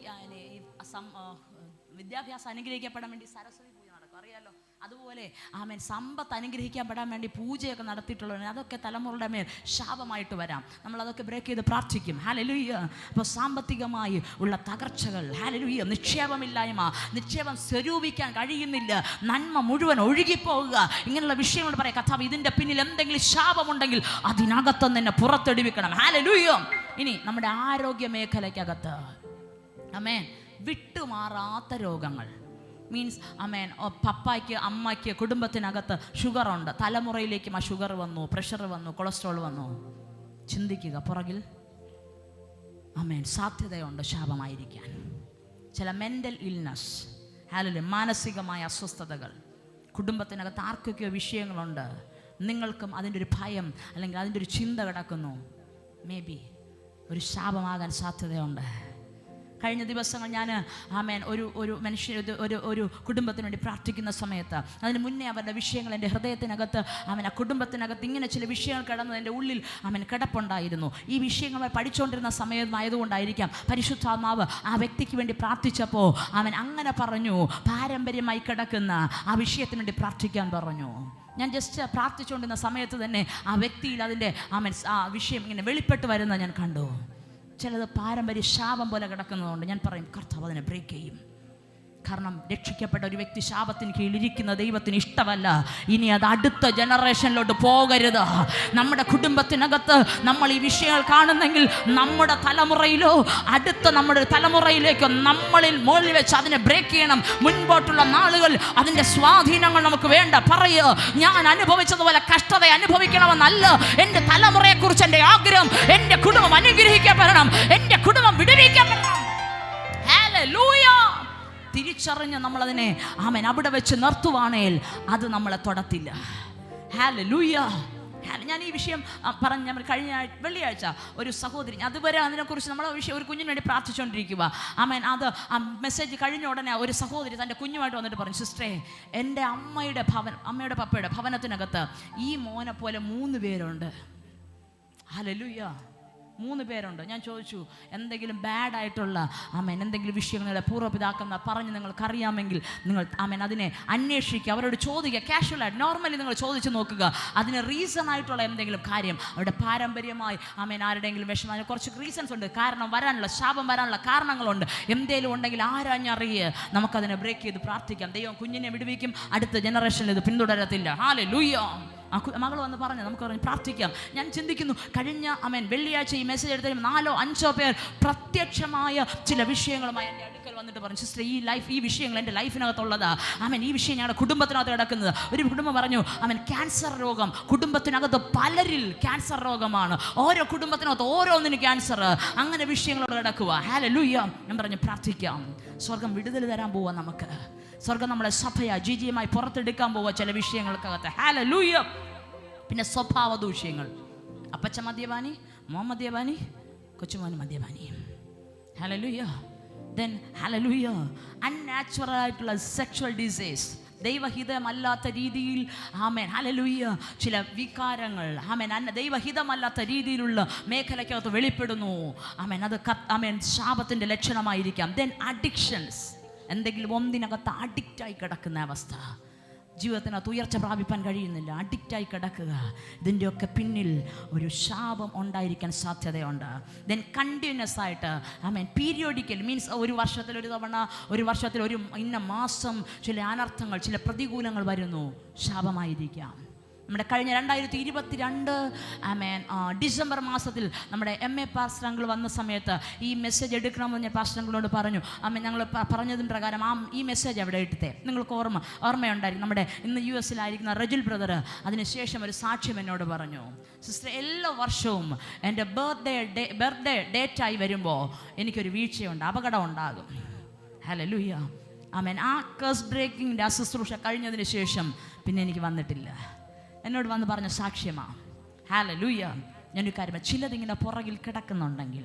വിദ്യാഭ്യാസം അനുഗ്രഹിക്കപ്പെടാൻ വേണ്ടി സരസ്വതി പൂജ നടക്കും. അറിയാലോ. അതുപോലെ ആമേൻ സമ്പത്ത് അനുഗ്രഹിക്കപ്പെടാൻ വേണ്ടി പൂജയൊക്കെ നടത്തിയിട്ടുള്ളവർ അതൊക്കെ തലമുറയുടെ മേൽ ശാപമായിട്ട് വരാം. നമ്മളതൊക്കെ ബ്രേക്ക് ചെയ്ത് പ്രാർത്ഥിക്കും. ഹല്ലേലൂയ. അപ്പോൾ സാമ്പത്തികമായി ഉള്ള തകർച്ചകൾ, ഹല്ലേലൂയ, നിക്ഷേപമില്ലായ്മ, നിക്ഷേപം സ്വരൂപിക്കാൻ കഴിയുന്നില്ല, നന്മ മുഴുവൻ ഒഴുകിപ്പോവുക, ഇങ്ങനെയുള്ള വിഷയങ്ങൾ പറയാം. കർത്താവ് ഇതിൻ്റെ പിന്നിൽ എന്തെങ്കിലും ശാപമുണ്ടെങ്കിൽ അതിനകത്തുനിന്ന് തന്നെ പുറത്തെടുവിക്കണം. ഹല്ലേലൂയ. ഇനി നമ്മുടെ ആരോഗ്യ മേഖലയ്ക്കകത്ത് ആമേൻ വിട്ടുമാറാത്ത രോഗങ്ങൾ, മീൻസ് ആമേൻ പപ്പായ്ക്ക് അമ്മയ്ക്ക് കുടുംബത്തിനകത്ത് ഷുഗറുണ്ട്, തലമുറയിലേക്കും ആ ഷുഗർ വന്നു, പ്രഷർ വന്നു, കൊളസ്ട്രോൾ വന്നു. ചിന്തിക്കുക, പുറകിൽ ആമേൻ സാധ്യതയുണ്ട് ശാപമായിരിക്കാൻ. ചില മെൻ്റൽ ഇൽനസ്, ഹല്ലേലൂയ, മാനസികമായ അസ്വസ്ഥതകൾ, കുടുംബത്തിനകത്ത് ആർക്കൊക്കെയോ വിഷയങ്ങളുണ്ട്, നിങ്ങൾക്കും അതിൻ്റെ ഒരു ഭയം അല്ലെങ്കിൽ അതിൻ്റെ ഒരു ചിന്ത കിടക്കുന്നു. മേ ബി ഒരു ശാപമാകാൻ സാധ്യതയുണ്ട്. കഴിഞ്ഞ ദിവസങ്ങൾ ഞാൻ ആമേൻ ഒരു മനുഷ്യ ഒരു കുടുംബത്തിന് വേണ്ടി പ്രാർത്ഥിക്കുന്ന സമയത്ത് അതിന് മുന്നേ അവരുടെ വിഷയങ്ങൾ എൻ്റെ ഹൃദയത്തിനകത്ത് ആമേൻ ആ കുടുംബത്തിനകത്ത് ഇങ്ങനെ ചില വിഷയങ്ങൾ കിടന്നത് എൻ്റെ ഉള്ളിൽ ആമേൻ കിടപ്പുണ്ടായിരുന്നു. ഈ വിഷയങ്ങൾ പഠിച്ചുകൊണ്ടിരുന്ന സമയമായതുകൊണ്ടായിരിക്കാം പരിശുദ്ധാത്മാവ് ആ വ്യക്തിക്ക് വേണ്ടി പ്രാർത്ഥിച്ചപ്പോൾ ആമേൻ അങ്ങനെ പറഞ്ഞു, പാരമ്പര്യമായി കിടക്കുന്ന ആ വിഷയത്തിന് വേണ്ടി പ്രാർത്ഥിക്കാൻ പറഞ്ഞു. ഞാൻ ജസ്റ്റ് പ്രാർത്ഥിച്ചുകൊണ്ടിരുന്ന സമയത്ത് തന്നെ ആ വ്യക്തിയിൽ അതിൻ്റെ ആമേൻ ആ വിഷയം ഇങ്ങനെ വെളിപ്പെട്ട് വരുന്ന ഞാൻ കണ്ടു. ചിലത് പാരമ്പര്യ ശാപം പോലെ കിടക്കുന്നതുകൊണ്ട് ഞാൻ പറയും കർത്താവ് അതിനെ ബ്രേക്ക് ചെയ്യും. കാരണം രക്ഷിക്കപ്പെട്ട ഒരു വ്യക്തി ശാപത്തിന് കീഴിലിരിക്കുന്ന ദൈവത്തിന് ഇഷ്ടമല്ല. ഇനി അത് അടുത്ത ജനറേഷനിലോട്ട് പോകരുത്. നമ്മുടെ കുടുംബത്തിനകത്ത് നമ്മൾ ഈ വിഷയങ്ങൾ കാണുന്നെങ്കിൽ നമ്മുടെ തലമുറയിലോ അടുത്ത നമ്മുടെ തലമുറയിലേക്കോ നമ്മളിൽ മുകളിൽ വെച്ച് അതിനെ ബ്രേക്ക് ചെയ്യണം. മുൻപോട്ടുള്ള നാളുകൾ അതിൻ്റെ സ്വാധീനങ്ങൾ നമുക്ക് വേണ്ട. പറയുക, ഞാൻ അനുഭവിച്ചതുപോലെ കഷ്ടത അനുഭവിക്കണമെന്നല്ല എൻ്റെ തലമുറയെക്കുറിച്ച് എൻ്റെ ആഗ്രഹം. എൻ്റെ കുടുംബം അനുഗ്രഹിക്കപ്പെടണം, എൻ്റെ കുടുംബം വിടുവിക്കപ്പെടണം. ഹല്ലേലൂയ. തിരിച്ചറിഞ്ഞ് നമ്മളതിനെ ആമേൻ അവിടെ വെച്ച് നിർത്തുവാണേൽ അത് നമ്മളെ തൊടത്തില്ല. ഹല്ലേലൂയ. ഞാൻ ഈ വിഷയം പറഞ്ഞ കഴിഞ്ഞ വെള്ളിയാഴ്ച ഒരു സഹോദരി, അതുവരെ അതിനെക്കുറിച്ച് നമ്മൾ വിഷയം ഒരു കുഞ്ഞിന് വേണ്ടി പ്രാർത്ഥിച്ചുകൊണ്ടിരിക്കുക. ആമേൻ അത് ആ മെസ്സേജ് കഴിഞ്ഞ ഉടനെ ഒരു സഹോദരി തൻ്റെ കുഞ്ഞുമായിട്ട് വന്നിട്ട് പറഞ്ഞു, സിസ്റ്ററെ, എൻ്റെ അമ്മയുടെ പപ്പയുടെ ഭവനത്തിനകത്ത് ഈ മോനെ പോലെ 3 പേരുണ്ട്. ഹല്ലേലൂയ, 3 പേരുണ്ട്. ഞാൻ ചോദിച്ചു, എന്തെങ്കിലും ബാഡായിട്ടുള്ള ആമേൻ എന്തെങ്കിലും വിഷയങ്ങളുടെ പൂർവ്വപിതാക്കന്മാർ പറഞ്ഞ് നിങ്ങൾക്കറിയാമെങ്കിൽ നിങ്ങൾ ആമേൻ അതിനെ അന്വേഷിക്കുക, അവരോട് ചോദിക്കുക. കാഷ്വലായിട്ട് നോർമലി നിങ്ങൾ ചോദിച്ച് നോക്കുക. അതിന് റീസൺ ആയിട്ടുള്ള എന്തെങ്കിലും കാര്യം, അവരുടെ പാരമ്പര്യമായി ആമേൻ ആരുടെയെങ്കിലും വിഷമം, അതിന് കുറച്ച് റീസൺസ് ഉണ്ട്, കാരണം വരാനുള്ള ശാപം വരാനുള്ള കാരണങ്ങളുണ്ട്. എന്തെങ്കിലും ഉണ്ടെങ്കിൽ ആരാഞ്ഞറിയ് നമുക്കതിനെ ബ്രേക്ക് ചെയ്ത് പ്രാർത്ഥിക്കാം. ദൈവം കുഞ്ഞിനെ വിടുവിക്കും, അടുത്ത ജനറേഷനിൽ ഇത് പിന്തുടരത്തില്ല. ഹല്ലേലൂയ. മകൾ വന്ന് പറഞ്ഞു, നമുക്ക് പറഞ്ഞ് പ്രാർത്ഥിക്കാം. ഞാൻ ചിന്തിക്കുന്നു, കഴിഞ്ഞ ആമേൻ വെള്ളിയാഴ്ച ഈ മെസ്സേജ് എടുത്തതിന് 4-5 പേർ പ്രത്യക്ഷമായ ചില വിഷയങ്ങളുമായി എൻ്റെ അടുക്കൽ വന്നിട്ട് പറഞ്ഞു, സിസ്റ്റർ, ഈ വിഷയങ്ങൾ എൻ്റെ ലൈഫിനകത്തുള്ളതാ. ആമേൻ ഈ വിഷയം ഞങ്ങളുടെ കുടുംബത്തിനകത്ത് കിടക്കുന്നത്. ഒരു കുടുംബം പറഞ്ഞു, ആമേൻ ക്യാൻസർ രോഗം കുടുംബത്തിനകത്ത് പലരിൽ ക്യാൻസർ രോഗമാണ്, ഓരോ കുടുംബത്തിനകത്ത് ഓരോന്നിനും ക്യാൻസർ, അങ്ങനെ വിഷയങ്ങളോട് കിടക്കുക. ഹല്ലേലൂയ. ഞാൻ പറഞ്ഞു പ്രാർത്ഥിക്കാം. സ്വർഗം വിടുതൽ തരാൻ പോവാ നമുക്ക്. സ്വർഗം നമ്മളെ സഭയാ ജിജിയുമായി പുറത്തെടുക്കാൻ പോവുക ചില വിഷയങ്ങൾക്കകത്ത്. ഹല്ലേലൂയ. പിന്നെ സ്വഭാവ ദൂഷ്യങ്ങൾ, അപ്പച്ച മദ്യപാനി, മോൻ മദ്യപാനി, കൊച്ചുമോൻ മദ്യപാനി. ഹല്ലേലൂയ. ദെൻ ഹല്ലേലൂയ, അൺനാച്ചുറൽ ആയിട്ടുള്ള സെക്ഷൽ ഡിസീസ്, ദൈവഹിതമല്ലാത്ത രീതിയിൽ ആമേൻ ഹല്ലേലൂയ ചില വികാരങ്ങൾ ആമേൻ ദൈവഹിതമല്ലാത്ത രീതിയിലുള്ള മേഖലയ്ക്കകത്ത് വെളിപ്പെടുന്നു. ആമേൻ അത് ആമേൻ ശാപത്തിൻ്റെ ലക്ഷണമായിരിക്കാം. ദെൻ അഡിക്ഷൻസ്, എന്തെങ്കിലും ഒന്നിനകത്ത് അഡിക്റ്റായി കിടക്കുന്ന അവസ്ഥ, ജീവിതത്തിനകത്ത് ഉയർച്ച പ്രാപിപ്പാൻ കഴിയുന്നില്ല, അഡിക്റ്റായി കിടക്കുക. ഇതിൻ്റെയൊക്കെ പിന്നിൽ ഒരു ശാപം ഉണ്ടായിരിക്കാൻ സാധ്യതയുണ്ട്. ദെൻ കണ്ടിന്യൂസ് ആയിട്ട് ആമേൻ പീരിയോഡിക്കൽ, മീൻസ് ഒരു വർഷത്തിൽ ഒരു തവണ, ഒരു വർഷത്തിൽ ഒരു ഇന്ന മാസം ചില അനർത്ഥങ്ങൾ, ചില പ്രതികൂലങ്ങൾ വരുന്നു, ശാപമായിരിക്കാം. നമ്മുടെ കഴിഞ്ഞ 2022 ആമേൻ ഡിസംബർ മാസത്തിൽ നമ്മുടെ MA പാസ്റ്റർ അങ്കിൾ വന്ന സമയത്ത് ഈ മെസ്സേജ് എടുക്കണമെന്ന് ഞാൻ പാസ്റ്റർ അങ്കിളിനോട് പറഞ്ഞു. ആമേൻ ഞങ്ങൾ പറഞ്ഞതിന് പ്രകാരം ഈ മെസ്സേജ് അവിടെ ഇട്ടേ. നിങ്ങൾക്ക് ഓർമ്മയുണ്ടായിരിക്കും, നമ്മുടെ ഇന്ന് US-ലായിരിക്കുന്ന റജുൽ ബ്രദർ അതിനുശേഷം ഒരു സാക്ഷ്യം എന്നോട് പറഞ്ഞു, സിസ്റ്റർ, എല്ലാ വർഷവും എൻ്റെ ബർത്ത്ഡേ ഡേറ്റായി വരുമ്പോൾ എനിക്കൊരു വീഴ്ചയുണ്ട്, അപകടം ഉണ്ടാകും. ഹല്ലേലൂയ. ആമേൻ ആ കേഴ്സ് ബ്രേക്കിങ്ങിൻ്റെ ശുശ്രൂഷ കഴിഞ്ഞതിന് ശേഷം പിന്നെ എനിക്ക് വന്നിട്ടില്ല. എന്നോട് വന്ന് പറഞ്ഞ സാക്ഷ്യമാണ്. ഹല്ലേലൂയ. ഞാനൊരു കാര്യം, ചിലതിങ്ങനെ പുറകിൽ കിടക്കുന്നുണ്ടെങ്കിൽ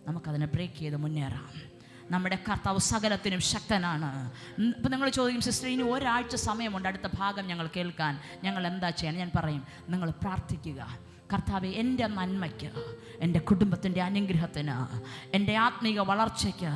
നമുക്കതിനെ ബ്രേക്ക് ചെയ്ത് മുന്നേറാം. നമ്മുടെ കർത്താവ് സകലത്തിനും ശക്തനാണ്. ഇപ്പം നിങ്ങൾ ചോദിക്കും, സിസ്റ്റർ, ഇനി ഒരാഴ്ച സമയമുണ്ട് അടുത്ത ഭാഗം ഞങ്ങൾ കേൾക്കാൻ, ഞങ്ങൾ എന്താ ചെയ്യണം? ഞാൻ പറയും, നിങ്ങൾ പ്രാർത്ഥിക്കുക. കർത്താവെ, എൻ്റെ നന്മയ്ക്ക്, എൻ്റെ കുടുംബത്തിൻ്റെ അനുഗ്രഹത്തിന്, എൻ്റെ ആത്മീക വളർച്ചയ്ക്ക്,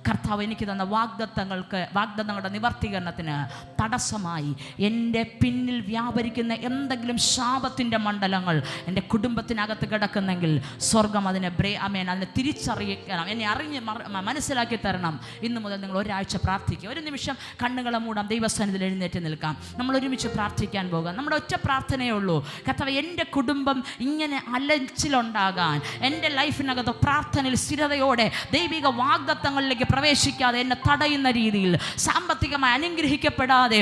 കർത്താവ് എനിക്ക് തന്ന വാഗ്ദത്തങ്ങളുടെ നിവർത്തീകരണത്തിന് തടസ്സമായി എൻ്റെ പിന്നിൽ വ്യാപരിക്കുന്ന എന്തെങ്കിലും ശാപത്തിൻ്റെ മണ്ഡലങ്ങൾ എൻ്റെ കുടുംബത്തിനകത്ത് കിടക്കുന്നെങ്കിൽ സ്വർഗം അതിനെ അതിനെ തിരിച്ചറിയിക്കണം, എന്നെ അറിഞ്ഞ് മനസ്സിലാക്കി തരണം. ഇന്ന് മുതൽ നിങ്ങൾ ഒരാഴ്ച പ്രാർത്ഥിക്കുക. ഒരു നിമിഷം കണ്ണുകളെ മൂടാം, ദൈവസന്നിധിയിൽ എഴുന്നേറ്റ് നിൽക്കാം. നമ്മൾ ഒരുമിച്ച് പ്രാർത്ഥിക്കാൻ പോകാം. നമ്മുടെ ഒറ്റ പ്രാർത്ഥനയേ ഉള്ളൂ, കർത്താവേ, എൻ്റെ കുടുംബം ഇങ്ങനെ അലച്ചിലുണ്ടാകാൻ, എൻ്റെ ലൈഫിനകത്ത് പ്രാർത്ഥനയിൽ സ്ഥിരതയോടെ ദൈവിക വാഗ്ദത്തങ്ങളിലേക്ക് പ്രവേശിക്കാതെ എന്നെ തടയുന്ന രീതിയിൽ, സാമ്പത്തികമായി അനുഗ്രഹിക്കപ്പെടാതെ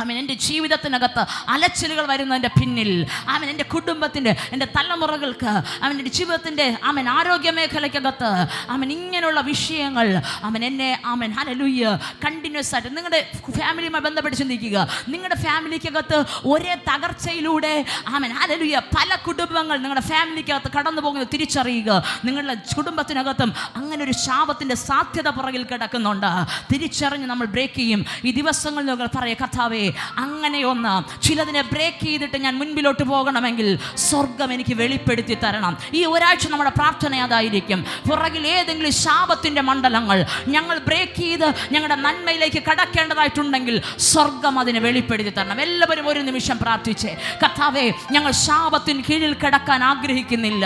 എൻ്റെ ജീവിതത്തിനകത്ത് അലച്ചിലുകൾ വരുന്നതിൻ്റെ പിന്നിൽ എൻ്റെ കുടുംബത്തിൻ്റെ, എൻ്റെ തലമുറകൾക്ക്, എൻ്റെ ജീവിതത്തിൻ്റെ ആരോഗ്യ മേഖലയ്ക്കകത്ത് ഇങ്ങനെയുള്ള വിഷയങ്ങൾ എന്നെ ഹല്ലേലൂയ കണ്ടിന്യൂസ് ആയിട്ട് നിങ്ങളുടെ ഫാമിലിയുമായി ബന്ധപ്പെട്ട് ചിന്തിക്കുക. നിങ്ങളുടെ ഫാമിലിക്കകത്ത് ഒരേ തകർച്ചയിലൂടെ ഹല്ലേലൂയ പല കുടുംബങ്ങൾ നിങ്ങളുടെ ഫാമിലിക്കകത്ത് കടന്നു പോകുന്നത് തിരിച്ചറിയുക. നിങ്ങളുടെ കുടുംബത്തിനകത്തും അങ്ങനെ ഒരു ശാപത്തിൻ്റെ സാധ്യത പുറകിൽ കിടക്കുന്നുണ്ട്. തിരിച്ചറിഞ്ഞ് നമ്മൾ ബ്രേക്ക് ചെയ്യും. ഈ ദിവസങ്ങളിൽ നിങ്ങൾ പറയുക, കർത്താവേ, അങ്ങനെയൊന്ന് ചിലതിനെ ബ്രേക്ക് ചെയ്തിട്ട് ഞാൻ മുൻപിലോട്ട് പോകണമെങ്കിൽ സ്വർഗം എനിക്ക് വെളിപ്പെടുത്തി തരണം. ഈ ഒരാഴ്ച നമ്മുടെ പ്രാർത്ഥന അതായിരിക്കും. പുറകിൽ ഏതെങ്കിലും ശാപത്തിൻ്റെ മണ്ഡലങ്ങൾ ഞങ്ങൾ ബ്രേക്ക് ചെയ്ത് ഞങ്ങളുടെ നന്മയിലേക്ക് കടക്കേണ്ടതായിട്ടുണ്ടെങ്കിൽ സ്വർഗം അതിനെ വെളിപ്പെടുത്തി തരണം. എല്ലാവരും ഒരു നിമിഷം പ്രാർത്ഥിച്ചേ. കർത്താവേ, ഞങ്ങൾ ശാപത്തിന് കീഴിൽ കിടക്കാൻ ആഗ്രഹിക്കുന്നില്ല.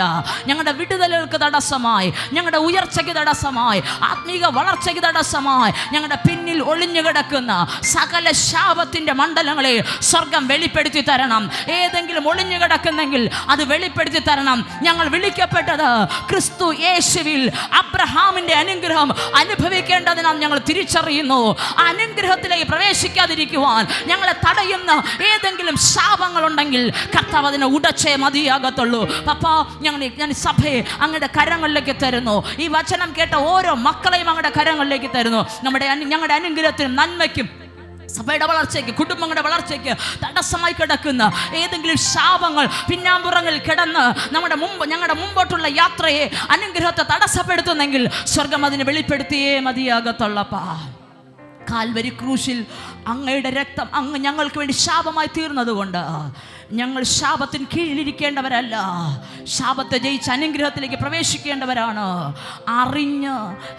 ഞങ്ങളുടെ വിടുതലുകൾക്ക് തടസ്സമായി, ഞങ്ങളുടെ ഉയർച്ചയ്ക്ക് തടസ്സമായി, ആത്മീക വളർച്ചയ്ക്ക് തടസ്സമായി ഞങ്ങളുടെ പിന്നിൽ ഒളിഞ്ഞു കിടക്കുന്ന സകല ശാപത്തിൻ്റെ മണ്ഡലങ്ങളെ സ്വർഗം വെളിപ്പെടുത്തി തരണം. ഏതെങ്കിലും ഒളിഞ്ഞു കിടക്കുന്നെങ്കിൽ അത് വെളിപ്പെടുത്തി തരണം. ഞങ്ങൾ വിളിക്കപ്പെട്ടത് ക്രിസ്തു യേശുവിൽ അബ്രഹാമിന്റെ അനുഗ്രഹം അനുഭവിക്കേണ്ടതിനാണ് ഞങ്ങൾ തിരിച്ചറിയുന്നു. ആ അനുഗ്രഹത്തിലേക്ക് പ്രവേശിക്കാതിരിക്കുവാൻ ഞങ്ങളെ തടയുന്ന ഏതെങ്കിലും ശാപങ്ങളുണ്ടെങ്കിൽ കർത്താവ് അതിനെ ഉടച്ചേ മതിയാകത്തുള്ളൂ. പപ്പാ, ഞാൻ സഭയെ അങ്ങയുടെ കരങ്ങളിലേക്ക് തരുന്നു. ഈ വചനം കേട്ട ഓരോ മക്കളെയും അങ്ങയുടെ കരങ്ങളിലേക്ക് തരുന്നു. ഞങ്ങളുടെ അനുഗ്രഹത്തിനും നന്മയ്ക്കും സഭയുടെ വളർച്ചയ്ക്ക്, കുടുംബങ്ങളുടെ വളർച്ചയ്ക്ക് തടസ്സമായി കിടക്കുന്ന ഏതെങ്കിലും ശാപങ്ങൾ പിന്നാമ്പുറങ്ങളിൽ കിടന്ന് ഞങ്ങളുടെ മുമ്പോട്ടുള്ള യാത്രയെ, അനുഗ്രഹത്തെ തടസ്സപ്പെടുത്തുന്നെങ്കിൽ സ്വർഗം അതിനെ വെളിപ്പെടുത്തിയേ മതിയാകത്തുള്ളപ്പാ. കാൽവരി ക്രൂശിൽ അങ്ങയുടെ രക്തം അങ്ങ് ഞങ്ങൾക്ക് വേണ്ടി ശാപമായി തീർന്നതുകൊണ്ട് ഞങ്ങൾ ശാപത്തിന് കീഴിലിരിക്കേണ്ടവരല്ല, ശാപത്തെ ജയിച്ച് അനുഗ്രഹത്തിലേക്ക് പ്രവേശിക്കേണ്ടവരാണ്. അറിഞ്ഞ്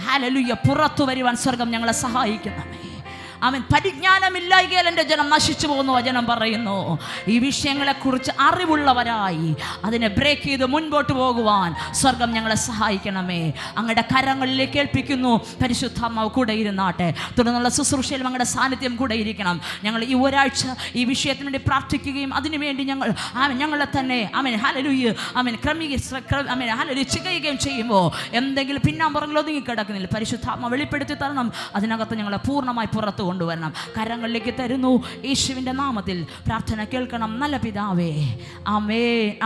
ഹല്ലേലൂയ പുറത്തു വരുവാൻ സ്വർഗം ഞങ്ങളെ സഹായിക്കണമേ. പരിജ്ഞാനമില്ലായ്കയാൽ എൻ്റെ ജനം നശിച്ചു പോകുന്നു വചനം പറയുന്നു. ഈ വിഷയങ്ങളെക്കുറിച്ച് അറിവുള്ളവരായി അതിനെ ബ്രേക്ക് ചെയ്ത് മുൻപോട്ട് പോകുവാൻ സ്വർഗം ഞങ്ങളെ സഹായിക്കണമേ. അങ്ങയുടെ കരങ്ങളിലേക്ക് ഏൽപ്പിക്കുന്നു. പരിശുദ്ധാത്മാവ് കൂടെ ഇരുന്നാട്ടെ. തുടർന്നുള്ള ശുശ്രൂഷയിൽ അങ്ങയുടെ സാന്നിധ്യം കൂടെ ഇരിക്കണം. ഞങ്ങൾ ഈ ഒരാഴ്ച ഈ വിഷയത്തിന് വേണ്ടി പ്രാർത്ഥിക്കുകയും അതിനുവേണ്ടി ഞങ്ങളെ തന്നെ ഹല്ലേലൂയ ചെയ്യുകയും ചെയ്യുമ്പോൾ എന്തെങ്കിലും പിന്നാമ്പുറങ്ങൾ ഒതുങ്ങി കിടക്കുന്നില്ല, പരിശുദ്ധാത്മാവ് വെളിപ്പെടുത്തി തരണം. അതിനകത്ത് ഞങ്ങളെ പൂർണ്ണമായി പുറത്തു കൊണ്ടുവരണം. കരങ്ങളിലേക്ക് തരുന്നു. യേശുവിൻ്റെ നാമത്തിൽ പ്രാർത്ഥന കേൾക്കണം നല്ല പിതാവേ. ആമേൻ.